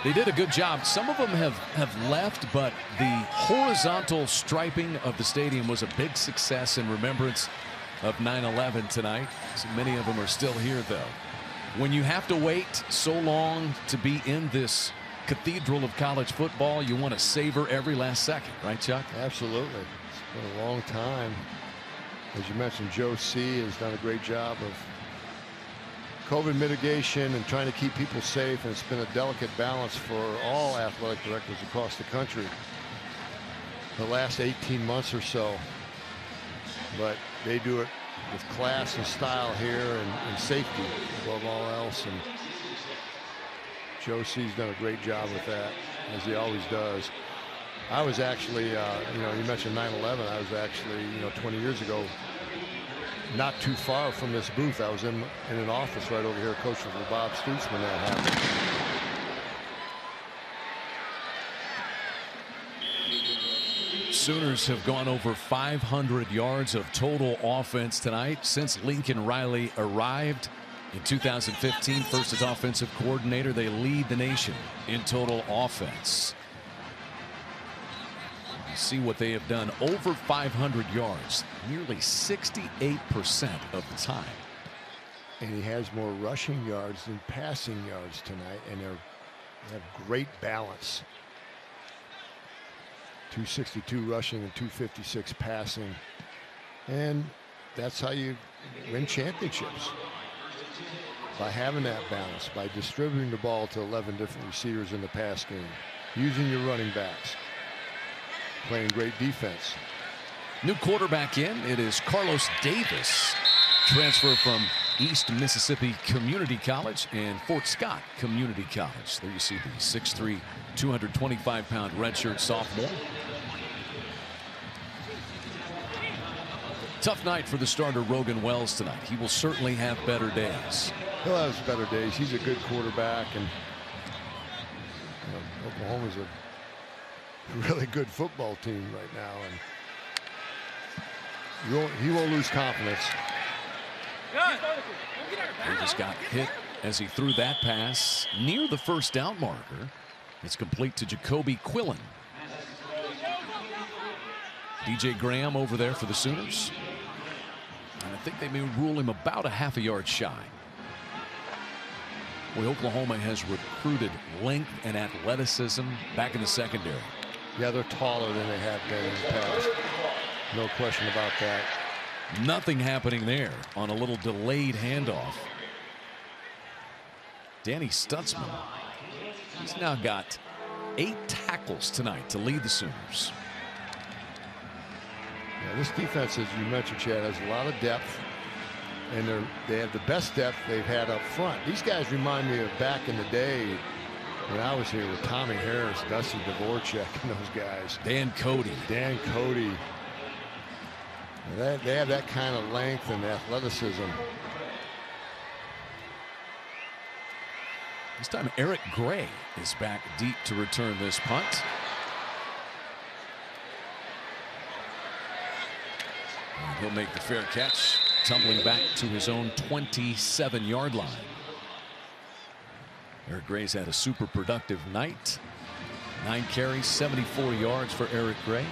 They did a good job. Some of them have left, but the horizontal striping of the stadium was a big success in remembrance of 9/11 tonight. So many of them are still here, though. When you have to wait so long to be in this cathedral of college football, you want to savor every last second, right, Chuck? Absolutely. It's been a long time. As you mentioned, Joe C. has done a great job of COVID mitigation and trying to keep people safe, and it's been a delicate balance for all athletic directors across the country the last 18 months or so. But they do it with class and style here, and safety above all else. And Joe C's done a great job with that, as he always does. I was actually, you mentioned 9/11. I was actually, 20 years ago, not too far from this booth. I was in an office right over here, coaching for Bob Stoops when that happened. Sooners have gone over 500 yards of total offense tonight since Lincoln Riley arrived in 2015. First as offensive coordinator, they lead the nation in total offense. You see what they have done, over 500 yards, nearly 68% of the time. And he has more rushing yards than passing yards tonight, and they have great balance. 262 rushing and 256 passing. And that's how you win championships. By having that balance, by distributing the ball to 11 different receivers in the pass game, using your running backs, playing great defense. New quarterback in, it is Carlos Davis, transfer from East Mississippi Community College and Fort Scott Community College. There you see the 6'3", 225-pound redshirt sophomore. Tough night for the starter Rogan Wells tonight. He will certainly have better days. He'll have better days. He's a good quarterback, and Oklahoma's a really good football team right now, and he won't lose confidence. He just got hit as he threw that pass near the first down marker. It's complete to Jacoby Quillen. DJ Graham over there for the Sooners. And I think they may rule him about a half a yard shy. Well, Oklahoma has recruited length and athleticism back in the secondary. Yeah, they're taller than they have been in the past. No question about that. Nothing happening there on a little delayed handoff. Danny Stutzman, he's now got 8 tackles tonight to lead the Sooners. Yeah, this defense, as you mentioned, Chad, has a lot of depth, and they have the best depth they've had up front. These guys remind me of back in the day when I was here with Tommy Harris, Dusty Dvorak, and those guys. Dan Cody. They have that kind of length and athleticism. This time Eric Gray is back deep to return this punt. And he'll make the fair catch, tumbling back to his own 27-yard line. Eric Gray's had a super productive night. 9 carries, 74 yards for Eric Gray.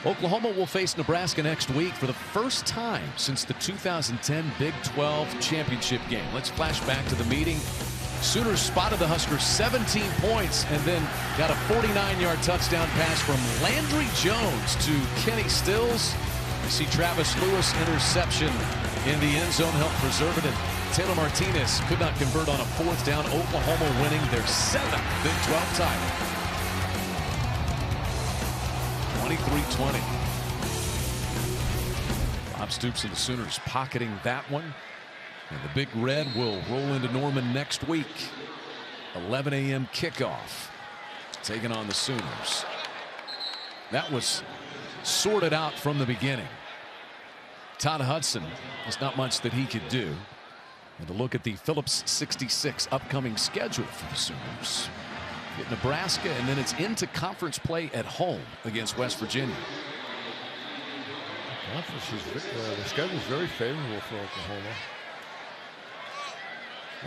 Oklahoma will face Nebraska next week for the first time since the 2010 Big 12 championship game. Let's flash back to the meeting. Sooners spotted the Huskers 17 points and then got a 49-yard touchdown pass from Landry Jones to Kenny Stills. You see Travis Lewis interception in the end zone helped preserve it, and Taylor Martinez could not convert on a 4th down. Oklahoma winning their 7th Big 12 title. 23-20. Bob Stoops and the Sooners pocketing that one. And the Big Red will roll into Norman next week. 11 a.m. kickoff. Taking on the Sooners. That was sorted out from the beginning. Todd Hudson, there's not much that he could do. And to look at the Phillips 66 upcoming schedule for the Sooners. Get Nebraska, and then it's into conference play at home against West Virginia. The schedule is very favorable for Oklahoma.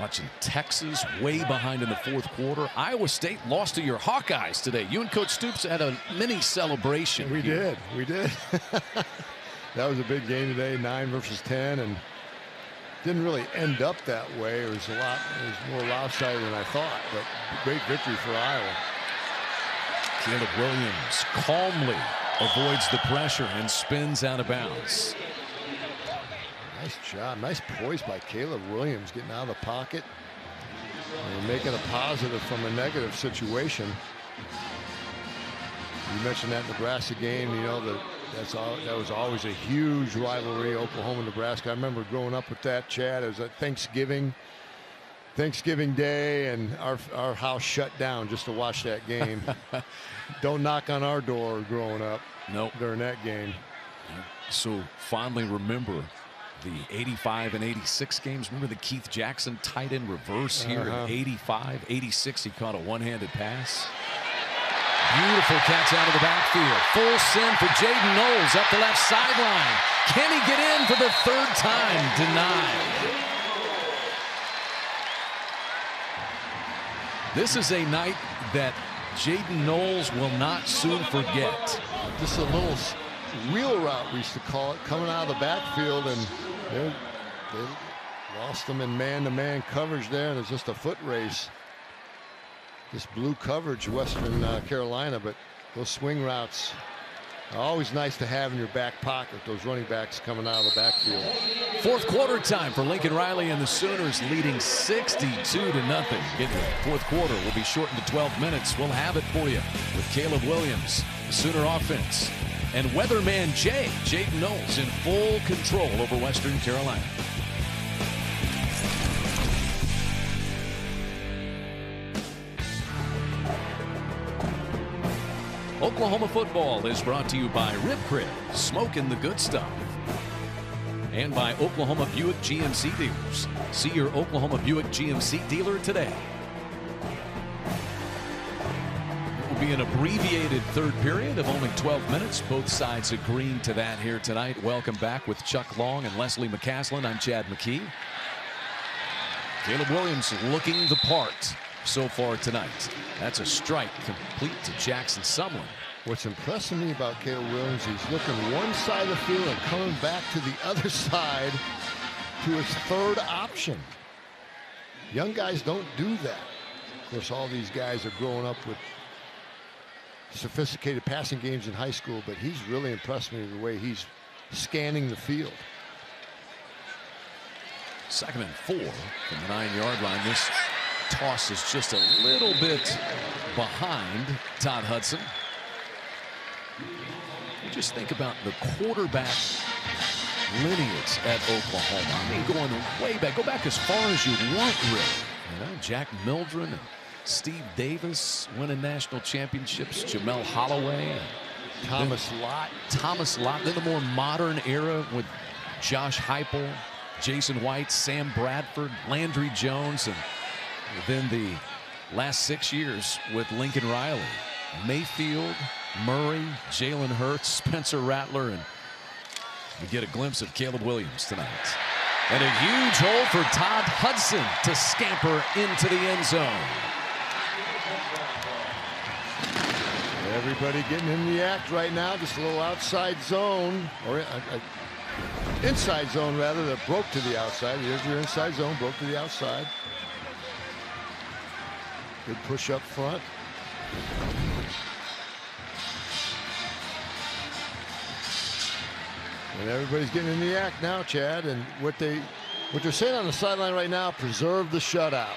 Watching Texas way behind in the 4th quarter. Iowa State lost to your Hawkeyes today. You and Coach Stoops had a mini celebration. We did. That was a big game today, 9 versus 10, and didn't really end up that way. It was more lopsided than I thought, but great victory for Iowa. Caleb Williams calmly avoids the pressure and spins out of bounds. Nice job. Nice poise by Caleb Williams, getting out of the pocket and making a positive from a negative situation. You mentioned that Nebraska game, you know, that was always a huge rivalry, Oklahoma-Nebraska. I remember growing up with that, Chad. It was at Thanksgiving Day, and our house shut down just to watch that game. Don't knock on our door growing up. Nope. During that game. So fondly remember the 85 and 86 games. Remember the Keith Jackson tight end reverse here in 85, 86. He caught a one-handed pass. Beautiful catch out of the backfield. Full send for Jaden Knowles up the left sideline. Can he get in for the 3rd time? Denied. This is a night that Jaden Knowles will not soon forget. Just a little wheel route, we used to call it, coming out of the backfield, and they lost them in man-to-man coverage there, and it's just a foot race. This blue coverage, Western Carolina, but those swing routes are always nice to have in your back pocket, those running backs coming out of the backfield. 4th quarter time for Lincoln Riley and the Sooners, leading 62-0. Get the 4th quarter will be shortened to 12 minutes. We'll have it for you with Caleb Williams, the Sooner offense, and weatherman Jaden Knowles in full control over Western Carolina. Oklahoma football is brought to you by Rib Crib, smoking the good stuff. And by Oklahoma Buick GMC dealers. See your Oklahoma Buick GMC dealer today. It will be an abbreviated 3rd period of only 12 minutes. Both sides agreeing to that here tonight. Welcome back with Chuck Long and Leslie McCaslin. I'm Chad McKee. Caleb Williams looking the part so far tonight. That's a strike complete to Jackson Sumlin. What's impressing me about Caleb Williams, he's looking one side of the field and coming back to the other side to his 3rd option. Young guys don't do that. Of course, all these guys are growing up with sophisticated passing games in high school, but he's really impressed me with the way he's scanning the field. 2nd and 4 from the 9-yard line. This toss is just a little bit behind Todd Hudson. You just think about the quarterback lineage at Oklahoma. I mean, going way back. Go back as far as you want, really. You know, Jack Mildren and Steve Davis winning national championships. Jamel Holloway. Thomas Lott. Thomas Lott. Then the more modern era with Josh Heupel, Jason White, Sam Bradford, Landry Jones, and then the last 6 years with Lincoln Riley, Mayfield, Murray, Jalen Hurts, Spencer Rattler, and we get a glimpse of Caleb Williams tonight. And a huge hole for Todd Hudson to scamper into the end zone. Everybody getting in the act right now. Just a little outside zone, or inside zone rather, that broke to the outside. Here's your inside zone, broke to the outside. Good push up front. And everybody's getting in the act now, Chad. And what they're saying on the sideline right now, preserve the shutout.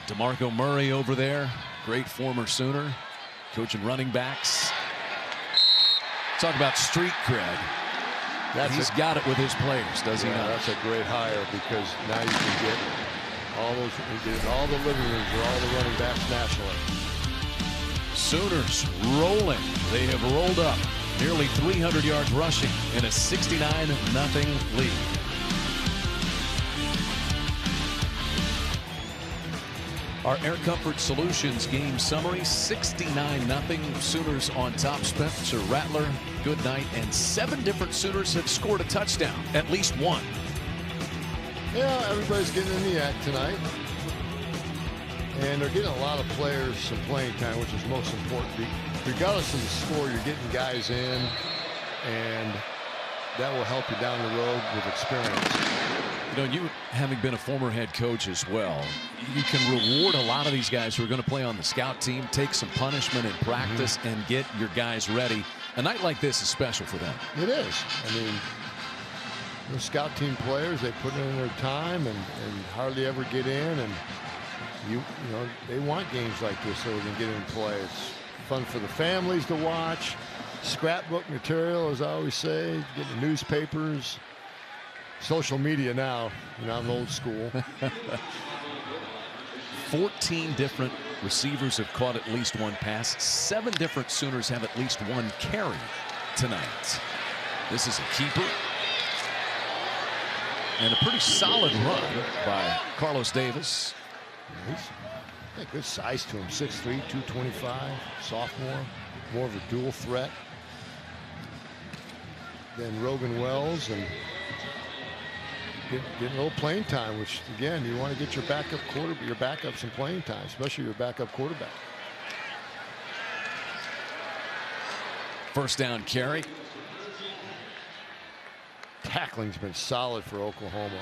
DeMarco Murray over there, great former Sooner, coaching running backs. Talk about street cred. He's got it with his players, does he not? That's a great hire, because now you can get all the living rooms for all the running backs nationally. Sooners rolling. They have rolled up nearly 300 yards rushing in a 69-0 lead. Our Air Comfort Solutions game summary, 69-0. Sooners on top. Spencer Rattler, good night. And 7 different Sooners have scored a touchdown, at least one. Yeah, everybody's getting in the act tonight. And they're getting a lot of players some playing time, which is most important. Regardless of the score, you're getting guys in, and that will help you down the road with experience. You know, you having been a former head coach as well, you can reward a lot of these guys who are going to play on the scout team, take some punishment in practice, and get your guys ready. A night like this is special for them. It is. I mean, the scout team players, they put in their time and hardly ever get in, and you know, they want games like this so they can get in play. It's fun for the families to watch. Scrapbook material, as I always say, get the newspapers. Social media now, you know, I'm old school. 14 different receivers have caught at least one pass. 7 different Sooners have at least one carry tonight. This is a keeper. And a pretty solid run by Carlos Davis. He's got good size to him, 6'3", 225, sophomore, more of a dual threat than Rogan Wells, and getting a little playing time, which again, you want to get your backup some playing time, especially your backup quarterback. First down carry. Tackling's been solid for Oklahoma.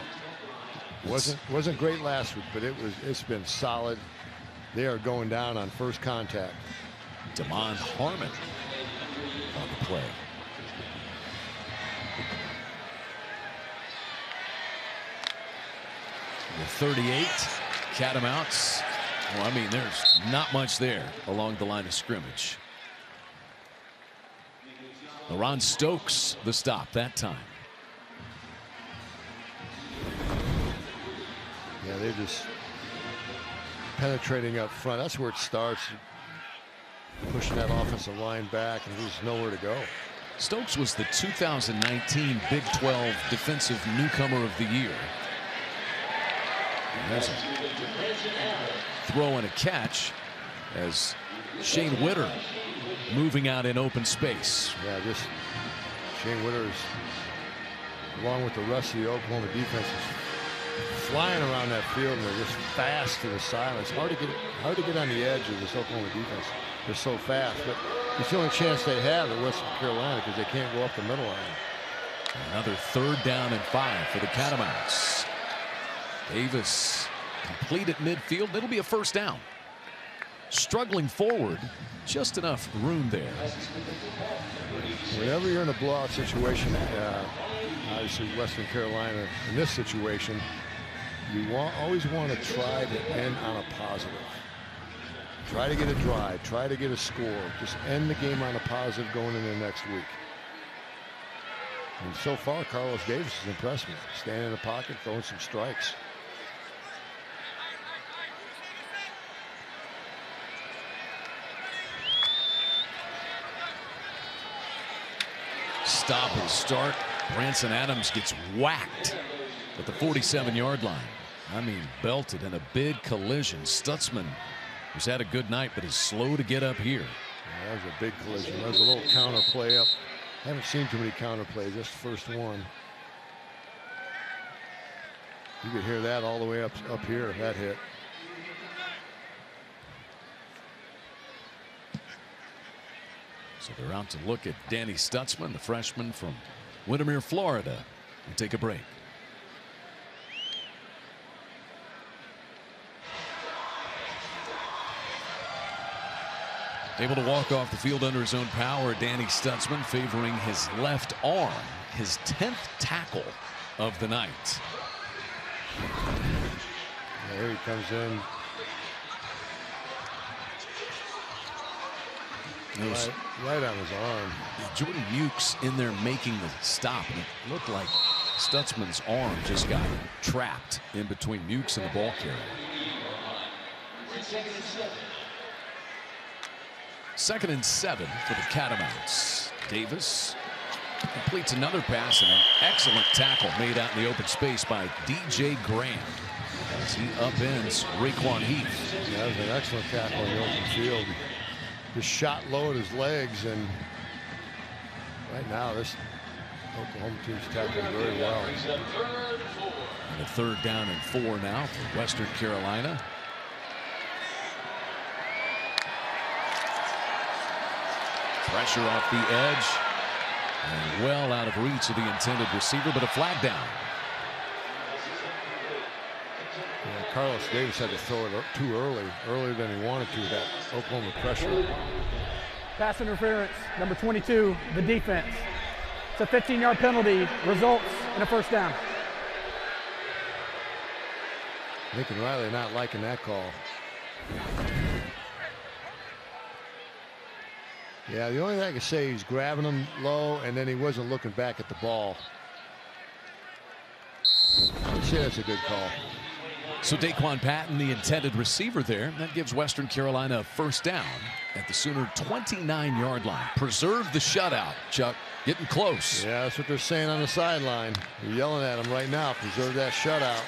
Wasn't great last week, but it's been solid. They are going down on first contact. Damon Harmon on the play. The 38, Catamounts. Well, I mean, there's not much there along the line of scrimmage. Ron Stokes, the stop that time. Yeah, they're just penetrating up front. That's where it starts. Pushing that offensive line back, and there's nowhere to go. Stokes was the 2019 Big 12 Defensive Newcomer of the Year. And there's a throw and a catch as Shane Witter moving out in open space. Yeah, just Shane Witter is, along with the rest of the Oklahoma defense, is flying around that field, and they're just fast to the sideline. It's hard to get on the edge of this Oklahoma defense. They're so fast, but it's the only chance they have at Western Carolina because they can't go up the middle line. Another 3rd down and 5 for the Catamounts. Davis complete at midfield. It'll be a first down. Struggling forward, just enough room there. Whenever you're in a blowout situation, obviously Western Carolina in this situation, you always want to try to end on a positive. Try to get a drive, try to get a score. Just end the game on a positive going into next week. And so far, Carlos Davis has impressed me. Standing in the pocket, throwing some strikes. Stop and start. Branson Adams gets whacked at the 47-yard line. I mean, belted in a big collision. Stutzman, who's had a good night, but is slow to get up here. Yeah, that was a big collision. That was a little counter play up. Haven't seen too many counter plays. Just the first one. You could hear that all the way up here. That hit. So they're out to look at Danny Stutzman, the freshman from Windermere, Florida. We take a break. Able to walk off the field under his own power, Danny Stutzman favoring his left arm, his 10th tackle of the night. There he comes in. Right on his arm. Jordan Mukes in there making the stop. It looked like Stutzman's arm just got trapped in between Mukes and the ball carrier. 2nd and 7 for the Catamounts. Davis completes another pass and an excellent tackle made out in the open space by DJ Graham as he upends Raekwon Heath. Yeah, that was an excellent tackle in the open field. Just shot low at his legs, and right now this Oklahoma team's tackling very well. And a 3rd down and 4 now for Western Carolina. Pressure off the edge and well out of reach of the intended receiver, but a flag down. Yeah, Carlos Davis had to throw it too earlier than he wanted to. That Oklahoma pressure. Pass interference, number 22, the defense. It's a 15-yard penalty, results in a first down. Lincoln Riley not liking that call. Yeah, the only thing I can say, he's grabbing him low, and then he wasn't looking back at the ball. I'd say that's a good call. So Daquan Patton, the intended receiver there, that gives Western Carolina a first down at the Sooner 29-yard line. Preserve the shutout, Chuck. Getting close. Yeah, that's what they're saying on the sideline. They're yelling at him right now. Preserve that shutout.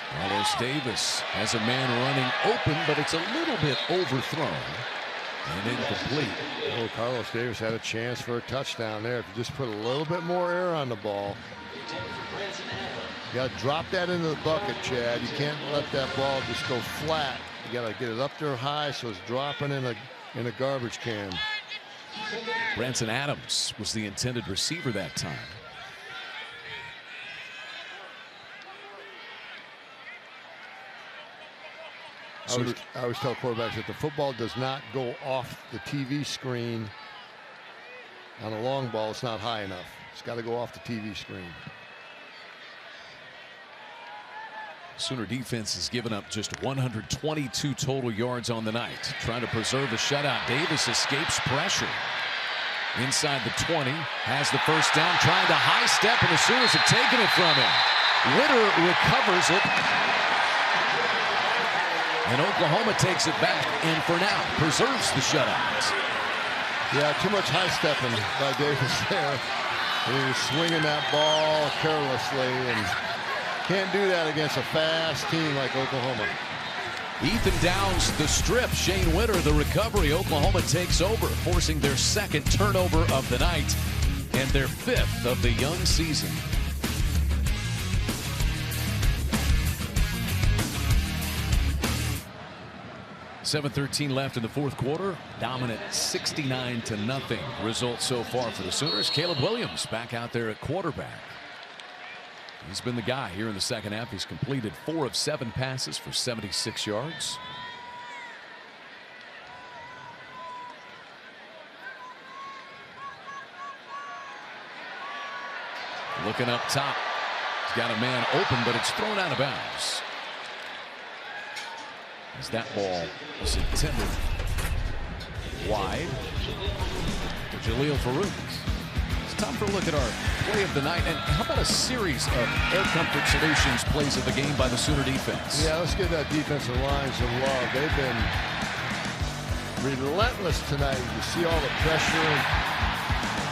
Carlos Davis has a man running open, but it's a little bit overthrown and incomplete. Oh, Carlos Davis had a chance for a touchdown there. If you just put a little bit more air on the ball. You got to drop that into the bucket, Chad. You can't let that ball just go flat. You got to get it up there high so it's dropping in a garbage can. Branson Adams was the intended receiver that time. I always tell quarterbacks that the football does not go off the TV screen on a long ball. It's not high enough. It's got to go off the TV screen. Sooner defense has given up just 122 total yards on the night. Trying to preserve a shutout. Davis escapes pressure. Inside the 20. Has the first down. Trying to high step, and the Sooners have taken it from him. Witter recovers it. And Oklahoma takes it back, and for now, preserves the shutout. Yeah, too much high stepping by Davis there. He was swinging that ball carelessly, and can't do that against a fast team like Oklahoma. Ethan downs the strip. Shane Witter, the recovery. Oklahoma takes over, forcing their 2nd turnover of the night and their 5th of the young season. .7:13 left in the 4th quarter. Dominant 69-0 result so far for the Sooners. Caleb Williams back out there at quarterback. He's been the guy here in the second half. He's completed 4 of 7 passes for 76 yards. Looking up top. He's got a man open, but it's thrown out of bounds. As that ball was intended wide to Jaleel Farouk. It's time for a look at our play of the night. And how about a series of air comfort solutions plays of the game by the Sooner defense? Yeah, let's give that defensive line some love. They've been relentless tonight. You see all the pressure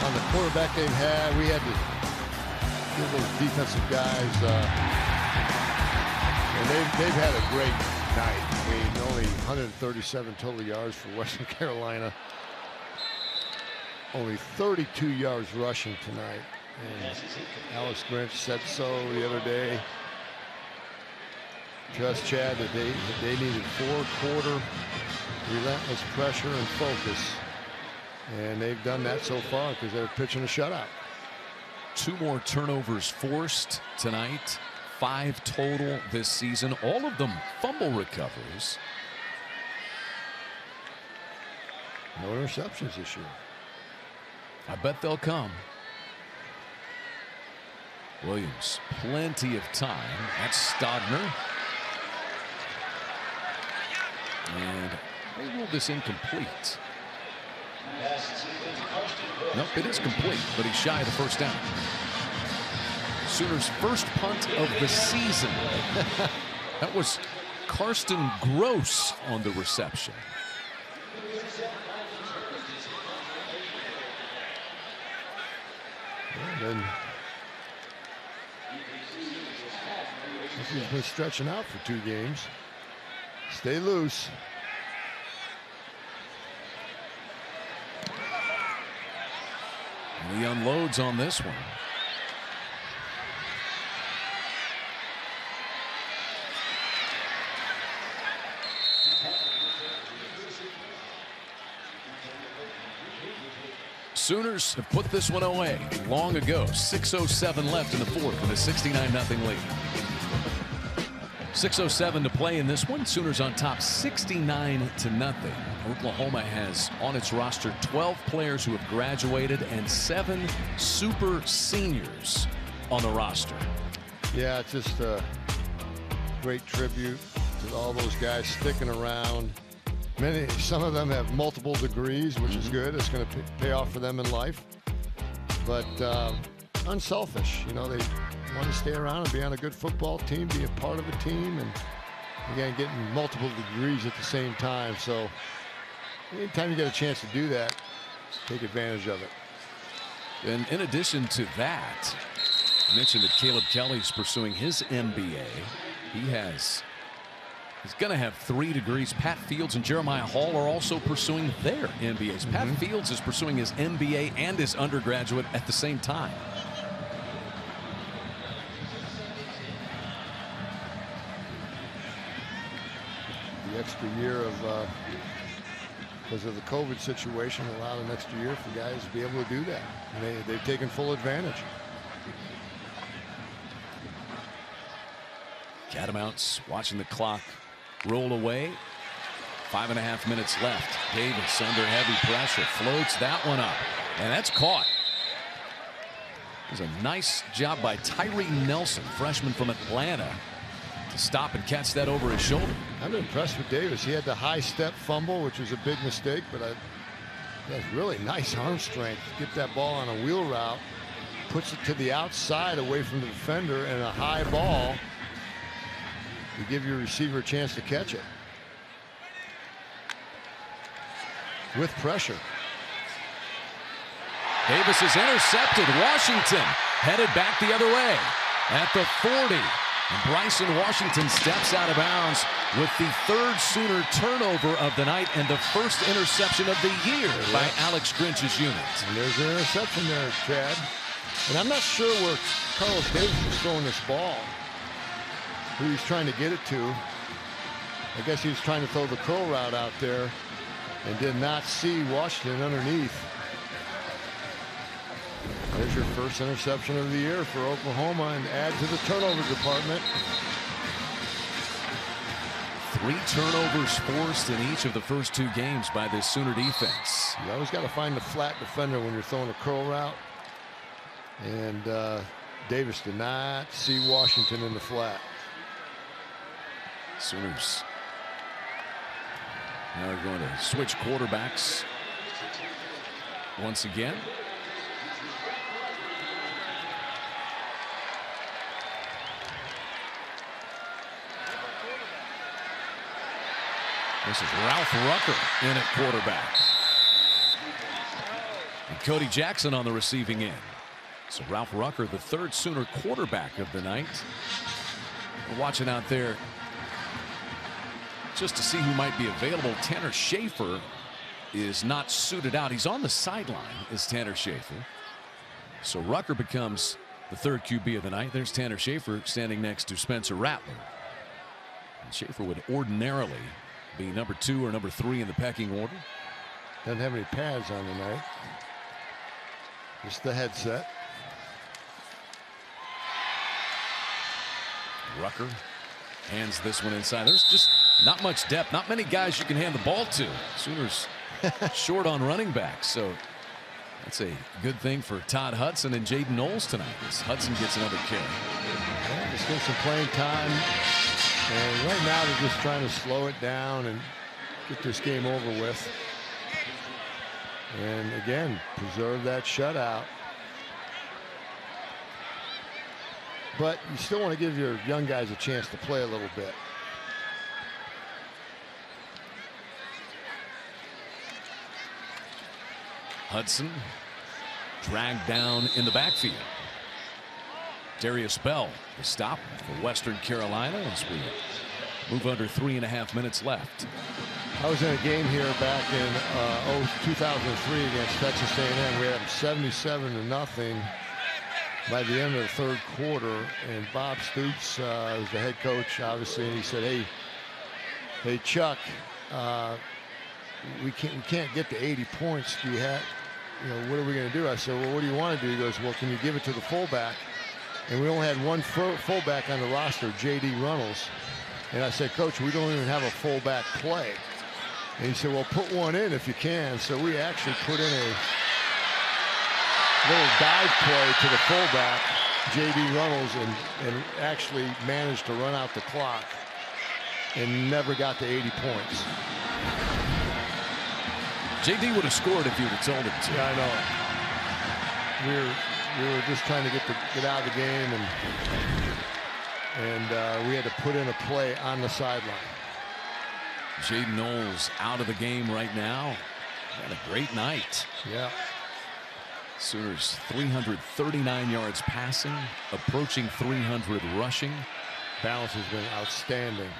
on the quarterback they've had. We had to give those defensive guys, and they've had a great night. I mean, only 137 total yards for Western Carolina. Only 32 yards rushing tonight. And Alex Grinch said so the other day. Trust Chad that they needed 4-quarter relentless pressure and focus. And they've done that so far because they're pitching a shutout. 2 more turnovers forced tonight. 5 total this season. All of them fumble recoveries. No interceptions this year. I bet they'll come. Williams, plenty of time. That's Stodner. And they ruled this incomplete. Nope, it is complete, but he's shy of the first down. Sooners' first punt of the season. That was Karsten Gross on the reception. And then he's been stretching out for 2 games. Stay loose. And he unloads on this one. Sooners have put this one away long ago. 6:07 left in the fourth with a 69-0 lead. 6:07 to play in this one. Sooners on top 69-0. Oklahoma has on its roster 12 players who have graduated and 7 super seniors on the roster. Yeah, it's just a great tribute to all those guys sticking around. Some of them have multiple degrees, which is good. It's going to pay off for them in life. But unselfish, you know, they want to stay around and be on a good football team, be a part of a team, and again, getting multiple degrees at the same time. So anytime you get a chance to do that, take advantage of it. And in addition to that, I mentioned that Caleb Kelly's pursuing his MBA. He's going to have 3 degrees. Pat Fields and Jeremiah Hall are also pursuing their MBAs. Pat Fields is pursuing his MBA and his undergraduate at the same time. The extra year of, because of the COVID situation, allowed an extra year for guys to be able to do that. And they've taken full advantage. Catamounts watching the clock roll away. 5.5 minutes left. Davis under heavy pressure floats that one up, and that's caught. It was a nice job by Tyree Nelson, freshman from Atlanta, to stop and catch that over his shoulder. I'm impressed with Davis. He had the high step fumble, which was a big mistake, but he has really nice arm strength. Get that ball on a wheel route, puts it to the outside away from the defender, and a high ball. You give your receiver a chance to catch it. With pressure. Davis is intercepted. Washington headed back the other way at the 40. And Bryson Washington steps out of bounds with the 3rd Sooner turnover of the night and the first interception of the year by Alex Grinch's unit. And there's an interception there, Chad. And I'm not sure where Carlos Davis is throwing this ball. Who he's trying to get it to. I guess he was trying to throw the curl route out there and did not see Washington underneath. There's your first interception of the year for Oklahoma and add to the turnover department. 3 turnovers forced in each of the first 2 games by this Sooner defense. You always got to find the flat defender when you're throwing a curl route. And Davis did not see Washington in the flat. Sooners now they're going to switch quarterbacks once again. This is Ralph Rucker in at quarterback. And Cody Jackson on the receiving end. So Ralph Rucker, the 3rd Sooner quarterback of the night. We're watching out there just to see who might be available. Tanner Schaefer is not suited out. He's on the sideline, is Tanner Schaefer. So Rucker becomes the 3rd QB of the night. There's Tanner Schaefer standing next to Spencer Rattler. And Schaefer would ordinarily be number 2 or number 3 in the pecking order. Doesn't have any pads on tonight. Just the headset. Rucker hands this one inside. There's just not much depth. Not many guys you can hand the ball to. Sooners short on running backs. So that's a good thing for Todd Hudson and Jaden Knowles tonight as Hudson gets another carry. Yeah, just get some playing time. And right now they're just trying to slow it down and get this game over with. And again, preserve that shutout. But you still want to give your young guys a chance to play a little bit. Hudson dragged down in the backfield. Darius Bell, the stop for Western Carolina as we move under 3.5 minutes left. I was in a game here back in 2003 against Texas A&M. We had them 77-0 by the end of the 3rd quarter, and Bob Stoops was the head coach, obviously, and he said, "Hey, Chuck, we can't get to 80 points. Do you have, what are we going to do?" I said, "Well, what do you want to do?" He goes, "Well, can you give it to the fullback?" And we only had one fullback on the roster, J.D. Runnels. And I said, "Coach, we don't even have a fullback play." And he said, "Well, put one in if you can." So we actually put in a little dive play to the fullback, J.D. Runnels, and actually managed to run out the clock and never got to 80 points. J.D. would have scored if you would have told him to. Yeah, I know. We were just trying to get out of the game, and we had to put in a play on the sideline. Jaden Knowles out of the game right now. Had a great night. Yeah. Sooners 339 yards passing, approaching 300 rushing. Balance has been outstanding.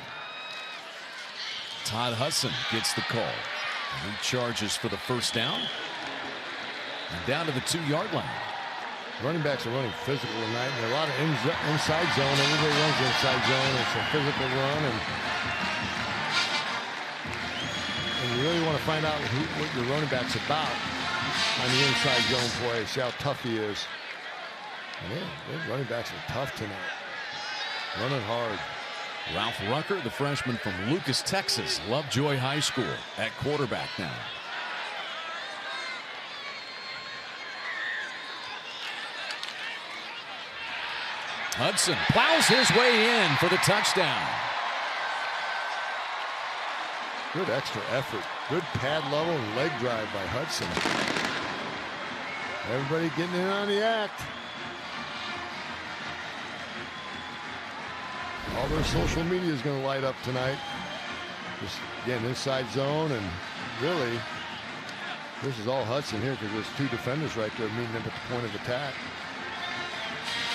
Todd Hudson gets the call. He charges for the first down. And down to the 2-yard line. Running backs are running physical tonight. And a lot of inside zone. Everybody runs inside zone. It's a physical run. And you really want to find out what your running back's about on the inside zone play. See how tough he is. And their running backs are tough tonight. Running hard. Ralph Rucker, the freshman from Lucas, Texas, Lovejoy High School, at quarterback now. Hudson plows his way in for the touchdown. Good extra effort. Good pad level and leg drive by Hudson. Everybody getting in on the act. All their social media is going to light up tonight. Just again inside zone, and really this is all Hudson here because there's 2 defenders right there meeting him at the point of attack.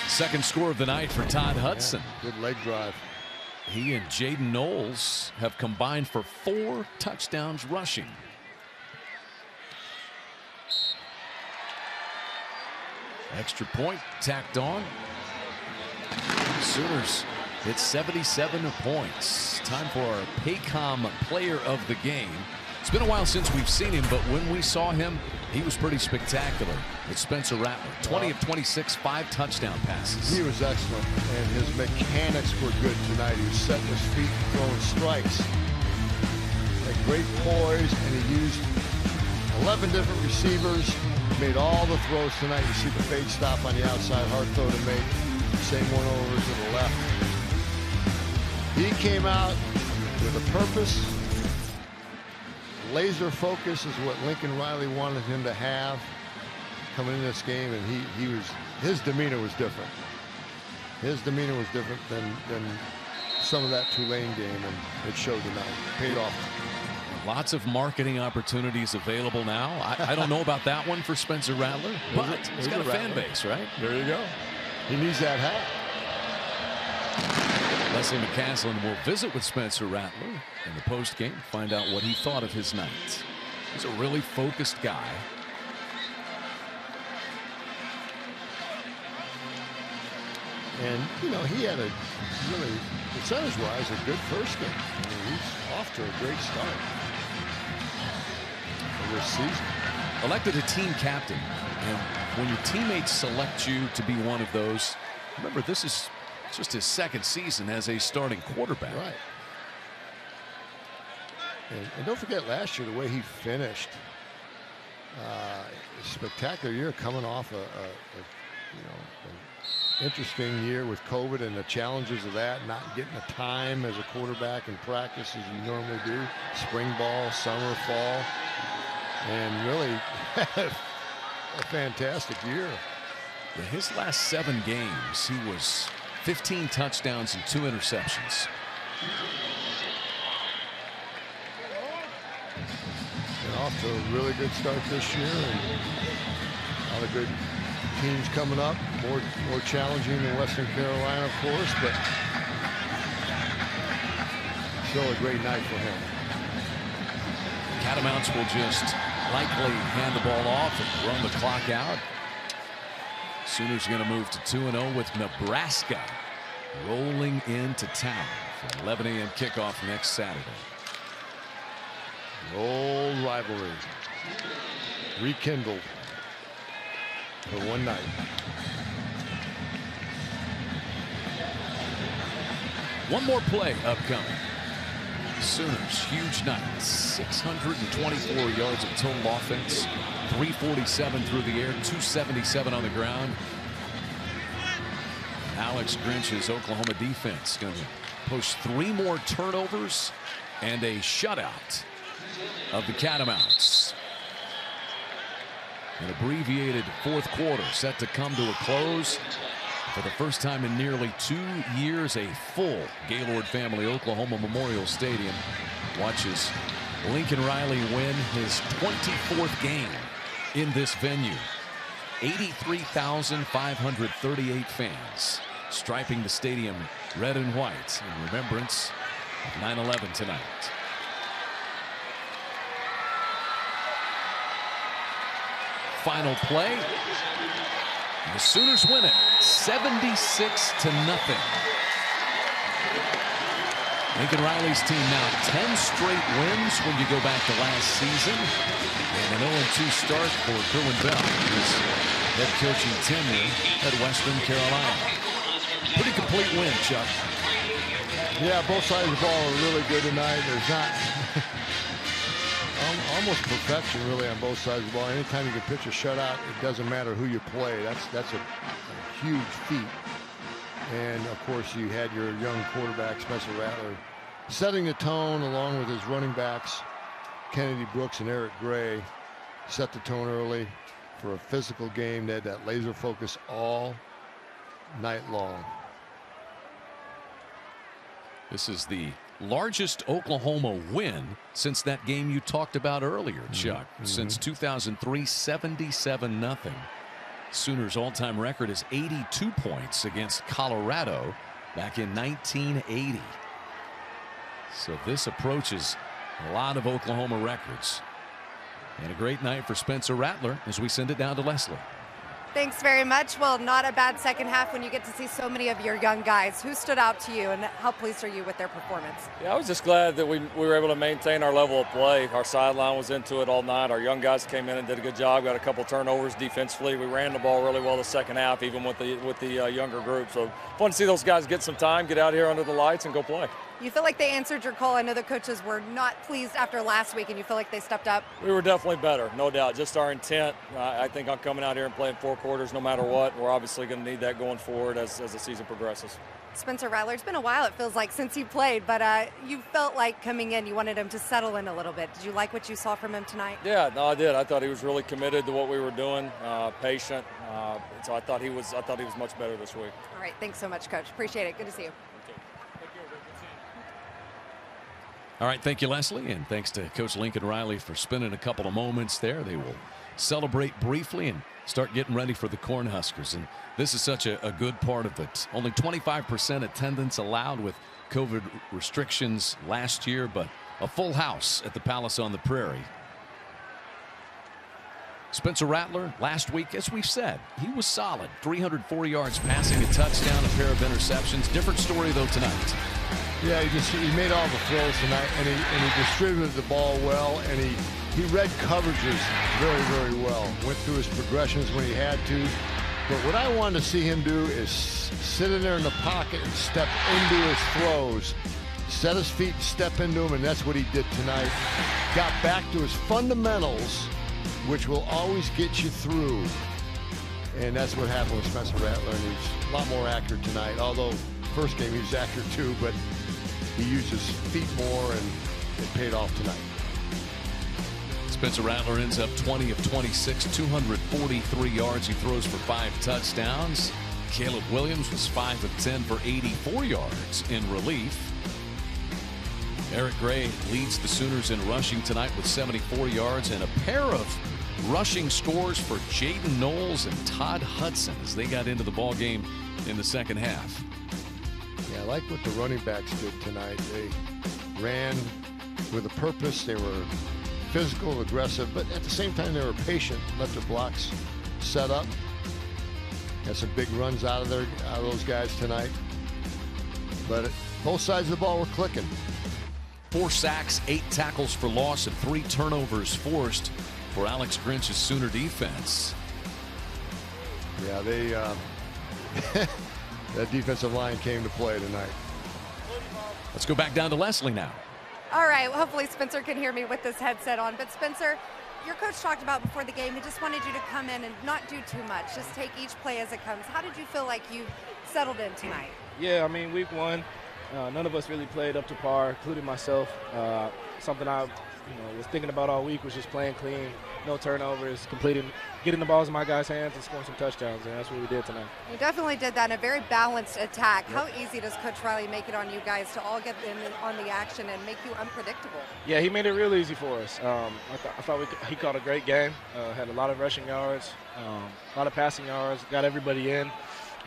Second score of the night for Todd Hudson. Yeah, good leg drive. He and Jaden Knowles have combined for 4 touchdowns rushing. Extra point tacked on. Sooners hit 77 points. Time for our Paycom player of the game. It's been a while since we've seen him, but when we saw him He was pretty spectacular with Spencer Rattler. 20 of 26, 5 touchdown passes. He was excellent, and his mechanics were good tonight. He was setting his feet, throwing strikes. Had great poise, and he used 11 different receivers. Made all the throws tonight. You see the fade stop on the outside, hard throw to make. Same one over to the left. He came out with a purpose. Laser focus is what Lincoln Riley wanted him to have coming into this game, and his demeanor was different. His demeanor was different than some of that Tulane game, and it showed tonight. Paid off. Lots of marketing opportunities available now. I don't know about that one for Spencer Rattler, but he's got a fan base, right? There you go. He needs that hat. Leslie McCaslin will visit with Spencer Rattler in the postgame, find out what he thought of his night. He's a really focused guy. And, you know, he had a really, percentage-wise, a good first game. I mean, he's off to a great start for this season. Elected a team captain, and when your teammates select you to be one of those, remember, this is just his second season as a starting quarterback. Right. And don't forget last year the way he finished. Spectacular year, coming off an interesting year with COVID and the challenges of that, not getting the time as a quarterback in practice as you normally do. Spring ball, summer, fall, and really a fantastic year. In his last 7 games, he was 15 touchdowns and 2 interceptions. And off to a really good start this year, and a lot of good teams coming up. More challenging than Western Carolina, of course, but still a great night for him. Catamounts will just likely hand the ball off and run the clock out. Sooners going to move to 2-0 with Nebraska rolling into town for an 11 a.m. kickoff next Saturday. The old rivalry rekindled for one night. One more play upcoming. Sooners, huge night. 624 yards of total offense. 347 through the air, 277 on the ground. Alex Grinch's Oklahoma defense going to push 3 more turnovers and a shutout of the Catamounts. An abbreviated fourth quarter set to come to a close. For the first time in nearly 2 years, a full Gaylord family Oklahoma Memorial Stadium watches Lincoln Riley win his 24th game in this venue. 83,538 fans striping the stadium red and white in remembrance of 9/11 tonight. Final play. The Sooners win it 76-0. Lincoln Riley's team now 10 straight wins when you go back to last season. And an 0-2 start for Kerwin Bell, his head coaching tenure at Western Carolina. Pretty complete win, Chuck. Yeah, both sides of the ball are really good tonight. There's not almost perfection really on both sides of the ball. Anytime you can pitch a shutout, it doesn't matter who you play. That's a huge feat. And of course, you had your young quarterback Spencer Rattler setting the tone along with his running backs Kennedy Brooks and Eric Gray. Set the tone early for a physical game. They had that laser focus all night long. This is the largest Oklahoma win since that game you talked about earlier, Chuck. Since 2003, 77-0. Sooners' all-time record is 82 points against Colorado back in 1980. So this approaches a lot of Oklahoma records. And a great night for Spencer Rattler as we send it down to Leslie. Thanks very much. Well, not a bad second half when you get to see so many of your young guys. Who stood out to you, and how pleased are you with their performance? Yeah, I was just glad that we were able to maintain our level of play. Our sideline was into it all night. Our young guys came in and did a good job. Got a couple turnovers defensively. We ran the ball really well the second half, even with the younger group. So fun to see those guys get some time, get out here under the lights, and go play. You feel like they answered your call? I know the coaches were not pleased after last week, and you feel like they stepped up? We were definitely better, no doubt. Just our intent. I think on coming out here and playing 4 quarters no matter what. We're obviously going to need that going forward as the season progresses. Spencer Rattler, it's been a while, it feels like, since you played, but you felt like coming in, you wanted him to settle in a little bit. Did you like what you saw from him tonight? Yeah, no, I did. I thought he was really committed to what we were doing, patient. So I thought he was much better this week. All right, thanks so much, Coach. Appreciate it. Good to see you. All right, thank you, Leslie, and thanks to Coach Lincoln Riley for spending a couple of moments there. They will celebrate briefly and start getting ready for the Cornhuskers. And this is such a good part of it. Only 25% attendance allowed with COVID restrictions last year, but a full house at the Palace on the Prairie. Spencer Rattler, last week, as we've said, he was solid. 304 yards passing, a touchdown, a pair of interceptions. Different story, though, tonight. Yeah, he made all the throws tonight, and he distributed the ball well, and he read coverages very, very well. Went through his progressions when he had to. But what I wanted to see him do is sit in there in the pocket and step into his throws. Set his feet and step into them, and that's what he did tonight. Got back to his fundamentals, which will always get you through. And that's what happened with Spencer Rattler, and he's a lot more accurate tonight. Although first game he was accurate too, but he used his feet more, and it paid off tonight. Spencer Rattler ends up 20 of 26, 243 yards. He throws for 5 touchdowns. Caleb Williams was 5 of 10 for 84 yards in relief. Eric Gray leads the Sooners in rushing tonight with 74 yards and a pair of rushing scores for Jaden Knowles and Todd Hudson as they got into the ball game in the second half. Yeah, I like what the running backs did tonight. They ran with a purpose. They were physical, aggressive, but at the same time they were patient. Let their blocks set up. Got some big runs out of those guys tonight. But both sides of the ball were clicking. 4 sacks, 8 tackles for loss, and 3 turnovers forced for Alex Grinch's Sooner defense. Yeah, they that defensive line came to play tonight. Let's go back down to Leslie now. All right, well, hopefully Spencer can hear me with this headset on. But Spencer, your coach talked about before the game, he just wanted you to come in and not do too much, just take each play as it comes. How did you feel like you settled in tonight? Yeah, I mean, week 1, none of us really played up to par, including myself. Something I was thinking about all week was just playing clean, no turnovers, getting the balls in my guys' hands and scoring some touchdowns, and that's what we did tonight. You definitely did that in a very balanced attack. Yep. How easy does Coach Riley make it on you guys to all get in on the action and make you unpredictable? Yeah, he made it real easy for us. I thought he caught a great game, had a lot of rushing yards, a lot of passing yards, got everybody in.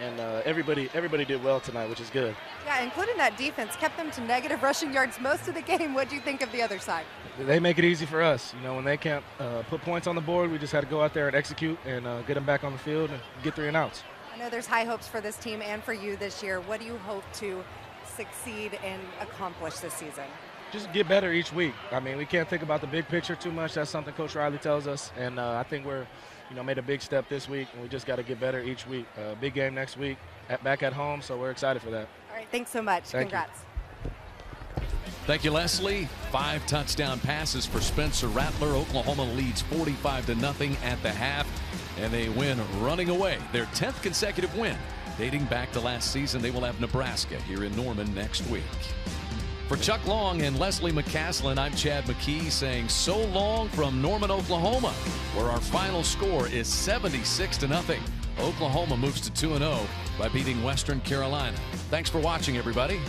And everybody did well tonight, which is good. Yeah, including that defense, kept them to negative rushing yards most of the game. What do you think of the other side? They make it easy for us. When they can't put points on the board, we just had to go out there and execute and get them back on the field and get 3 and outs. I know there's high hopes for this team and for you this year. What do you hope to succeed and accomplish this season? Just get better each week. I mean, we can't think about the big picture too much. That's something Coach Riley tells us, and I think we're made a big step this week, and we just got to get better each week. Big game next week, back at home, so we're excited for that. All right, thanks so much. Congrats. Thank you, Leslie. 5 touchdown passes for Spencer Rattler. Oklahoma leads 45-0 at the half, and they win running away. Their 10th consecutive win. Dating back to last season, they will have Nebraska here in Norman next week. For Chuck Long and Leslie McCaslin, I'm Chad McKee saying so long from Norman, Oklahoma, where our final score is 76-0. Oklahoma moves to 2-0 by beating Western Carolina. Thanks for watching, everybody.